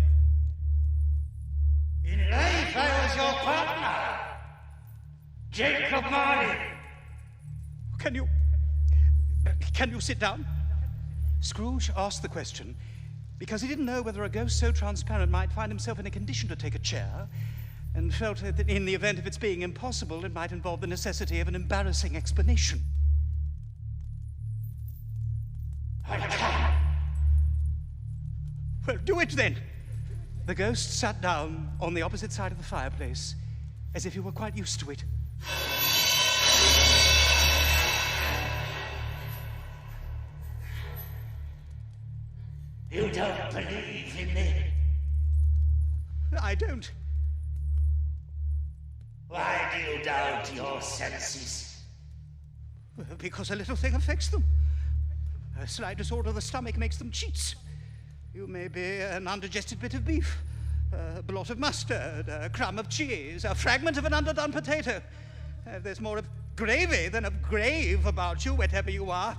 "In life, I was your partner, Jacob Marley." Can you sit down? Scrooge asked the question because he didn't know whether a ghost so transparent might find himself in a condition to take a chair, and felt that in the event of its being impossible, it might involve the necessity of an embarrassing explanation. "I can." "Well, do it then." The ghost sat down on the opposite side of the fireplace, as if he were quite used to it. "You don't believe in me?" "I don't." "Why do you doubt your senses?" "Because a little thing affects them. A slight disorder of the stomach makes them cheats. You may be an undigested bit of beef, a blot of mustard, a crumb of cheese, a fragment of an underdone potato. There's more of gravy than of grave about you, whatever you are."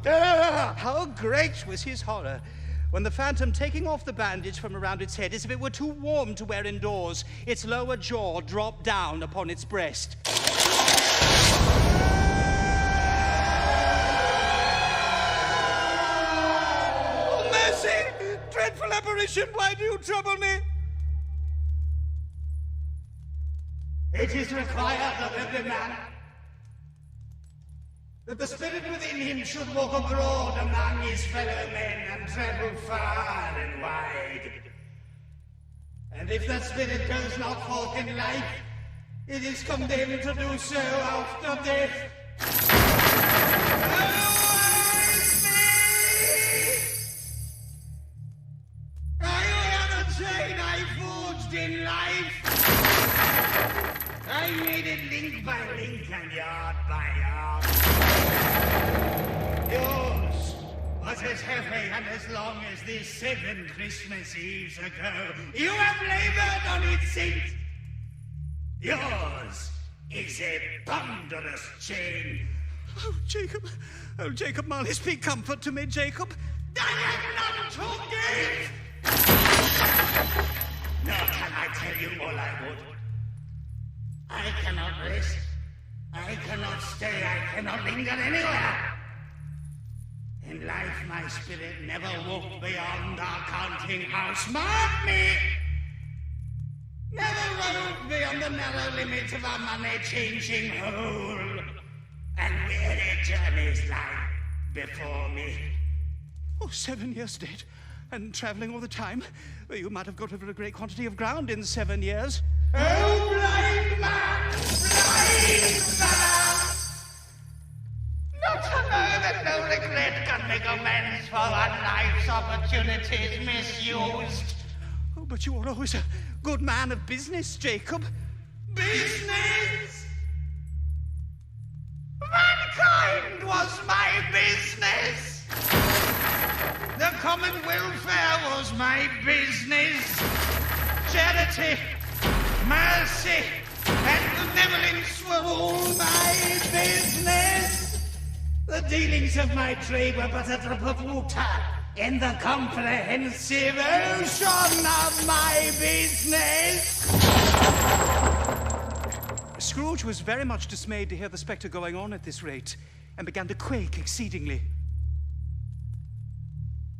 How great was his horror when the phantom, taking off the bandage from around its head as if it were too warm to wear indoors, its lower jaw dropped down upon its breast. "Oh, mercy! Dreadful apparition, why do you trouble me?" "It is required of every man that the spirit within him should walk abroad among his fellow men and travel far and wide. And if that spirit goes not forth in life, it is condemned to do so after death." I am a chain I forged in life. I made it link by link and yard by yard. Yours was as heavy and as long as these 7 Christmas Eves ago. You have labored on it since. Yours is a ponderous chain. Oh, Jacob Marley, speak comfort to me, Jacob. I have none to give. Nor can I tell you all I would. I cannot rest. I cannot stay. I cannot linger anywhere. In life, my spirit never walked beyond our counting house. Mark me! Never roved beyond the narrow limit of our money-changing hole. And weary journeys lie before me. Oh, 7 years dead. And traveling all the time? Well, you might have got over a great quantity of ground in 7 years. Oh, blind man! Blind man! Not to know that no regret can make amends for what life's opportunities misused. Oh, but you were always a good man of business, Jacob. Business? Mankind was my business. The common welfare was my business. Charity, mercy, and benevolence were all my business. The dealings of my trade were but a drop of water in the comprehensive ocean of my business. Scrooge was very much dismayed to hear the spectre going on at this rate, and began to quake exceedingly.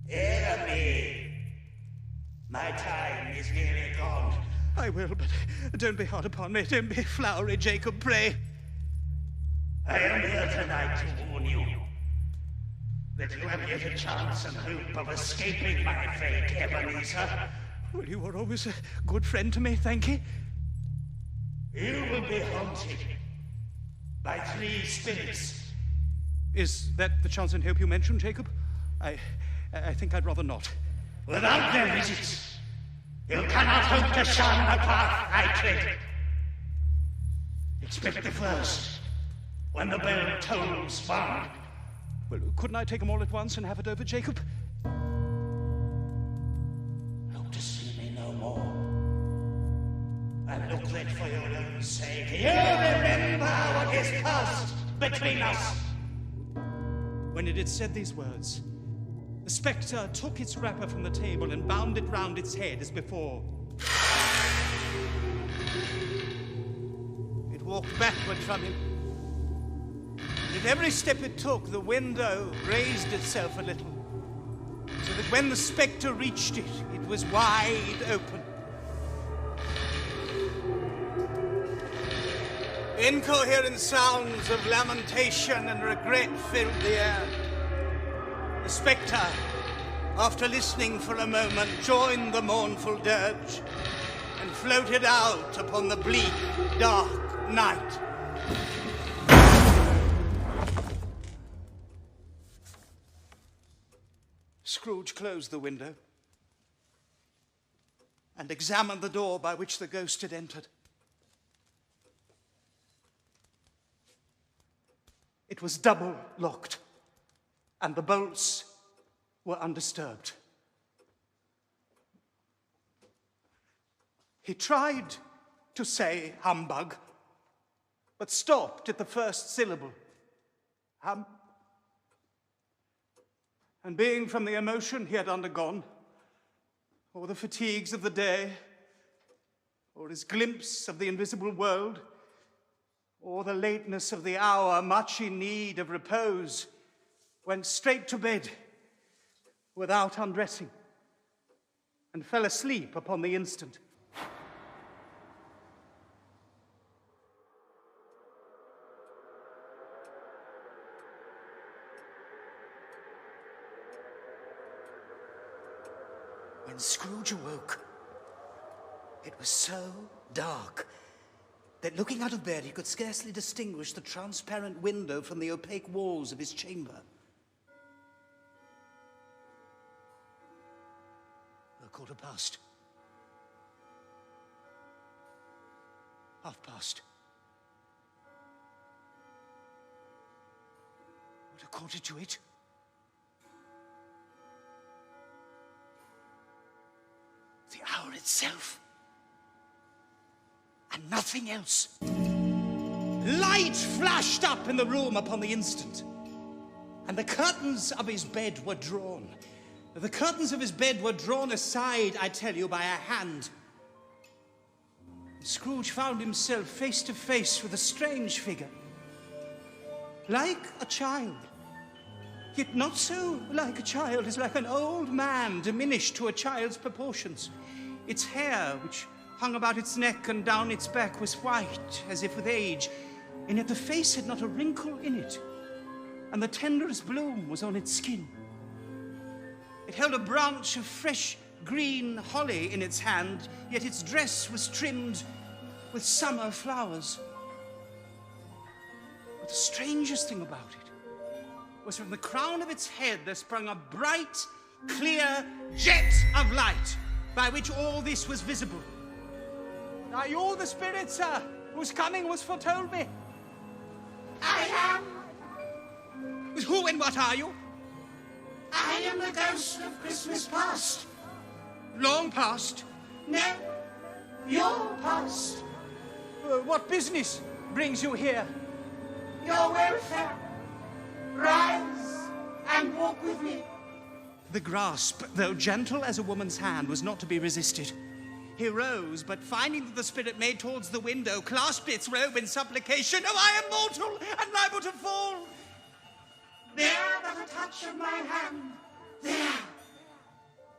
Hear me. My time is nearly gone. I will, but don't be hard upon me. Don't be flowery, Jacob, pray. I am here tonight to warn you that you have yet a chance and hope of escaping my fate, Ebenezer. Well, you were always a good friend to me, thank you. You will be haunted by 3 spirits. Is that the chance and hope you mentioned, Jacob? I think I'd rather not. Without their visits, you cannot hope to shun the path I tread. Expect the first, when the bell tolls 1. Well, couldn't I take them all at once and have it over, Jacob? Hope to see me no more. And look that for your own sake, you remember what is passed between us. When it had said these words, the spectre took its wrapper from the table and bound it round its head as before. It walked backward from him. At every step it took, the window raised itself a little, so that when the spectre reached it, it was wide open. Incoherent sounds of lamentation and regret filled the air. The spectre, after listening for a moment, joined the mournful dirge and floated out upon the bleak, dark night. Scrooge closed the window and examined the door by which the ghost had entered. It was double locked, and the bolts were undisturbed. He tried to say humbug, but stopped at the first syllable. And being from the emotion he had undergone, or the fatigues of the day, or his glimpse of the invisible world, or the lateness of the hour, much in need of repose, went straight to bed without undressing, and fell asleep upon the instant. When Scrooge awoke, it was so dark that looking out of bed he could scarcely distinguish the transparent window from the opaque walls of his chamber. 1:15. 1:30. What, 1:45? The hour itself. And nothing else. Light flashed up in the room upon the instant, and the curtains of his bed were drawn. The curtains of his bed were drawn aside, I tell you, by a hand. Scrooge found himself face to face with a strange figure. Like a child, yet not so like a child as like an old man diminished to a child's proportions. Its hair, which hung about its neck and down its back, was white as if with age, and yet the face had not a wrinkle in it, and the tenderest bloom was on its skin. It held a branch of fresh green holly in its hand, yet its dress was trimmed with summer flowers. But the strangest thing about it was from the crown of its head there sprung a bright, clear jet of light by which all this was visible. Are you the spirit, sir, whose coming was foretold me? I am. Who and what are you? I am the ghost of Christmas past. Long past? No, your past. What business brings you here? Your welfare. Rise and walk with me. The grasp, though gentle as a woman's hand, was not to be resisted. He rose, but finding that the spirit made towards the window, clasped its robe in supplication. Oh, I am mortal and liable to fall. There but a touch of my hand. There.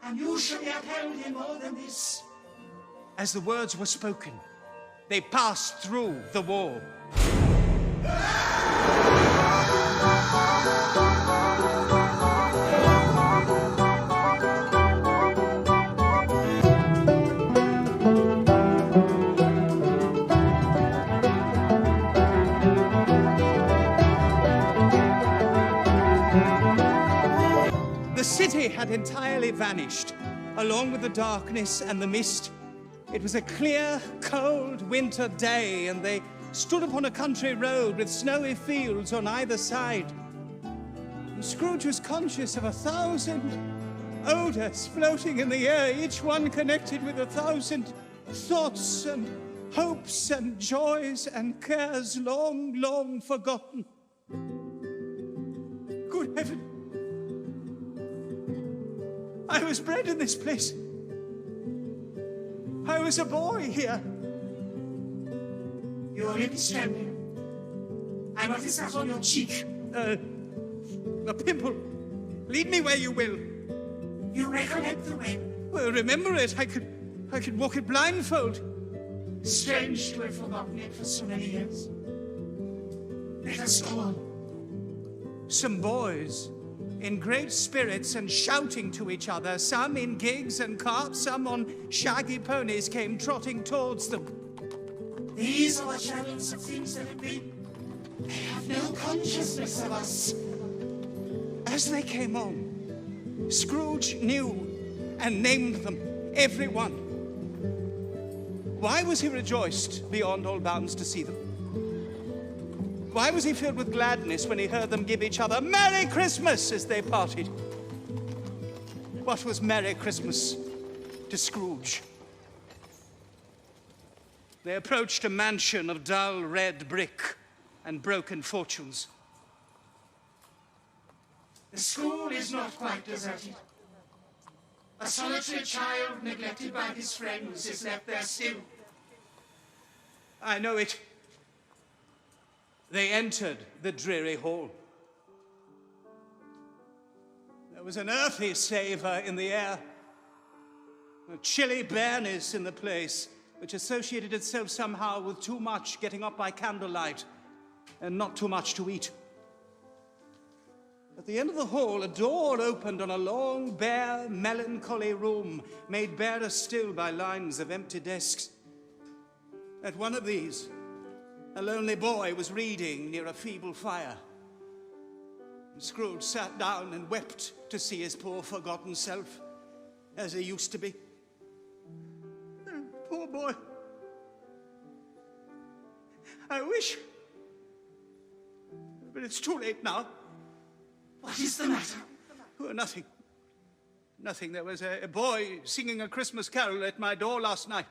And you shall be upheld in more than this. As the words were spoken, they passed through the wall. The city had entirely vanished, along with the darkness and the mist. It was a clear, cold winter day, and they stood upon a country road with snowy fields on either side. And Scrooge was conscious of 1,000 odors floating in the air, each one connected with 1,000 thoughts and hopes and joys and cares long, long forgotten. Good heaven! I was bred in this place. I was a boy here. Your lip is trembling. And what is that on your cheek? A pimple. Lead me where you will. You recollect the way? Well, remember it. I could walk it blindfold. Strange to have forgotten it for so many years. Let us go on. Some boys, in great spirits and shouting to each other, some in gigs and carts, some on shaggy ponies, came trotting towards them. These are the shadows of things that have been. They have no consciousness of us. As they came on, Scrooge knew and named them, every one. Why was he rejoiced beyond all bounds to see them? Why was he filled with gladness when he heard them give each other Merry Christmas as they parted? What was Merry Christmas to Scrooge? They approached a mansion of dull red brick and broken fortunes. The school is not quite deserted. A solitary child neglected by his friends is left there still. I know it. They entered the dreary hall. There was an earthy savor in the air, a chilly bareness in the place, which associated itself somehow with too much getting up by candlelight and not too much to eat. At the end of the hall, a door opened on a long, bare, melancholy room, made barer still by lines of empty desks. At one of these, a lonely boy was reading near a feeble fire. Scrooge sat down and wept to see his poor forgotten self as he used to be. Poor boy. I wish. But it's too late now. What is the matter? Oh, nothing. Nothing. There was a boy singing a Christmas carol at my door last night.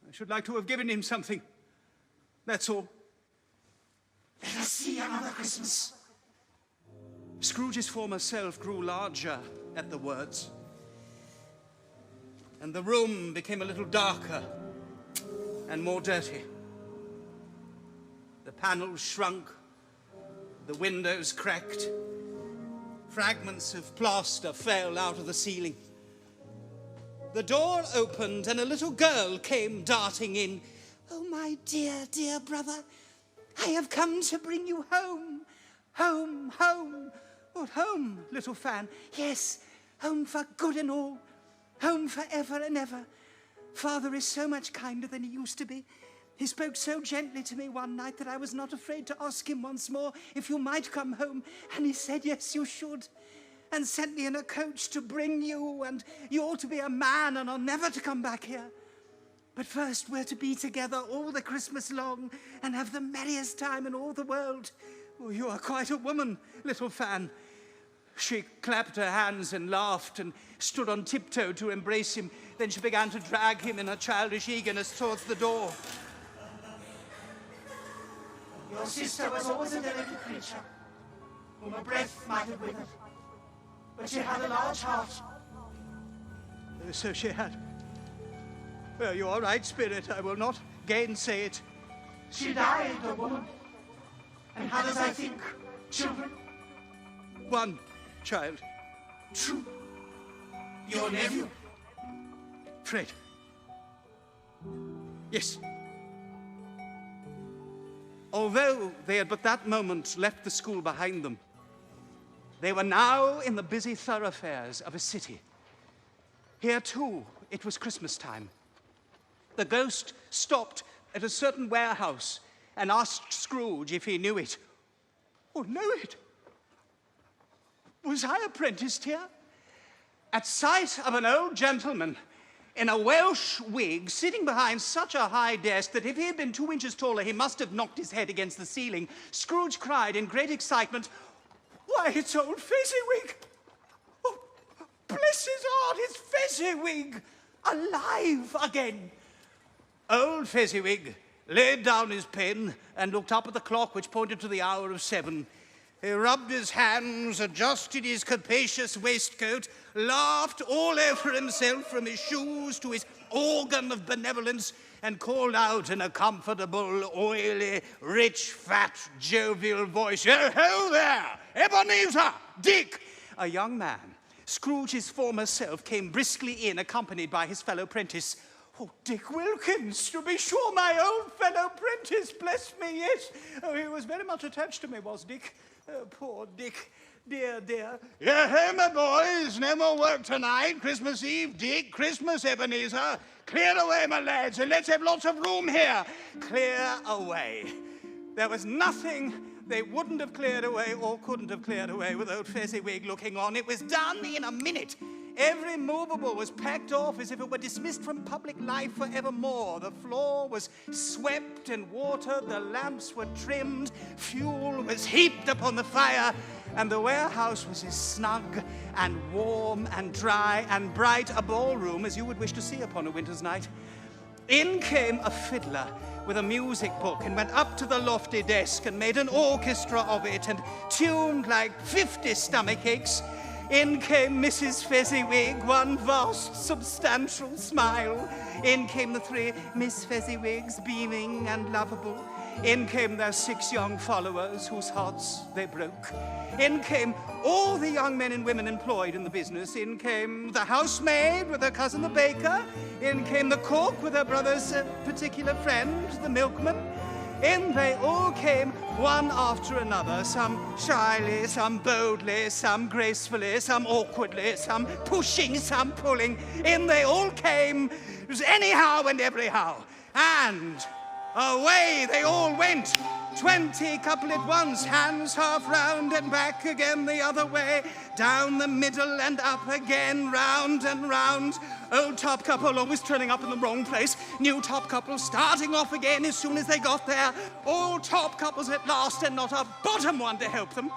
I should like to have given him something. That's all. Let us see another Christmas. Scrooge's former self grew larger at the words, and the room became a little darker and more dirty. The panels shrunk, the windows cracked, fragments of plaster fell out of the ceiling. The door opened and a little girl came darting in. Oh, my dear, dear brother, I have come to bring you home, home, home. Well, home, little Fan. Yes, home for good and all. Home for ever and ever. Father is so much kinder than he used to be. He spoke so gently to me one night that I was not afraid to ask him once more if you might come home. And he said, yes, you should. And sent me in a coach to bring you, and you ought to be a man and are never to come back here. But first we're to be together all the Christmas long and have the merriest time in all the world. Oh, you are quite a woman, little Fan. She clapped her hands and laughed and stood on tiptoe to embrace him. Then she began to drag him in her childish eagerness towards the door. Your sister was always a delicate creature, whom a breath might have withered. But she had a large heart. So she had. Well, you are right, Spirit. I will not gainsay it. She died, a woman, and had, as I think, children. One child. True. Your nephew. Fred. Yes. Although they had but that moment left the school behind them, they were now in the busy thoroughfares of a city. Here, too, it was Christmas time. The ghost stopped at a certain warehouse and asked Scrooge if he knew it. Oh, know it? Was I apprenticed here? At sight of an old gentleman in a Welsh wig sitting behind such a high desk that if he had been 2 inches taller, he must have knocked his head against the ceiling, Scrooge cried in great excitement, "Why, it's old Fezziwig! Oh, bless his heart, it's Fezziwig! Alive again!" Old Fezziwig laid down his pen and looked up at the clock which pointed to the hour of 7. He rubbed his hands, adjusted his capacious waistcoat, laughed all over himself from his shoes to his organ of benevolence, and called out in a comfortable, oily, rich, fat, jovial voice, "Ho there! Ebenezer! Dick!" A young man, Scrooge's former self, came briskly in, accompanied by his fellow prentice. "Oh, Dick Wilkins, to be sure, my old fellow prentice, bless me, yes. Oh, he was very much attached to me, was Dick. Oh, poor Dick, dear, dear." "You're home, my boys. No more work tonight. Christmas Eve, Dick. Christmas, Ebenezer. Clear away, my lads, and let's have lots of room here." Clear away. There was nothing they wouldn't have cleared away or couldn't have cleared away with old Fezziwig looking on. It was done in a minute. Every movable was packed off as if it were dismissed from public life forevermore. The floor was swept and watered, the lamps were trimmed, fuel was heaped upon the fire, and the warehouse was as snug and warm and dry and bright a ballroom as you would wish to see upon a winter's night. In came a fiddler with a music book and went up to the lofty desk and made an orchestra of it and tuned like 50 stomach aches. In came Mrs. Fezziwig, one vast, substantial smile. In came the 3 Miss Fezziwigs, beaming and lovable. In came their 6 young followers, whose hearts they broke. In came all the young men and women employed in the business. In came the housemaid with her cousin the baker. In came the cook with her brother's particular friend, the milkman. In they all came, one after another, some shyly, some boldly, some gracefully, some awkwardly, some pushing, some pulling. In they all came, it was anyhow and everyhow. And away they all went, 20 couple at once, hands half round and back again the other way, down the middle and up again, round and round. Old top couple always turning up in the wrong place. New top couple starting off again as soon as they got there. All top couples at last and not a bottom one to help them.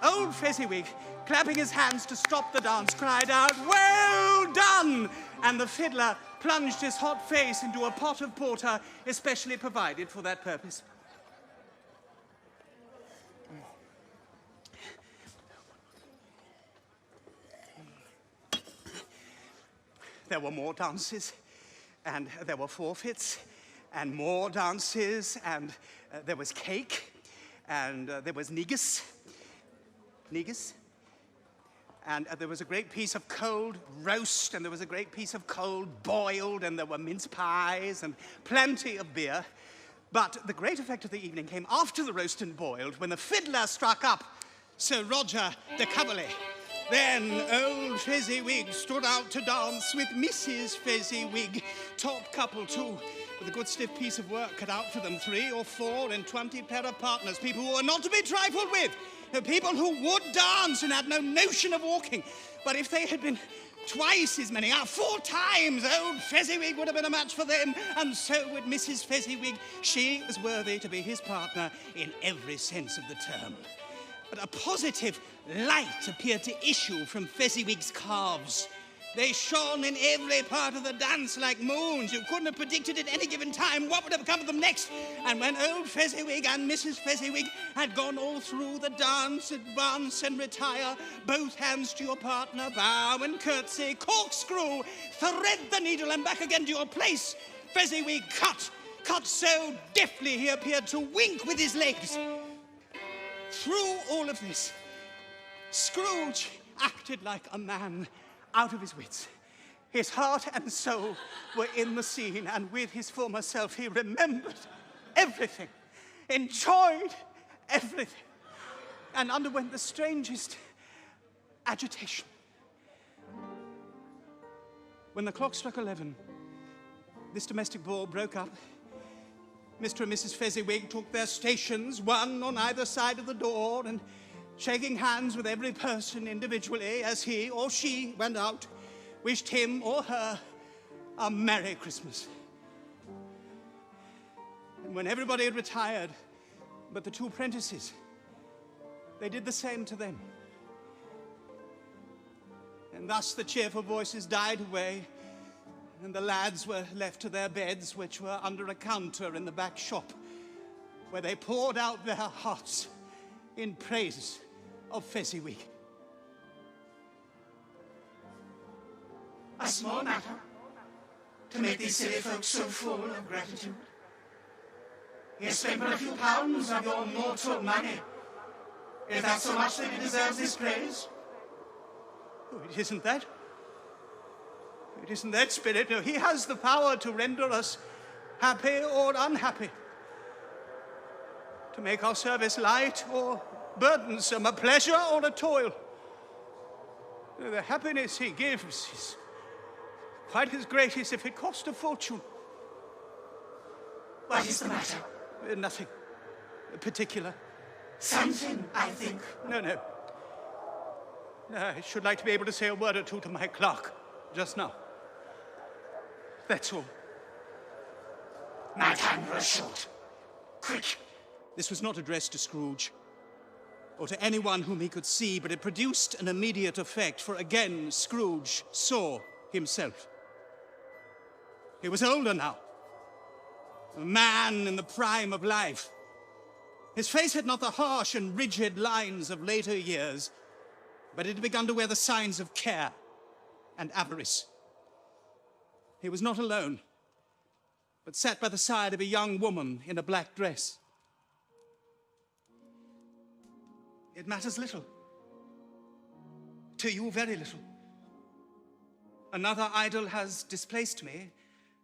Old Fezziwig, clapping his hands to stop the dance, cried out, "Well done!" And the fiddler plunged his hot face into a pot of porter especially provided for that purpose. There were more dances, and there were forfeits, and more dances, and there was cake, and there was negus, and there was a great piece of cold roast, and there was a great piece of cold boiled, and there were mince pies, and plenty of beer. But the great effect of the evening came after the roast and boiled, when the fiddler struck up Sir Roger de Coverley. Then old Fezziwig stood out to dance with Mrs. Fezziwig. Top couple, too, with a good stiff piece of work cut out for them. 3 or 4 and 20 pair of partners. People who were not to be trifled with. The people who would dance and had no notion of walking. But if they had been twice as many, 4 times, old Fezziwig would have been a match for them, and so would Mrs. Fezziwig. She was worthy to be his partner in every sense of the term. But a positive light appeared to issue from Fezziwig's calves. They shone in every part of the dance like moons. You couldn't have predicted at any given time what would have come of them next. And when old Fezziwig and Mrs. Fezziwig had gone all through the dance, advance and retire, both hands to your partner, bow and curtsy, corkscrew, thread the needle and back again to your place, Fezziwig cut so deftly he appeared to wink with his legs. Through all of this, Scrooge acted like a man out of his wits. His heart and soul were in the scene, and with his former self, he remembered everything, enjoyed everything, and underwent the strangest agitation. When the clock struck 11, this domestic ball broke up. Mr. and Mrs. Fezziwig took their stations, one on either side of the door, and shaking hands with every person individually as he or she went out, wished him or her a Merry Christmas. And when everybody had retired, but the 2 apprentices, they did the same to them. And thus the cheerful voices died away, and the lads were left to their beds, which were under a counter in the back shop, where they poured out their hearts in praise of Fezziwig. A small matter to make these silly folks so full of gratitude. He spent but a few pounds of your mortal money. Is that so much that he deserves this praise? Oh, it isn't that. It isn't that, Spirit. No, he has the power to render us happy or unhappy, to make our service light or burdensome, a pleasure or a toil. The happiness he gives is quite as great as if it cost a fortune. What is the matter? Nothing particular. Something, I think. No. I should like to be able to say a word or two to my clerk just now. That's all. My time grows short. Quick. This was not addressed to Scrooge, or to anyone whom he could see, but it produced an immediate effect, for again Scrooge saw himself. He was older now, a man in the prime of life. His face had not the harsh and rigid lines of later years, but it had begun to wear the signs of care and avarice. He was not alone, but sat by the side of a young woman in a black dress. It matters little. To you, very little. Another idol has displaced me,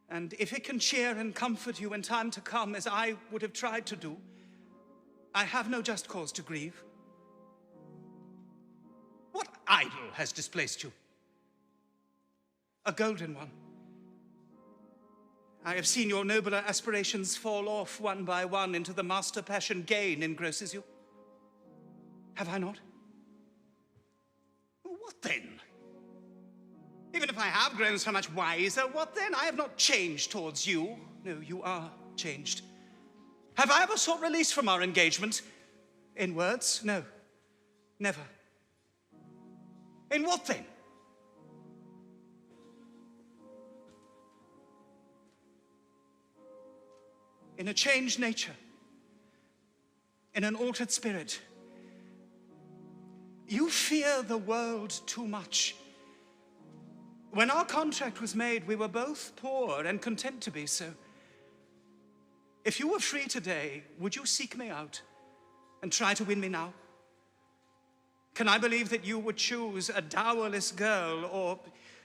and if it can cheer and comfort you in time to come, as I would have tried to do, I have no just cause to grieve. What idol has displaced you? A golden one. I have seen your nobler aspirations fall off one by one into the master passion gain engrosses you. Have I not? What then? Even if I have grown so much wiser, what then? I have not changed towards you. No, you are changed. Have I ever sought release from our engagement? In words? No, never. In what then? In a changed nature, in an altered spirit. You fear the world too much. When our contract was made, we were both poor and content to be so. If you were free today, would you seek me out and try to win me now? Can I believe that you would choose a dowerless girl, or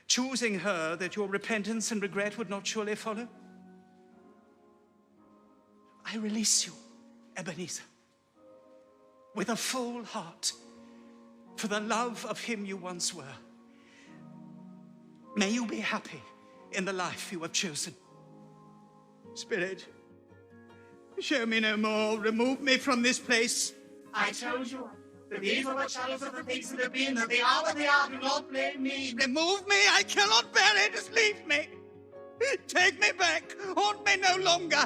choosing her, that your repentance and regret would not surely follow? I release you, Ebenezer, with a full heart, for the love of him you once were. May you be happy in the life you have chosen. Spirit, show me no more. Remove me from this place. I told you that these are the shadows of the things that have been, that they are what they are. Do not blame me. Remove me. I cannot bear it. Just leave me. Take me back. Haunt me no longer.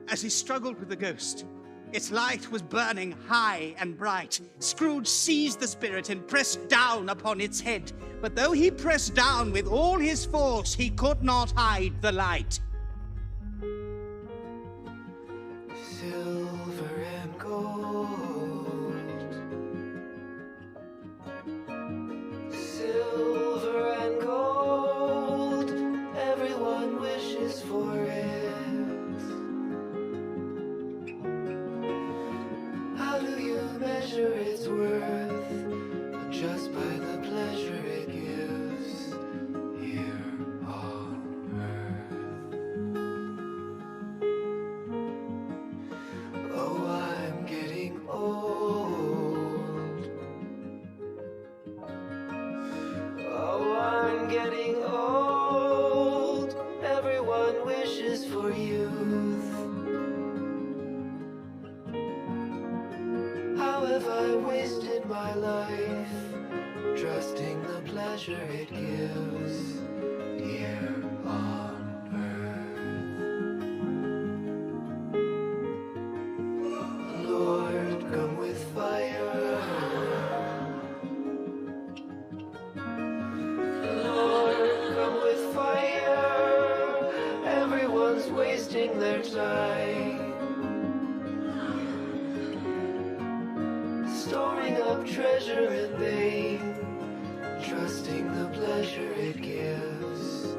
As he struggled with the ghost, its light was burning high and bright. Scrooge seized the spirit and pressed down upon its head. But though he pressed down with all his force, he could not hide the light. Silver and gold. Silver and gold. Everyone wishes for it. How do you measure its worth? But just by the pleasure it gives here on earth. Oh, I'm getting old. Oh, I'm getting old. Everyone wishes for youth. How have I wasted my life, trusting the pleasure it gives here on earth? Lord, come with fire. Lord, come with fire. Everyone's wasting their time, storing up treasure in vain, trusting the pleasure it gives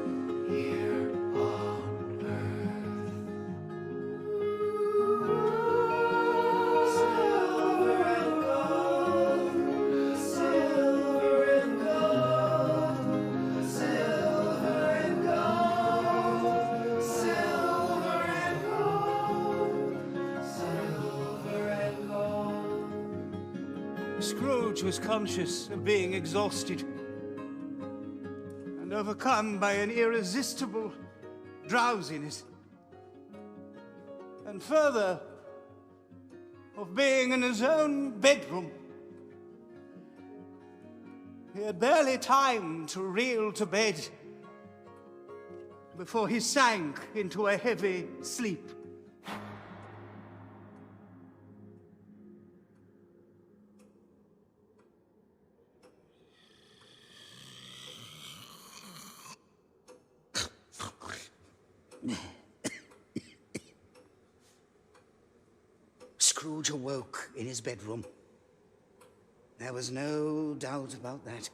here on earth. Silver and gold, silver and gold, silver and gold, silver and gold, silver and gold. Scrooge was conscious of being exhausted and overcome by an irresistible drowsiness. And further, of being in his own bedroom. He had barely time to reel to bed before he sank into a heavy sleep. Scrooge awoke in his bedroom. There was no doubt about that.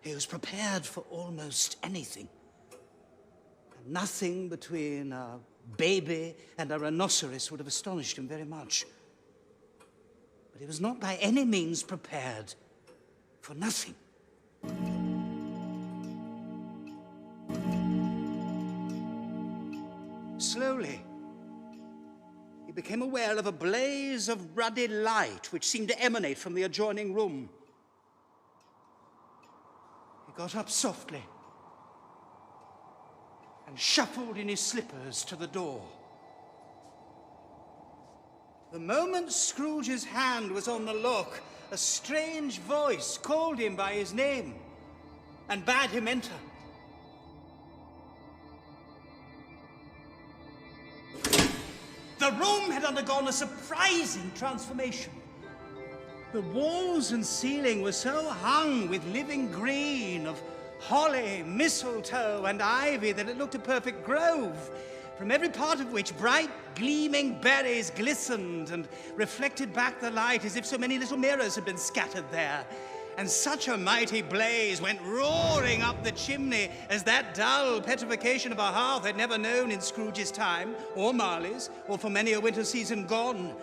He was prepared for almost anything. Nothing between a baby and a rhinoceros would have astonished him very much. But he was not by any means prepared for nothing. Slowly, he became aware of a blaze of ruddy light which seemed to emanate from the adjoining room. He got up softly and shuffled in his slippers to the door. The moment Scrooge's hand was on the lock, a strange voice called him by his name and bade him enter. The room had undergone a surprising transformation. The walls and ceiling were so hung with living green of holly, mistletoe, and ivy that it looked a perfect grove, from every part of which bright, gleaming berries glistened and reflected back the light as if so many little mirrors had been scattered there. And such a mighty blaze went roaring up the chimney as that dull petrification of a hearth had never known in Scrooge's time, or Marley's, or for many a winter season gone.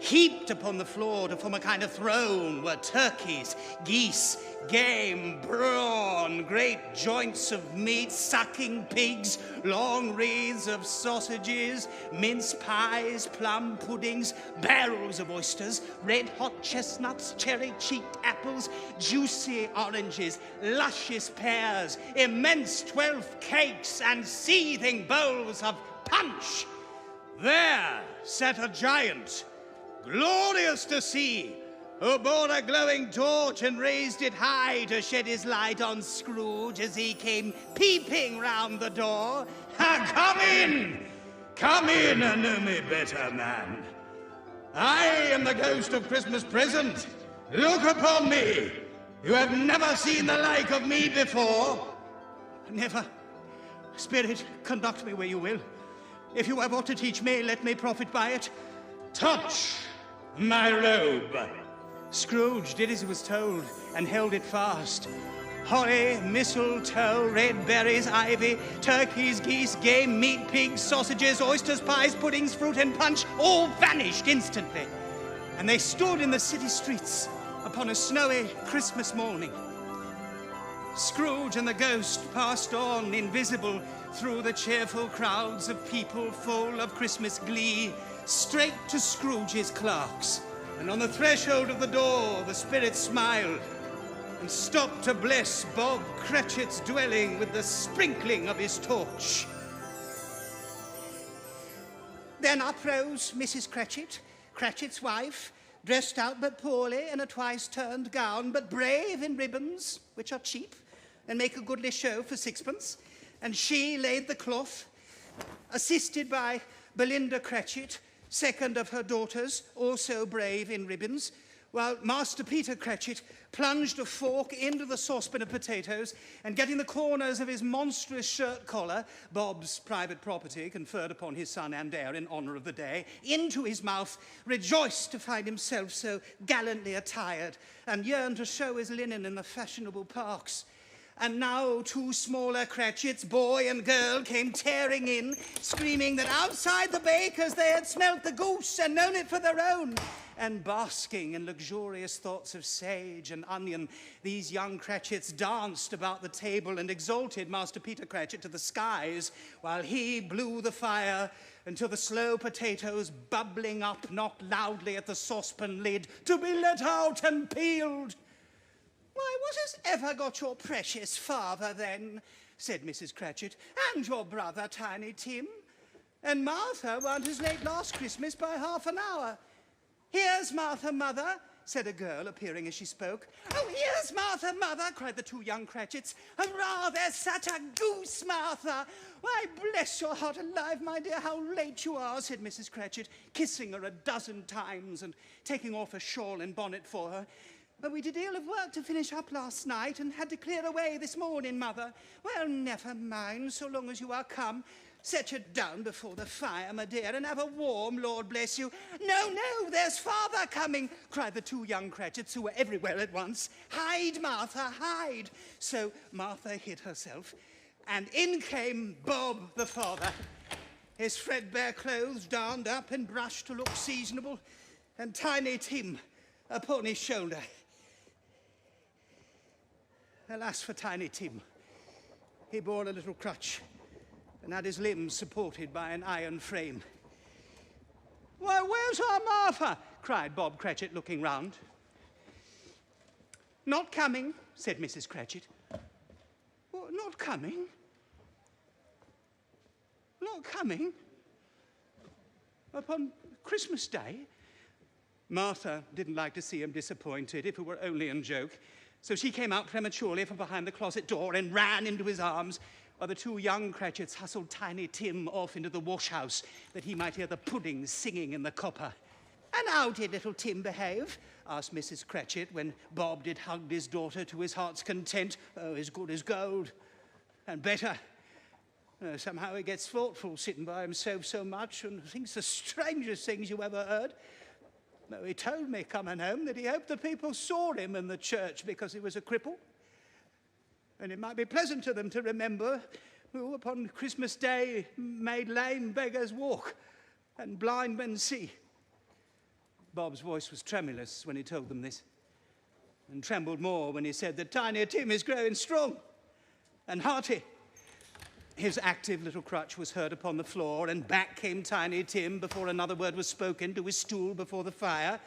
Heaped upon the floor to form a kind of throne were turkeys, geese, game, brawn, great joints of meat, sucking pigs, long wreaths of sausages, mince pies, plum puddings, barrels of oysters, red-hot chestnuts, cherry-cheeked apples, juicy oranges, luscious pears, immense 12th cakes, and seething bowls of punch. There sat a giant, glorious to see, who bore a glowing torch and raised it high to shed his light on Scrooge as he came peeping round the door. Come in! Come in and know me better, man. I am the ghost of Christmas present. Look upon me. You have never seen the like of me before. Never. Spirit, conduct me where you will. If you have aught to teach me, let me profit by it. Touch my robe. Scrooge did as he was told and held it fast. Holly, mistletoe, red berries, ivy, turkeys, geese, game, meat, pigs, sausages, oysters, pies, puddings, fruit, and punch all vanished instantly. And they stood in the city streets upon a snowy Christmas morning. Scrooge and the ghost passed on invisible through the cheerful crowds of people full of Christmas glee, straight to Scrooge's clerks. And on the threshold of the door, the spirit smiled and stopped to bless Bob Cratchit's dwelling with the sprinkling of his torch. Then up rose Mrs. Cratchit, Cratchit's wife, dressed out but poorly in a twice-turned gown, but brave in ribbons, which are cheap, and make a goodly show for sixpence. And she laid the cloth, assisted by Belinda Cratchit, second of her daughters, also brave in ribbons, while Master Peter Cratchit plunged a fork into the saucepan of potatoes and, getting the corners of his monstrous shirt collar, Bob's private property conferred upon his son and heir in honour of the day, into his mouth, rejoiced to find himself so gallantly attired and yearned to show his linen in the fashionable parks. And now two smaller Cratchits, boy and girl, came tearing in, screaming that outside the baker's they had smelt the goose and known it for their own. And basking in luxurious thoughts of sage and onion, these young Cratchits danced about the table and exalted Master Peter Cratchit to the skies, while he blew the fire until the slow potatoes bubbling up knocked loudly at the saucepan lid to be let out and peeled. "Why, what has ever got your precious father, then?" said Mrs. Cratchit, "and your brother, Tiny Tim? And Martha weren't as late last Christmas by half an hour." "Here's Martha, mother," said a girl, appearing as she spoke. "Oh, here's Martha, mother," cried the two young Cratchits. "Hurrah, there's such a goose, Martha!" "Why, bless your heart alive, my dear, how late you are," said Mrs. Cratchit, kissing her a dozen times and taking off a shawl and bonnet for her. "But we did a deal of work to finish up last night and had to clear away this morning, mother." "Well, never mind, so long as you are come. Set you down before the fire, my dear, and have a warm, Lord bless you." "No, no, there's father coming," cried the two young Cratchits, who were everywhere at once. "Hide, Martha, hide." So Martha hid herself, and in came Bob the father, his threadbare clothes darned up and brushed to look seasonable, and Tiny Tim upon his shoulder. Alas for Tiny Tim. He bore a little crutch and had his limbs supported by an iron frame. "Why, where's our Martha?" cried Bob Cratchit, looking round. "Not coming," said Mrs. Cratchit. "What, not coming? Not coming? Upon Christmas Day?" Martha didn't like to see him disappointed, if it were only in joke. So she came out prematurely from behind the closet door and ran into his arms, while the two young Cratchits hustled Tiny Tim off into the wash-house that he might hear the puddings singing in the copper. "And how did little Tim behave?" asked Mrs. Cratchit, when Bob did hug his daughter to his heart's content. "Oh, as good as gold. And better. Somehow he gets thoughtful sitting by himself so much and thinks the strangest things you ever heard. No, he told me coming home that he hoped the people saw him in the church because he was a cripple. And it might be pleasant to them to remember who upon Christmas Day made lame beggars walk and blind men see. Bob's voice was tremulous when he told them this, and trembled more when he said that Tiny Tim is growing strong and hearty. His active little crutch was heard upon the floor, and back came Tiny Tim before another word was spoken to his stool before the fire.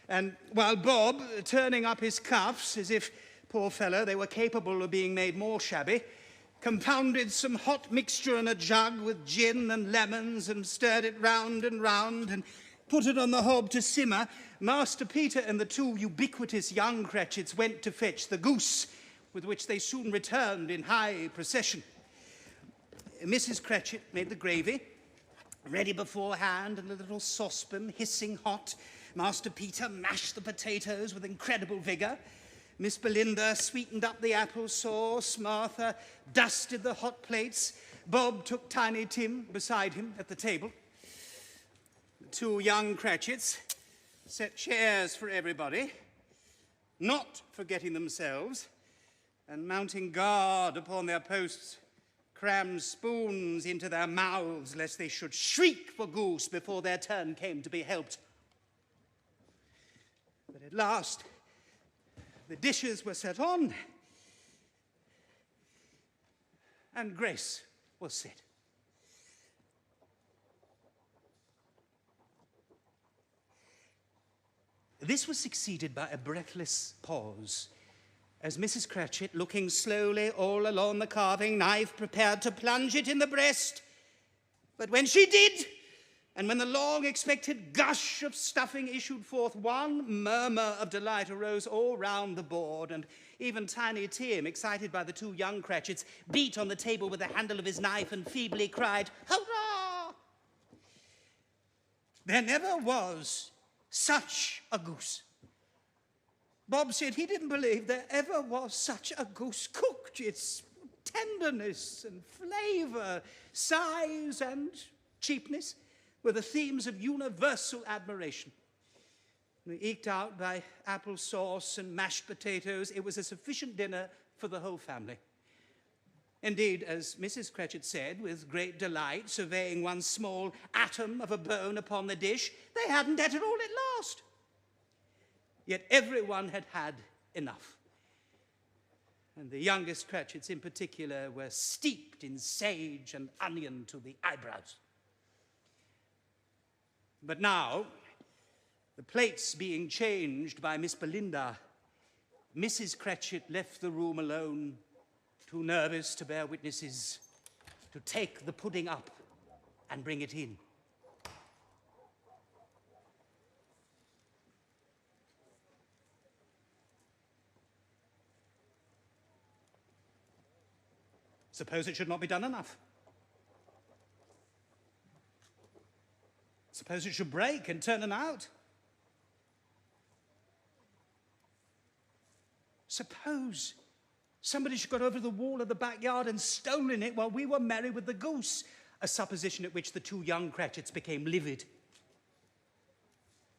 And while Bob, turning up his cuffs as if, poor fellow, they were capable of being made more shabby, compounded some hot mixture in a jug with gin and lemons and stirred it round and put it on the hob to simmer, Master Peter and the two ubiquitous young Cratchits went to fetch the goose, with which they soon returned in high procession. Mrs. Cratchit made the gravy, ready beforehand in a little saucepan, hissing hot. Master Peter mashed the potatoes with incredible vigour. Miss Belinda sweetened up the apple sauce. Martha dusted the hot plates. Bob took Tiny Tim beside him at the table. The two young Cratchits set chairs for everybody, not forgetting themselves, and mounting guard upon their posts, crammed spoons into their mouths lest they should shriek for goose before their turn came to be helped. But at last, the dishes were set on, and grace was said. This was succeeded by a breathless pause, as Mrs. Cratchit, looking slowly all along the carving knife, prepared to plunge it in the breast. But when she did, and when the long-expected gush of stuffing issued forth, one murmur of delight arose all round the board, and even Tiny Tim, excited by the two young Cratchits, beat on the table with the handle of his knife and feebly cried, "Hurrah!" There never was such a goose. Bob said he didn't believe there ever was such a goose cooked. Its tenderness and flavour, size and cheapness were the themes of universal admiration. Eked out by apple sauce and mashed potatoes, it was a sufficient dinner for the whole family. Indeed, as Mrs. Cratchit said, with great delight, surveying one small atom of a bone upon the dish, they hadn't ate it all at last. Yet everyone had had enough. And the youngest Cratchits in particular were steeped in sage and onion to the eyebrows. But now, the plates being changed by Miss Belinda, Mrs. Cratchit left the room alone, too nervous to bear witnesses, to take the pudding up and bring it in. Suppose it should not be done enough. Suppose it should break and turn out. Suppose somebody should got over the wall of the backyard and stolen it while we were merry with the goose, a supposition at which the two young Cratchits became livid.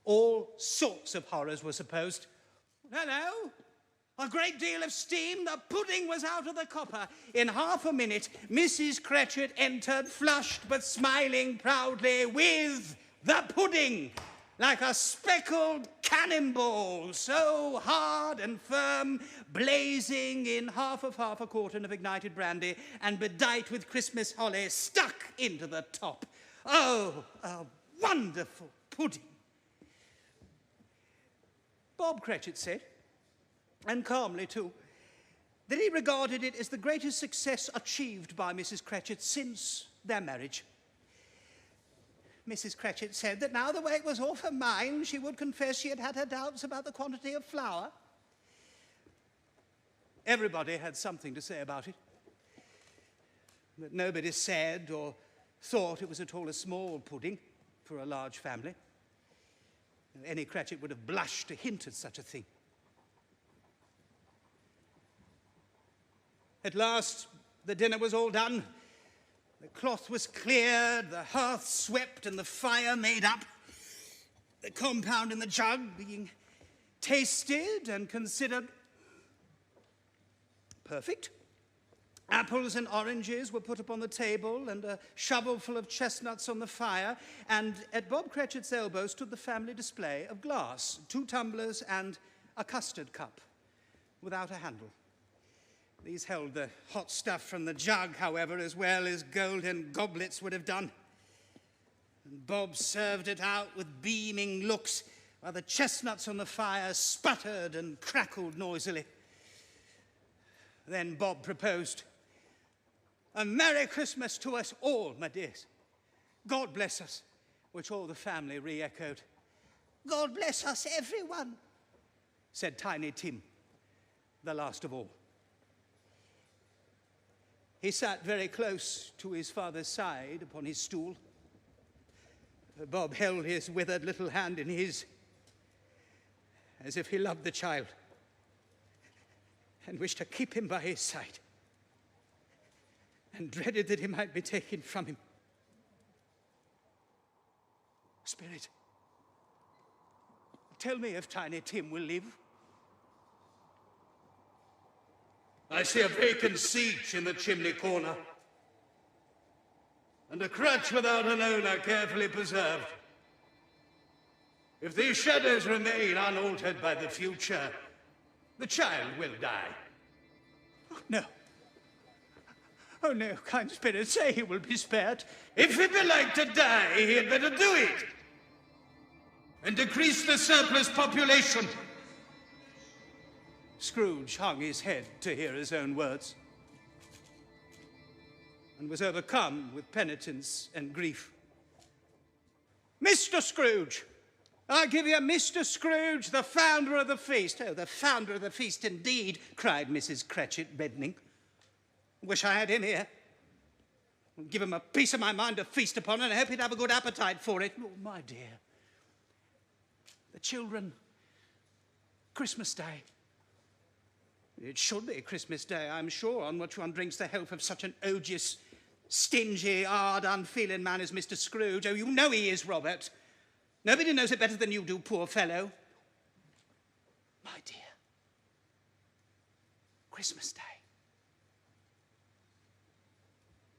All sorts of horrors were supposed. Hello? A great deal of steam. The pudding was out of the copper. In half a minute, Mrs. Cratchit entered, flushed but smiling proudly, with the pudding, like a speckled cannonball, so hard and firm, blazing in half a quartern of ignited brandy, and bedight with Christmas holly stuck into the top. Oh, a wonderful pudding. Bob Cratchit said, and calmly too, that he regarded it as the greatest success achieved by Mrs. Cratchit since their marriage. Mrs. Cratchit said that now the weight was off her mind, she would confess she had had her doubts about the quantity of flour. Everybody had something to say about it, but nobody said or thought it was at all a small pudding for a large family. Any Cratchit would have blushed to hint at such a thing. At last, the dinner was all done. The cloth was cleared, the hearth swept, and the fire made up. The compound in the jug being tasted and considered perfect. Apples and oranges were put upon the table, and a shovelful of chestnuts on the fire, and at Bob Cratchit's elbow stood the family display of glass, 2 tumblers and a custard cup, without a handle. These held the hot stuff from the jug, however, as well as golden goblets would have done. And Bob served it out with beaming looks, while the chestnuts on the fire sputtered and crackled noisily. Then Bob proposed, "A Merry Christmas to us all, my dears. God bless us," which all the family re-echoed. "God bless us, everyone," said Tiny Tim, the last of all. He sat very close to his father's side upon his stool. Bob held his withered little hand in his, as if he loved the child and wished to keep him by his side, and dreaded that he might be taken from him. Spirit, tell me if Tiny Tim will live. I see a vacant seat in the chimney corner, and a crutch without an owner carefully preserved. If these shadows remain unaltered by the future, the child will die. Oh, no. Oh, no, kind spirit, say he will be spared. If he be like to die, he had better do it, and decrease the surplus population. Scrooge hung his head to hear his own words, and was overcome with penitence and grief. "Mr. Scrooge! I give you Mr. Scrooge, the founder of the feast." "Oh, the founder of the feast, indeed," cried Mrs. Cratchit, reddening. "Wish I had him here. Give him a piece of my mind to feast upon, and I hope he'd have a good appetite for it." "Oh, my dear. The children. Christmas Day. It should be Christmas Day, I'm sure, on which one drinks the health of such an odious, stingy, hard, unfeeling man as Mr. Scrooge. Oh, you know he is, Robert. Nobody knows it better than you do, poor fellow." "My dear. Christmas Day.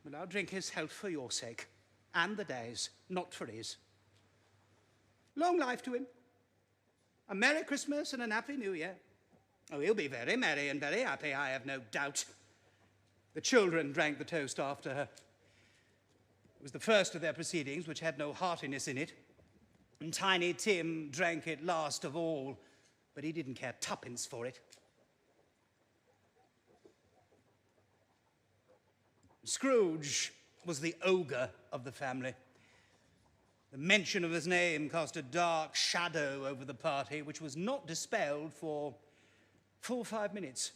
Well, I'll drink his health for your sake, and the day's, not for his. Long life to him. A Merry Christmas and an Happy New Year. Oh, he'll be very merry and very happy, I have no doubt." The children drank the toast after her. It was the first of their proceedings, which had no heartiness in it, and Tiny Tim drank it last of all, but he didn't care tuppence for it. Scrooge was the ogre of the family. The mention of his name cast a dark shadow over the party, which was not dispelled for full 5 minutes.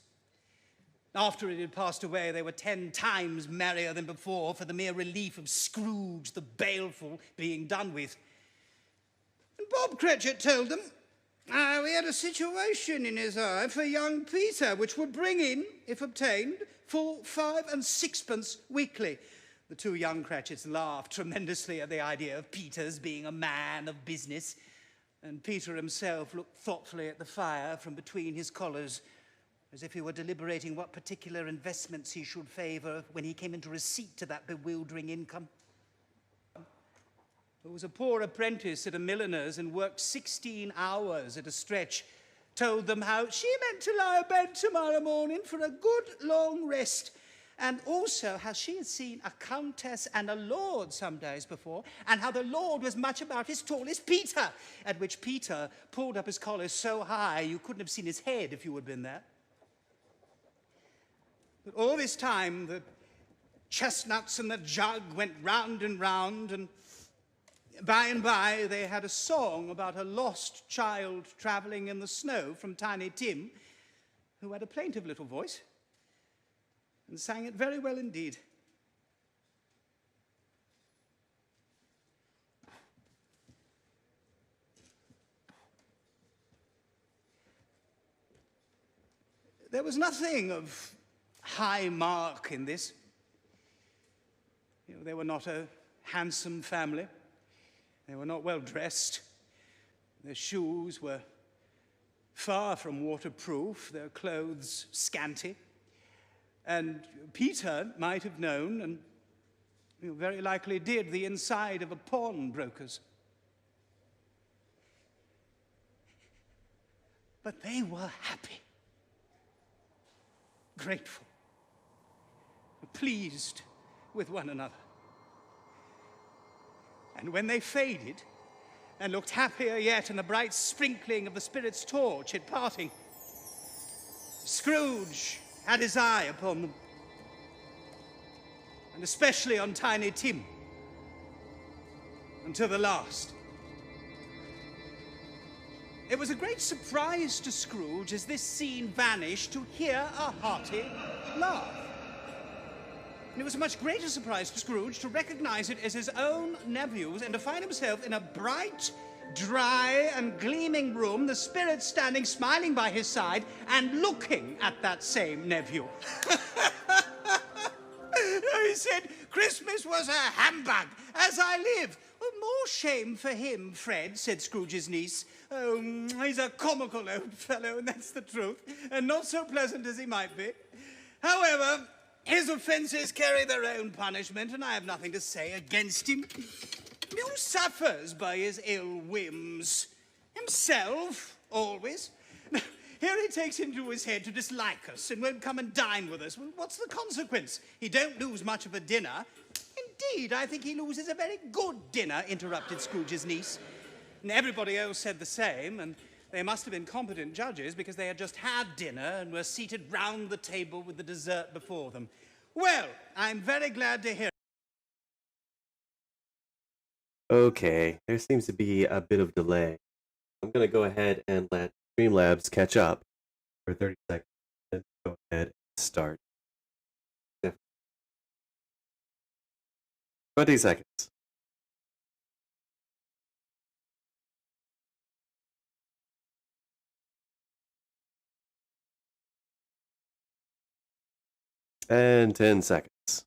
After it had passed away, they were 10 times merrier than before for the mere relief of Scrooge the baleful being done with. And Bob Cratchit told them how he had a situation in his eye for young Peter, which would bring in, if obtained, full 5 and 6pence weekly. The 2 young Cratchits laughed tremendously at the idea of Peter's being a man of business, and Peter himself looked thoughtfully at the fire from between his collars, as if he were deliberating what particular investments he should favour when he came into receipt to that bewildering income. There was a poor apprentice at a milliner's and worked 16 hours at a stretch, told them how she meant to lie abed tomorrow morning for a good long rest, and also how she had seen a countess and a lord some days before, and how the lord was much about as tall as Peter, at which Peter pulled up his collar so high you couldn't have seen his head if you had been there. But all this time, the chestnuts and the jug went round, and by and by they had a song about a lost child travelling in the snow from Tiny Tim, who had a plaintive little voice and sang it very well indeed. There was nothing of high mark in this. They were not a handsome family. They were not well dressed. Their shoes were far from waterproof, their clothes scanty. And Peter might have known, and very likely did, the inside of a pawnbroker's. But they were happy, grateful, pleased with one another. And when they faded and looked happier yet in the bright sprinkling of the Spirit's torch at parting, Scrooge had his eye upon them, and especially on Tiny Tim, until the last. It was a great surprise to Scrooge as this scene vanished to hear a hearty laugh. And it was a much greater surprise to Scrooge to recognize it as his own nephew's and to find himself in a bright, dry, and gleaming room, the Spirit standing smiling by his side and looking at that same nephew. He said, "Christmas was a humbug, as I live." "Well, more shame for him, Fred," said Scrooge's niece. "Oh, he's a comical old fellow, and that's the truth, and not so pleasant as he might be. However, his offences carry their own punishment, and I have nothing to say against him. Who suffers by his ill whims? Himself, always. Here he takes into his head to dislike us and won't come and dine with us. Well, what's the consequence? He don't lose much of a dinner." "Indeed, I think he loses a very good dinner," interrupted Scrooge's niece. And everybody else said the same, and they must have been competent judges because they had just had dinner and were seated round the table with the dessert before them. Well, I'm very glad to hear. Okay, there seems to be a bit of delay. I'm going to go ahead and let Streamlabs catch up for 30 seconds and go ahead and start. 20 seconds. And 10 seconds.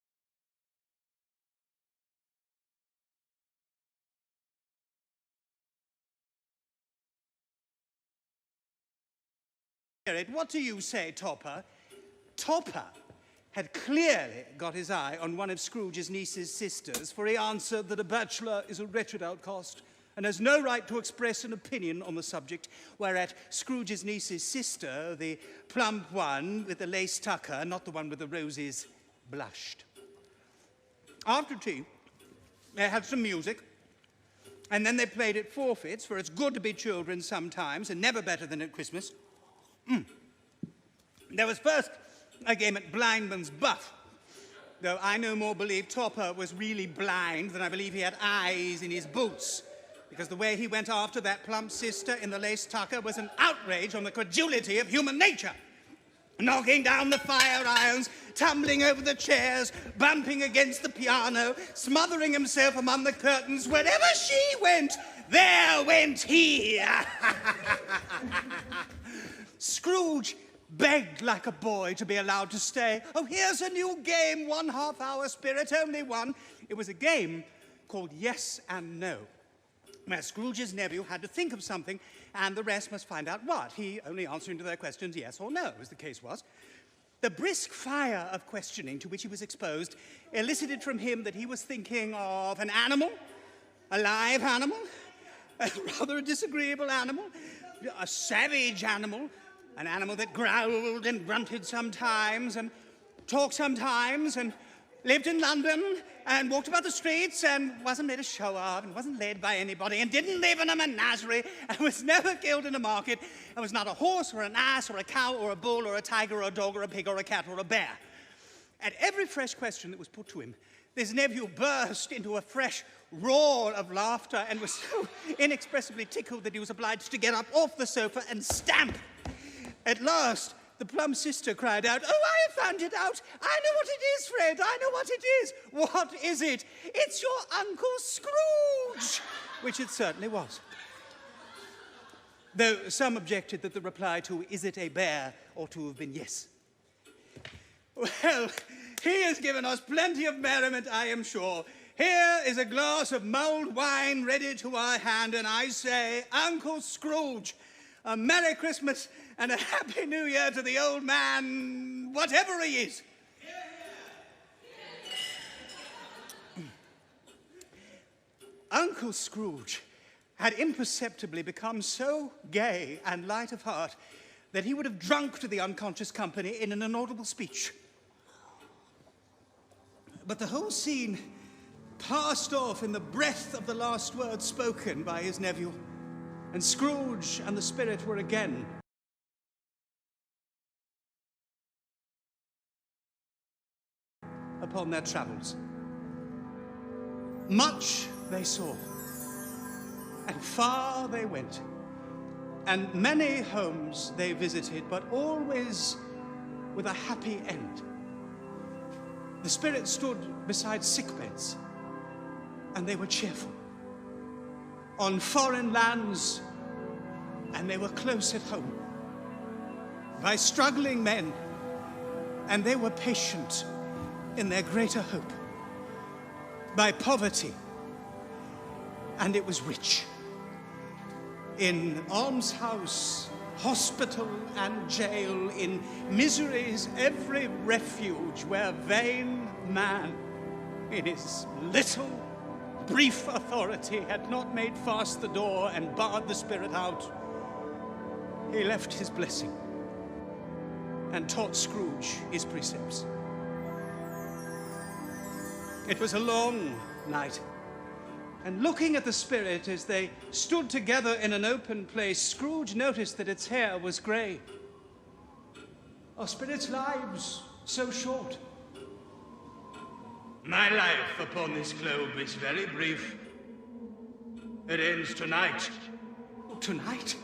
What do you say, Topper? Topper had clearly got his eye on one of Scrooge's niece's sisters, for he answered that a bachelor is a wretched outcast and has no right to express an opinion on the subject, whereat Scrooge's niece's sister, the plump one with the lace tucker, not the one with the roses, blushed. After tea, they had some music, and then they played at forfeits, for it's good to be children sometimes, and never better than at Christmas. There was first a game at Blindman's Buff, though I no more believe Topper was really blind than I believe he had eyes in his boots, because the way he went after that plump sister in the lace tucker was an outrage on the credulity of human nature. Knocking down the fire irons, tumbling over the chairs, bumping against the piano, smothering himself among the curtains. Wherever she went, there went he. Scrooge begged like a boy to be allowed to stay. "Oh, here's a new game, 1/2 hour, Spirit, only one." It was a game called Yes and No, where Scrooge's nephew had to think of something, and the rest must find out what. He only answering to their questions yes or no, as the case was. The brisk fire of questioning to which he was exposed elicited from him that he was thinking of an animal, a live animal, a rather disagreeable animal, a savage animal, an animal that growled and grunted sometimes and talked sometimes and lived in London and walked about the streets and wasn't made a show of and wasn't led by anybody and didn't live in a menagerie and was never killed in a market and was not a horse or an ass or a cow or a bull or a tiger or a dog or a pig or a cat or a bear. At every fresh question that was put to him, this nephew burst into a fresh roar of laughter and was so inexpressibly tickled that he was obliged to get up off the sofa and stamp. At last, the plump sister cried out, "Oh, I have found it out. I know what it is, Fred. I know what it is." "What is it?" "It's your Uncle Scrooge," which it certainly was. Though some objected that the reply to "Is it a bear?" ought to have been yes. Well, he has given us plenty of merriment, I am sure. Here is a glass of mulled wine ready to our hand, and I say, Uncle Scrooge, a Merry Christmas and a Happy New Year to the old man, whatever he is. Uncle Scrooge had imperceptibly become so gay and light of heart that he would have drunk to the unconscious company in an inaudible speech. But the whole scene passed off in the breath of the last words spoken by his nephew, and Scrooge and the spirit were again upon their travels. Much they saw, and far they went, and many homes they visited, but always with a happy end. The spirit stood beside sickbeds, and they were cheerful. On foreign lands, and they were close at home. By struggling men, and they were patient in their greater hope. By poverty, and it was rich. In almshouse, hospital, and jail, in misery's every refuge, where vain man, in his little brief authority, had not made fast the door and barred the spirit out, he left his blessing and taught Scrooge his precepts. It was a long night, and looking at the spirit as they stood together in an open place, Scrooge noticed that its hair was grey. Are spirits' lives so short? My life upon this globe is very brief. It ends tonight. Tonight?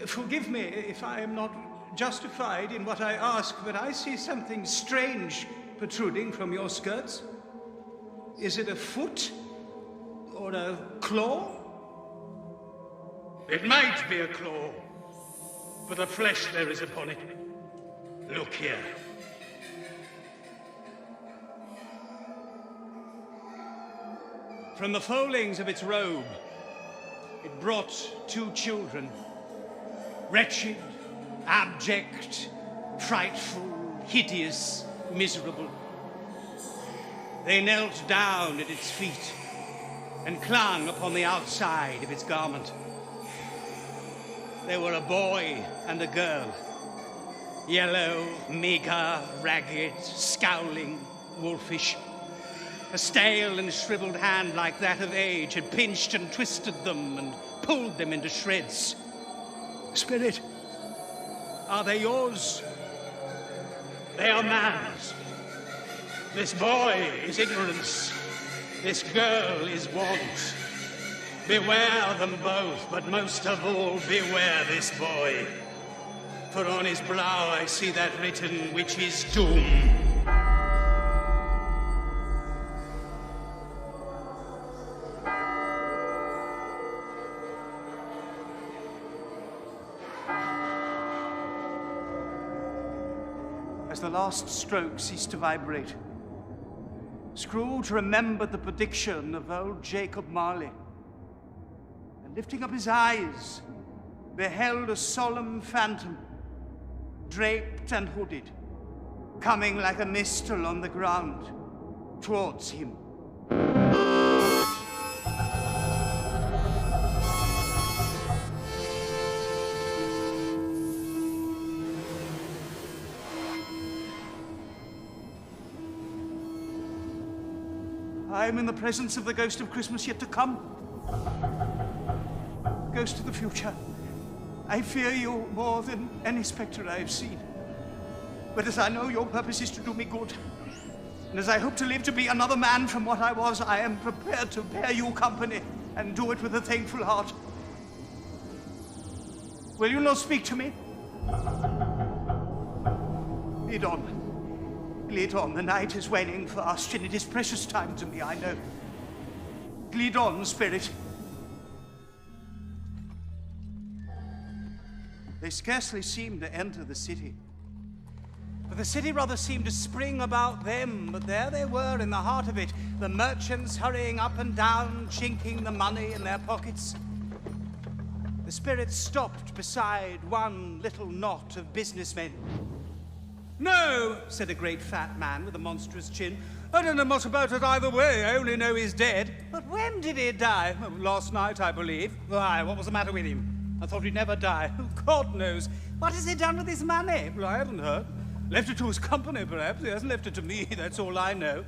Forgive me if I am not justified in what I ask, but I see something strange protruding from your skirts. Is it a foot or a claw? It might be a claw, but the flesh there is upon it. Look here. From the foldings of its robe, it brought two children, wretched, abject, frightful, hideous, miserable. They knelt down at its feet and clung upon the outside of its garment. They were a boy and a girl, yellow, meager, ragged, scowling, wolfish. A stale and shriveled hand like that of age had pinched and twisted them and pulled them into shreds. Spirit, are they yours? They are man's. This boy is ignorance. This girl is want. Beware them both, but most of all, beware this boy. For on his brow I see that written which is doom. As the last stroke ceased to vibrate, Scrooge remembered the prediction of old Jacob Marley, and lifting up his eyes, beheld a solemn phantom, draped and hooded, coming like a mist along the ground towards him. I am in the presence of the ghost of Christmas yet to come. Ghost of the future, I fear you more than any spectre I have seen. But as I know your purpose is to do me good, and as I hope to live to be another man from what I was, I am prepared to bear you company and do it with a thankful heart. Will you not speak to me? Lead on. Lead on, the night is waning fast, and it is precious time to me, I know. Lead on, spirit. They scarcely seemed to enter the city, but the city rather seemed to spring about them. But there they were in the heart of it, the merchants hurrying up and down, chinking the money in their pockets. The spirit stopped beside one little knot of businessmen. No, said a great fat man with a monstrous chin. I don't know much about it either way. I only know he's dead. But when did he die? Oh, last night, I believe. Why, what was the matter with him? I thought he'd never die. God knows. What has he done with his money? Well, I haven't heard. Left it to his company, perhaps. He hasn't left it to me, that's all I know.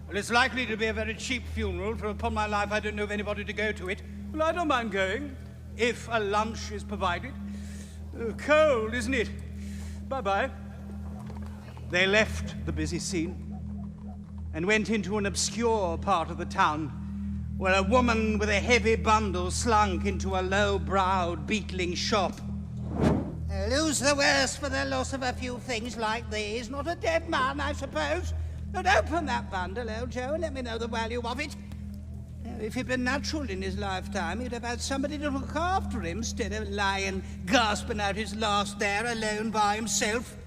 Well, it's likely to be a very cheap funeral, for upon my life I don't know of anybody to go to it. Well, I don't mind going, if a lunch is provided. Cold, isn't it? Bye-bye. They left the busy scene and went into an obscure part of the town where a woman with a heavy bundle slunk into a low-browed, beetling shop. Who's the worse for the loss of a few things like these? Not a dead man, I suppose? But open that bundle, old Joe, and let me know the value of it. If he'd been natural in his lifetime, he'd have had somebody to look after him instead of lying, gasping out his last there alone by himself.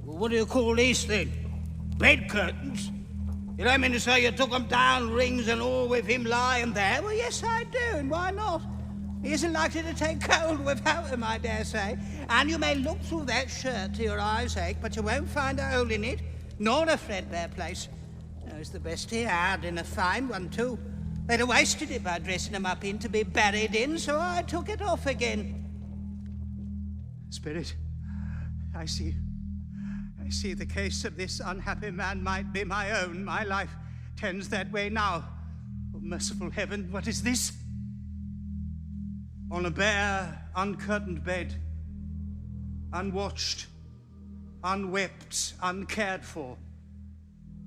Well, what do you call these things? Bed curtains? You don't mean to say you took them down, rings and all, with him lying there? Well, yes, I do, and why not? He isn't likely to take cold without him, I dare say. And you may look through that shirt till your eyes ache, but you won't find a hole in it, nor a threadbare place. No, it's the best he had, and a fine one, too. They'd have wasted it by dressing him up in to be buried in, so I took it off again. Spirit, I see the case of this unhappy man might be my own. My life tends that way now. Oh, merciful heaven, what is this? On a bare, uncurtained bed, unwatched, unwept, uncared for,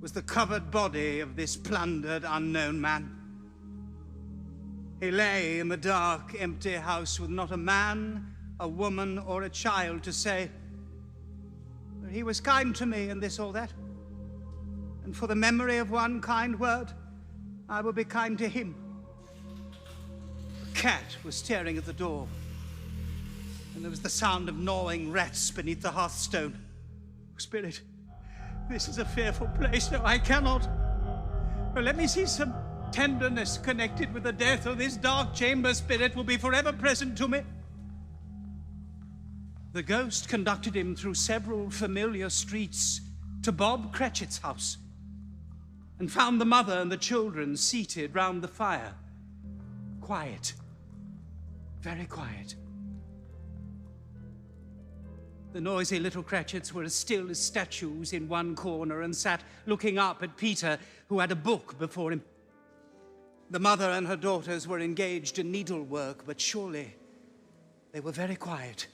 was the covered body of this plundered, unknown man. He lay in the dark, empty house with not a man, a woman, or a child to say, he was kind to me and this or that. And for the memory of one kind word, I will be kind to him. A cat was staring at the door, and there was the sound of gnawing rats beneath the hearthstone. Spirit, this is a fearful place. No, I cannot. Well, let me see some tenderness connected with the death of this dark chamber. Spirit will be forever present to me. The ghost conducted him through several familiar streets to Bob Cratchit's house and found the mother and the children seated round the fire. Quiet. Very quiet. The noisy little Cratchits were as still as statues in one corner and sat looking up at Peter, who had a book before him. The mother and her daughters were engaged in needlework, but surely they were very quiet.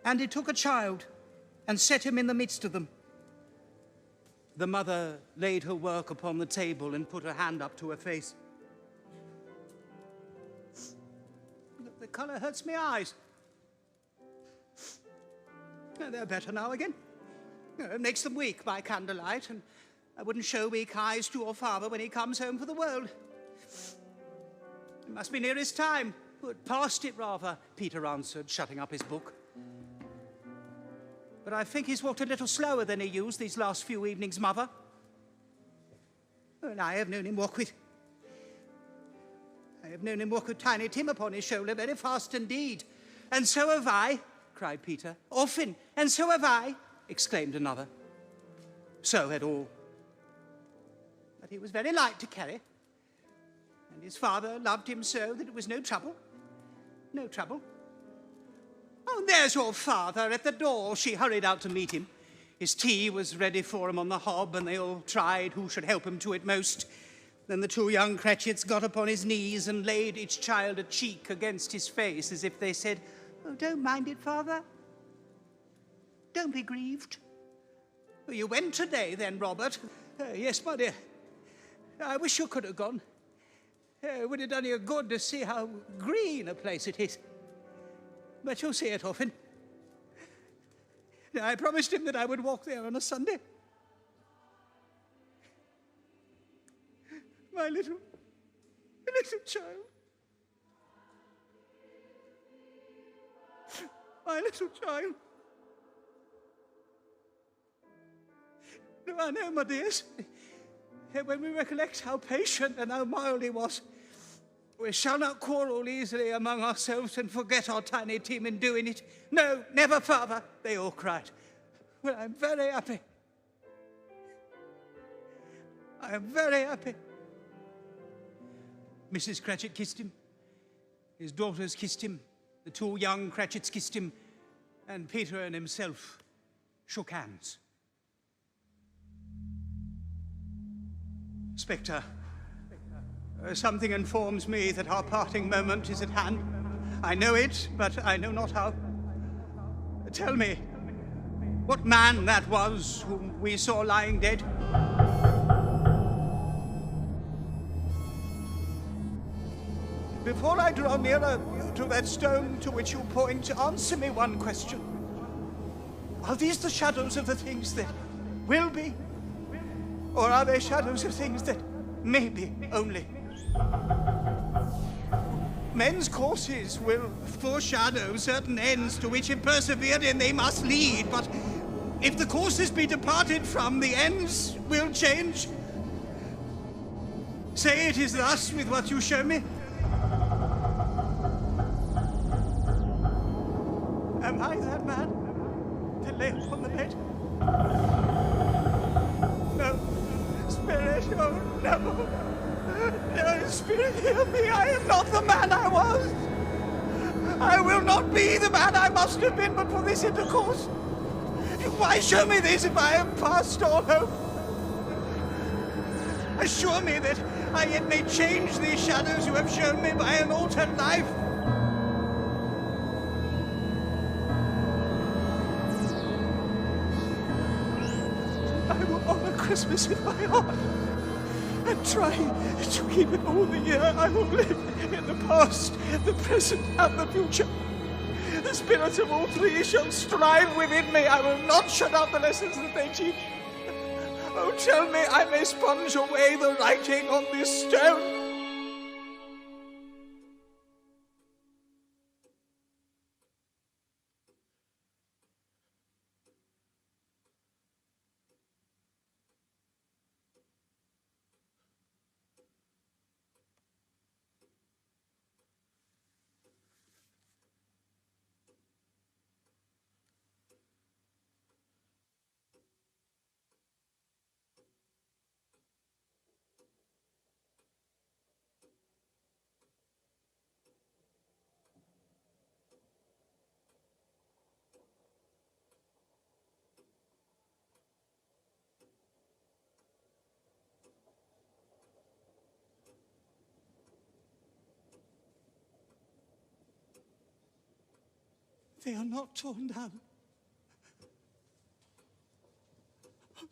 And he took a child and set him in the midst of them. The mother laid her work upon the table and put her hand up to her face. The color hurts my eyes. They're better now again. It makes them weak by candlelight, and I wouldn't show weak eyes to your father when he comes home for the world. It must be near his time. Past it, rather, Peter answered, shutting up his book. But I think he's walked a little slower than he used these last few evenings, Mother. And I have known him walk with Tiny Tim upon his shoulder very fast indeed. And so have I, cried Peter. Often, and so have I, exclaimed another. So had all. But he was very light to carry. And his father loved him so that it was no trouble. No trouble. Oh, there's your father at the door. She hurried out to meet him. His tea was ready for him on the hob, and they all tried who should help him to it most. Then the two young Cratchits got upon his knees and laid each child a cheek against his face, as if they said, "Oh, don't mind it, Father. Don't be grieved." "Oh, you went today, then, Robert?" "Yes, my dear. I wish you could have gone. It would have done you good to see how green a place it is. But you'll see it often. I promised him that I would walk there on a Sunday. My little child. My little child. No, I know, my dears. When we recollect how patient and how mild he was, We shall not quarrel easily among ourselves and forget our tiny team in doing it. No, never, Father, they all cried. Well, I'm very happy. I am very happy. Mrs. Cratchit kissed him. His daughters kissed him. The two young Cratchits kissed him. And Peter and himself shook hands. Spectre, something informs me that our parting moment is at hand. I know it, but I know not how. Tell me, what man that was whom we saw lying dead? Before I draw nearer to that stone to which you point, answer me one question. Are these the shadows of the things that will be? Or are they shadows of things that may be only? Men's courses will foreshadow certain ends to which if persevered in they must lead, but if the courses be departed from, the ends will change. Say it is thus with what you show me. Am I that man that lay upon the bed? No. Spirit, oh no. No, Spirit, heal me. I am not the man I was. I will not be the man I must have been but for this intercourse. Why show me this if I am past all hope? Assure me that I yet may change these shadows you have shown me by an altered life. I will honor Christmas in my heart and try to keep it all the year. I will live in the past, the present, and the future. The spirits of all three shall strive within me. I will not shut out the lessons that they teach. Oh, tell me I may sponge away the writing on this stone. They are not torn down.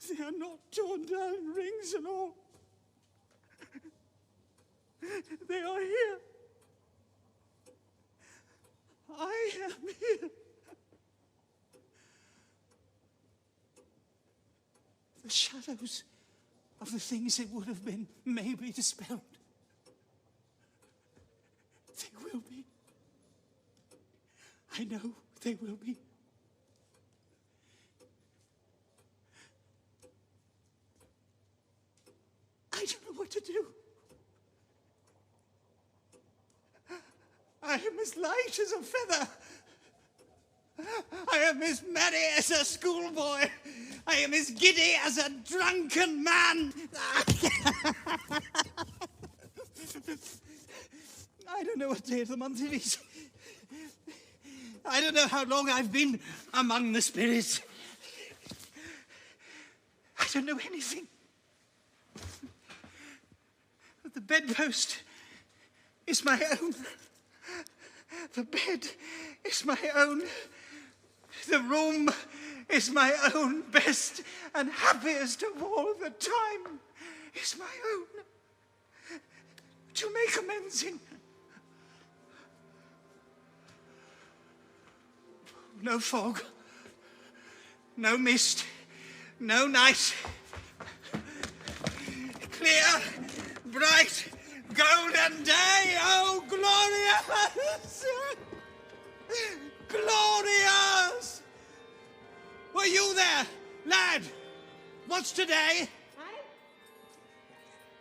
They are not torn down, rings and all. They are here. I am here. The shadows of the things it would have been may be dispelled. They will be. I know they will be. I don't know what to do. I am as light as a feather. I am as merry as a schoolboy. I am as giddy as a drunken man. I don't know what day of the month it is. I don't know how long I've been among the spirits. I don't know anything. The bedpost is my own. The bed is my own. The room is my own. Best and happiest of all the time is my own. To make amends in. No fog, no mist, no night. Clear, bright, golden day. Oh, glorious! Glorious! Were you there, lad? What's today?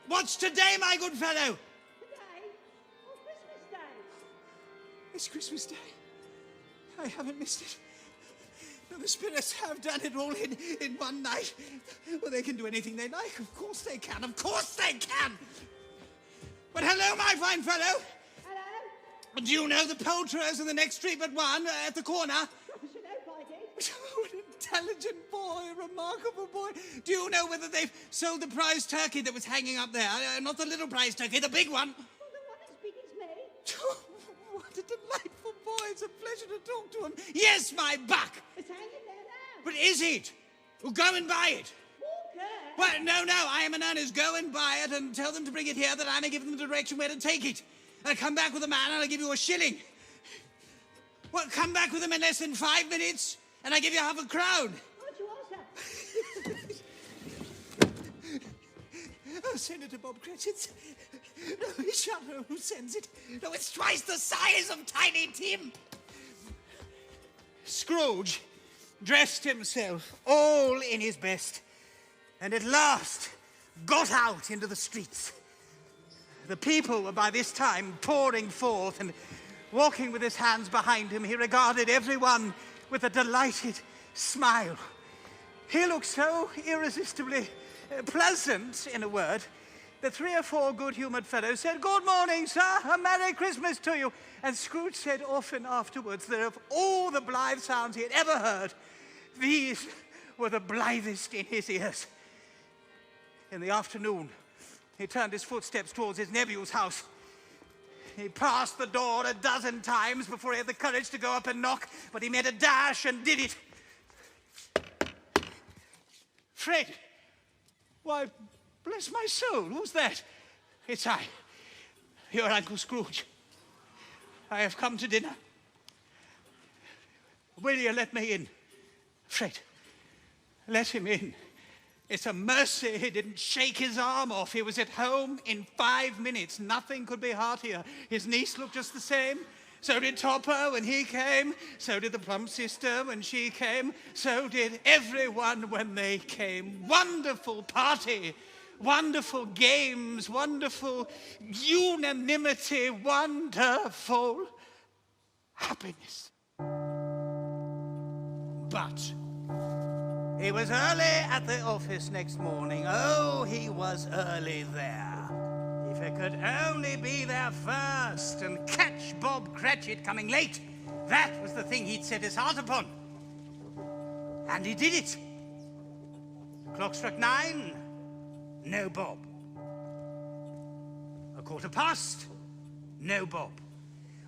What's today, my good fellow? It's Christmas Day. I haven't missed it. No, the spirits have done it all in one night. Well, they can do anything they like. Of course they can. Of course they can. But hello, my fine fellow. Hello. Do you know the poulterers in the next street but one at the corner? Oh, an intelligent boy, a remarkable boy. Do you know whether they've sold the prize turkey that was hanging up there? Not the little prize turkey, the big one. Oh, the one as big as me. Oh, what a delightful boy. It's a pleasure to talk to him. Yes, my buck. It's hanging there now. But is it? Well, go and buy it. Walker. Well, no, I am in earnest. Go and buy it and tell them to bring it here that I may give them the direction where to take it. I'll come back with a man and I'll give you a shilling. Well, come back with him in less than 5 minutes and I give you half a crown. What do you want, sir? Oh, Senator Bob Cratchit. No, it's Shadow who sends it. No, it's twice the size of Tiny Tim. Scrooge dressed himself all in his best and at last got out into the streets. The people were by this time pouring forth, and walking with his hands behind him, he regarded everyone with a delighted smile. He looked so irresistibly pleasant, in a word, that 3 or 4 good-humoured fellows said, "Good morning, sir, a Merry Christmas to you." And Scrooge said often afterwards that of all the blithe sounds he had ever heard, these were the blithest in his ears. In the afternoon, he turned his footsteps towards his nephew's house. He passed the door a dozen times before he had the courage to go up and knock, but he made a dash and did it. Fred! Why, bless my soul, who's that? It's I, your Uncle Scrooge. I have come to dinner. Will you let me in? Fred, let him in. It's a mercy he didn't shake his arm off. He was at home in 5 minutes. Nothing could be heartier. His niece looked just the same. So did Topper when he came. So did the plump sister when she came. So did everyone when they came. Wonderful party. Wonderful games. Wonderful unanimity. Wonderful happiness. But he was early at the office next morning. Oh, he was early there. If he could only be there first and catch Bob Cratchit coming late, that was the thing he'd set his heart upon. And he did it. The clock struck 9. No Bob. 1:15. No Bob.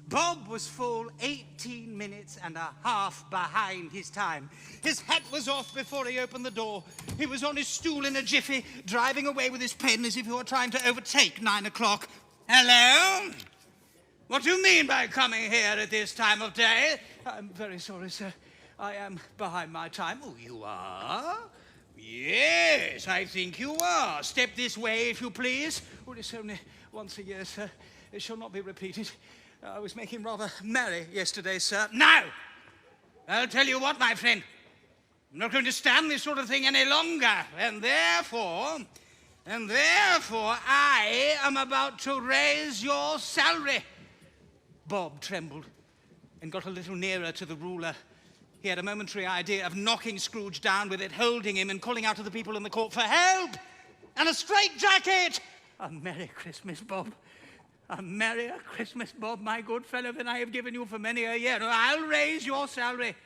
Bob was full 18 minutes and a half behind his time. His hat was off before he opened the door. He was on his stool in a jiffy, driving away with his pen as if he were trying to overtake 9 o'clock. Hello? What do you mean by coming here at this time of day? I'm very sorry, sir. I am behind my time. Oh, you are? Yes, I think you are. Step this way, if you please. Oh, it's only once a year, sir. It shall not be repeated. I was making rather merry yesterday, sir. Now, I'll tell you what, my friend. I'm not going to stand this sort of thing any longer. And therefore, I am about to raise your salary. Bob trembled and got a little nearer to the ruler. He had a momentary idea of knocking Scrooge down with it, holding him and calling out to the people in the court for help and a straitjacket. A Merry Christmas, Bob. A merrier Christmas, Bob, my good fellow, than I have given you for many a year. I'll raise your salary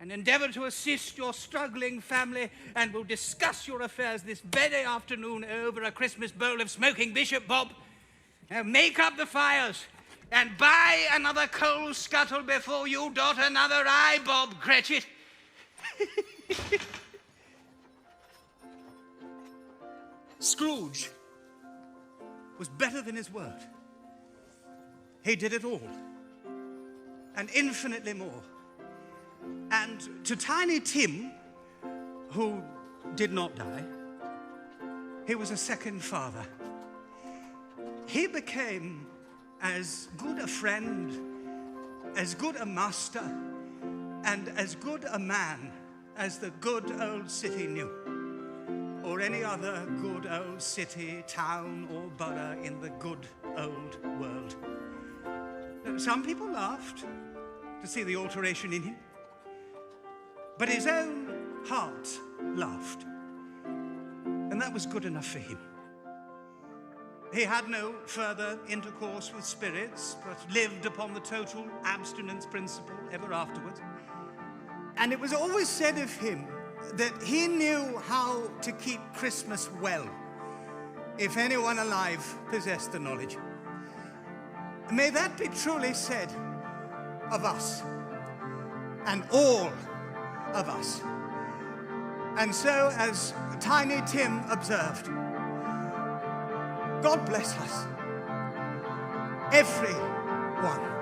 and endeavor to assist your struggling family, and we'll discuss your affairs this very afternoon over a Christmas bowl of smoking bishop, Bob. Now make up the fires and buy another coal scuttle before you dot another I, Bob Cratchit. Scrooge was better than his word. He did it all, and infinitely more. And to Tiny Tim, who did not die, he was a second father. He became as good a friend, as good a master, and as good a man as the good old city knew, or any other good old city, town, or borough in the good old world. Some people laughed to see the alteration in him, but his own heart laughed, and that was good enough for him. He had no further intercourse with spirits, but lived upon the total abstinence principle ever afterwards. And it was always said of him that he knew how to keep Christmas well, if anyone alive possessed the knowledge. May that be truly said of us, and all of us. And so, as Tiny Tim observed, God bless us, everyone.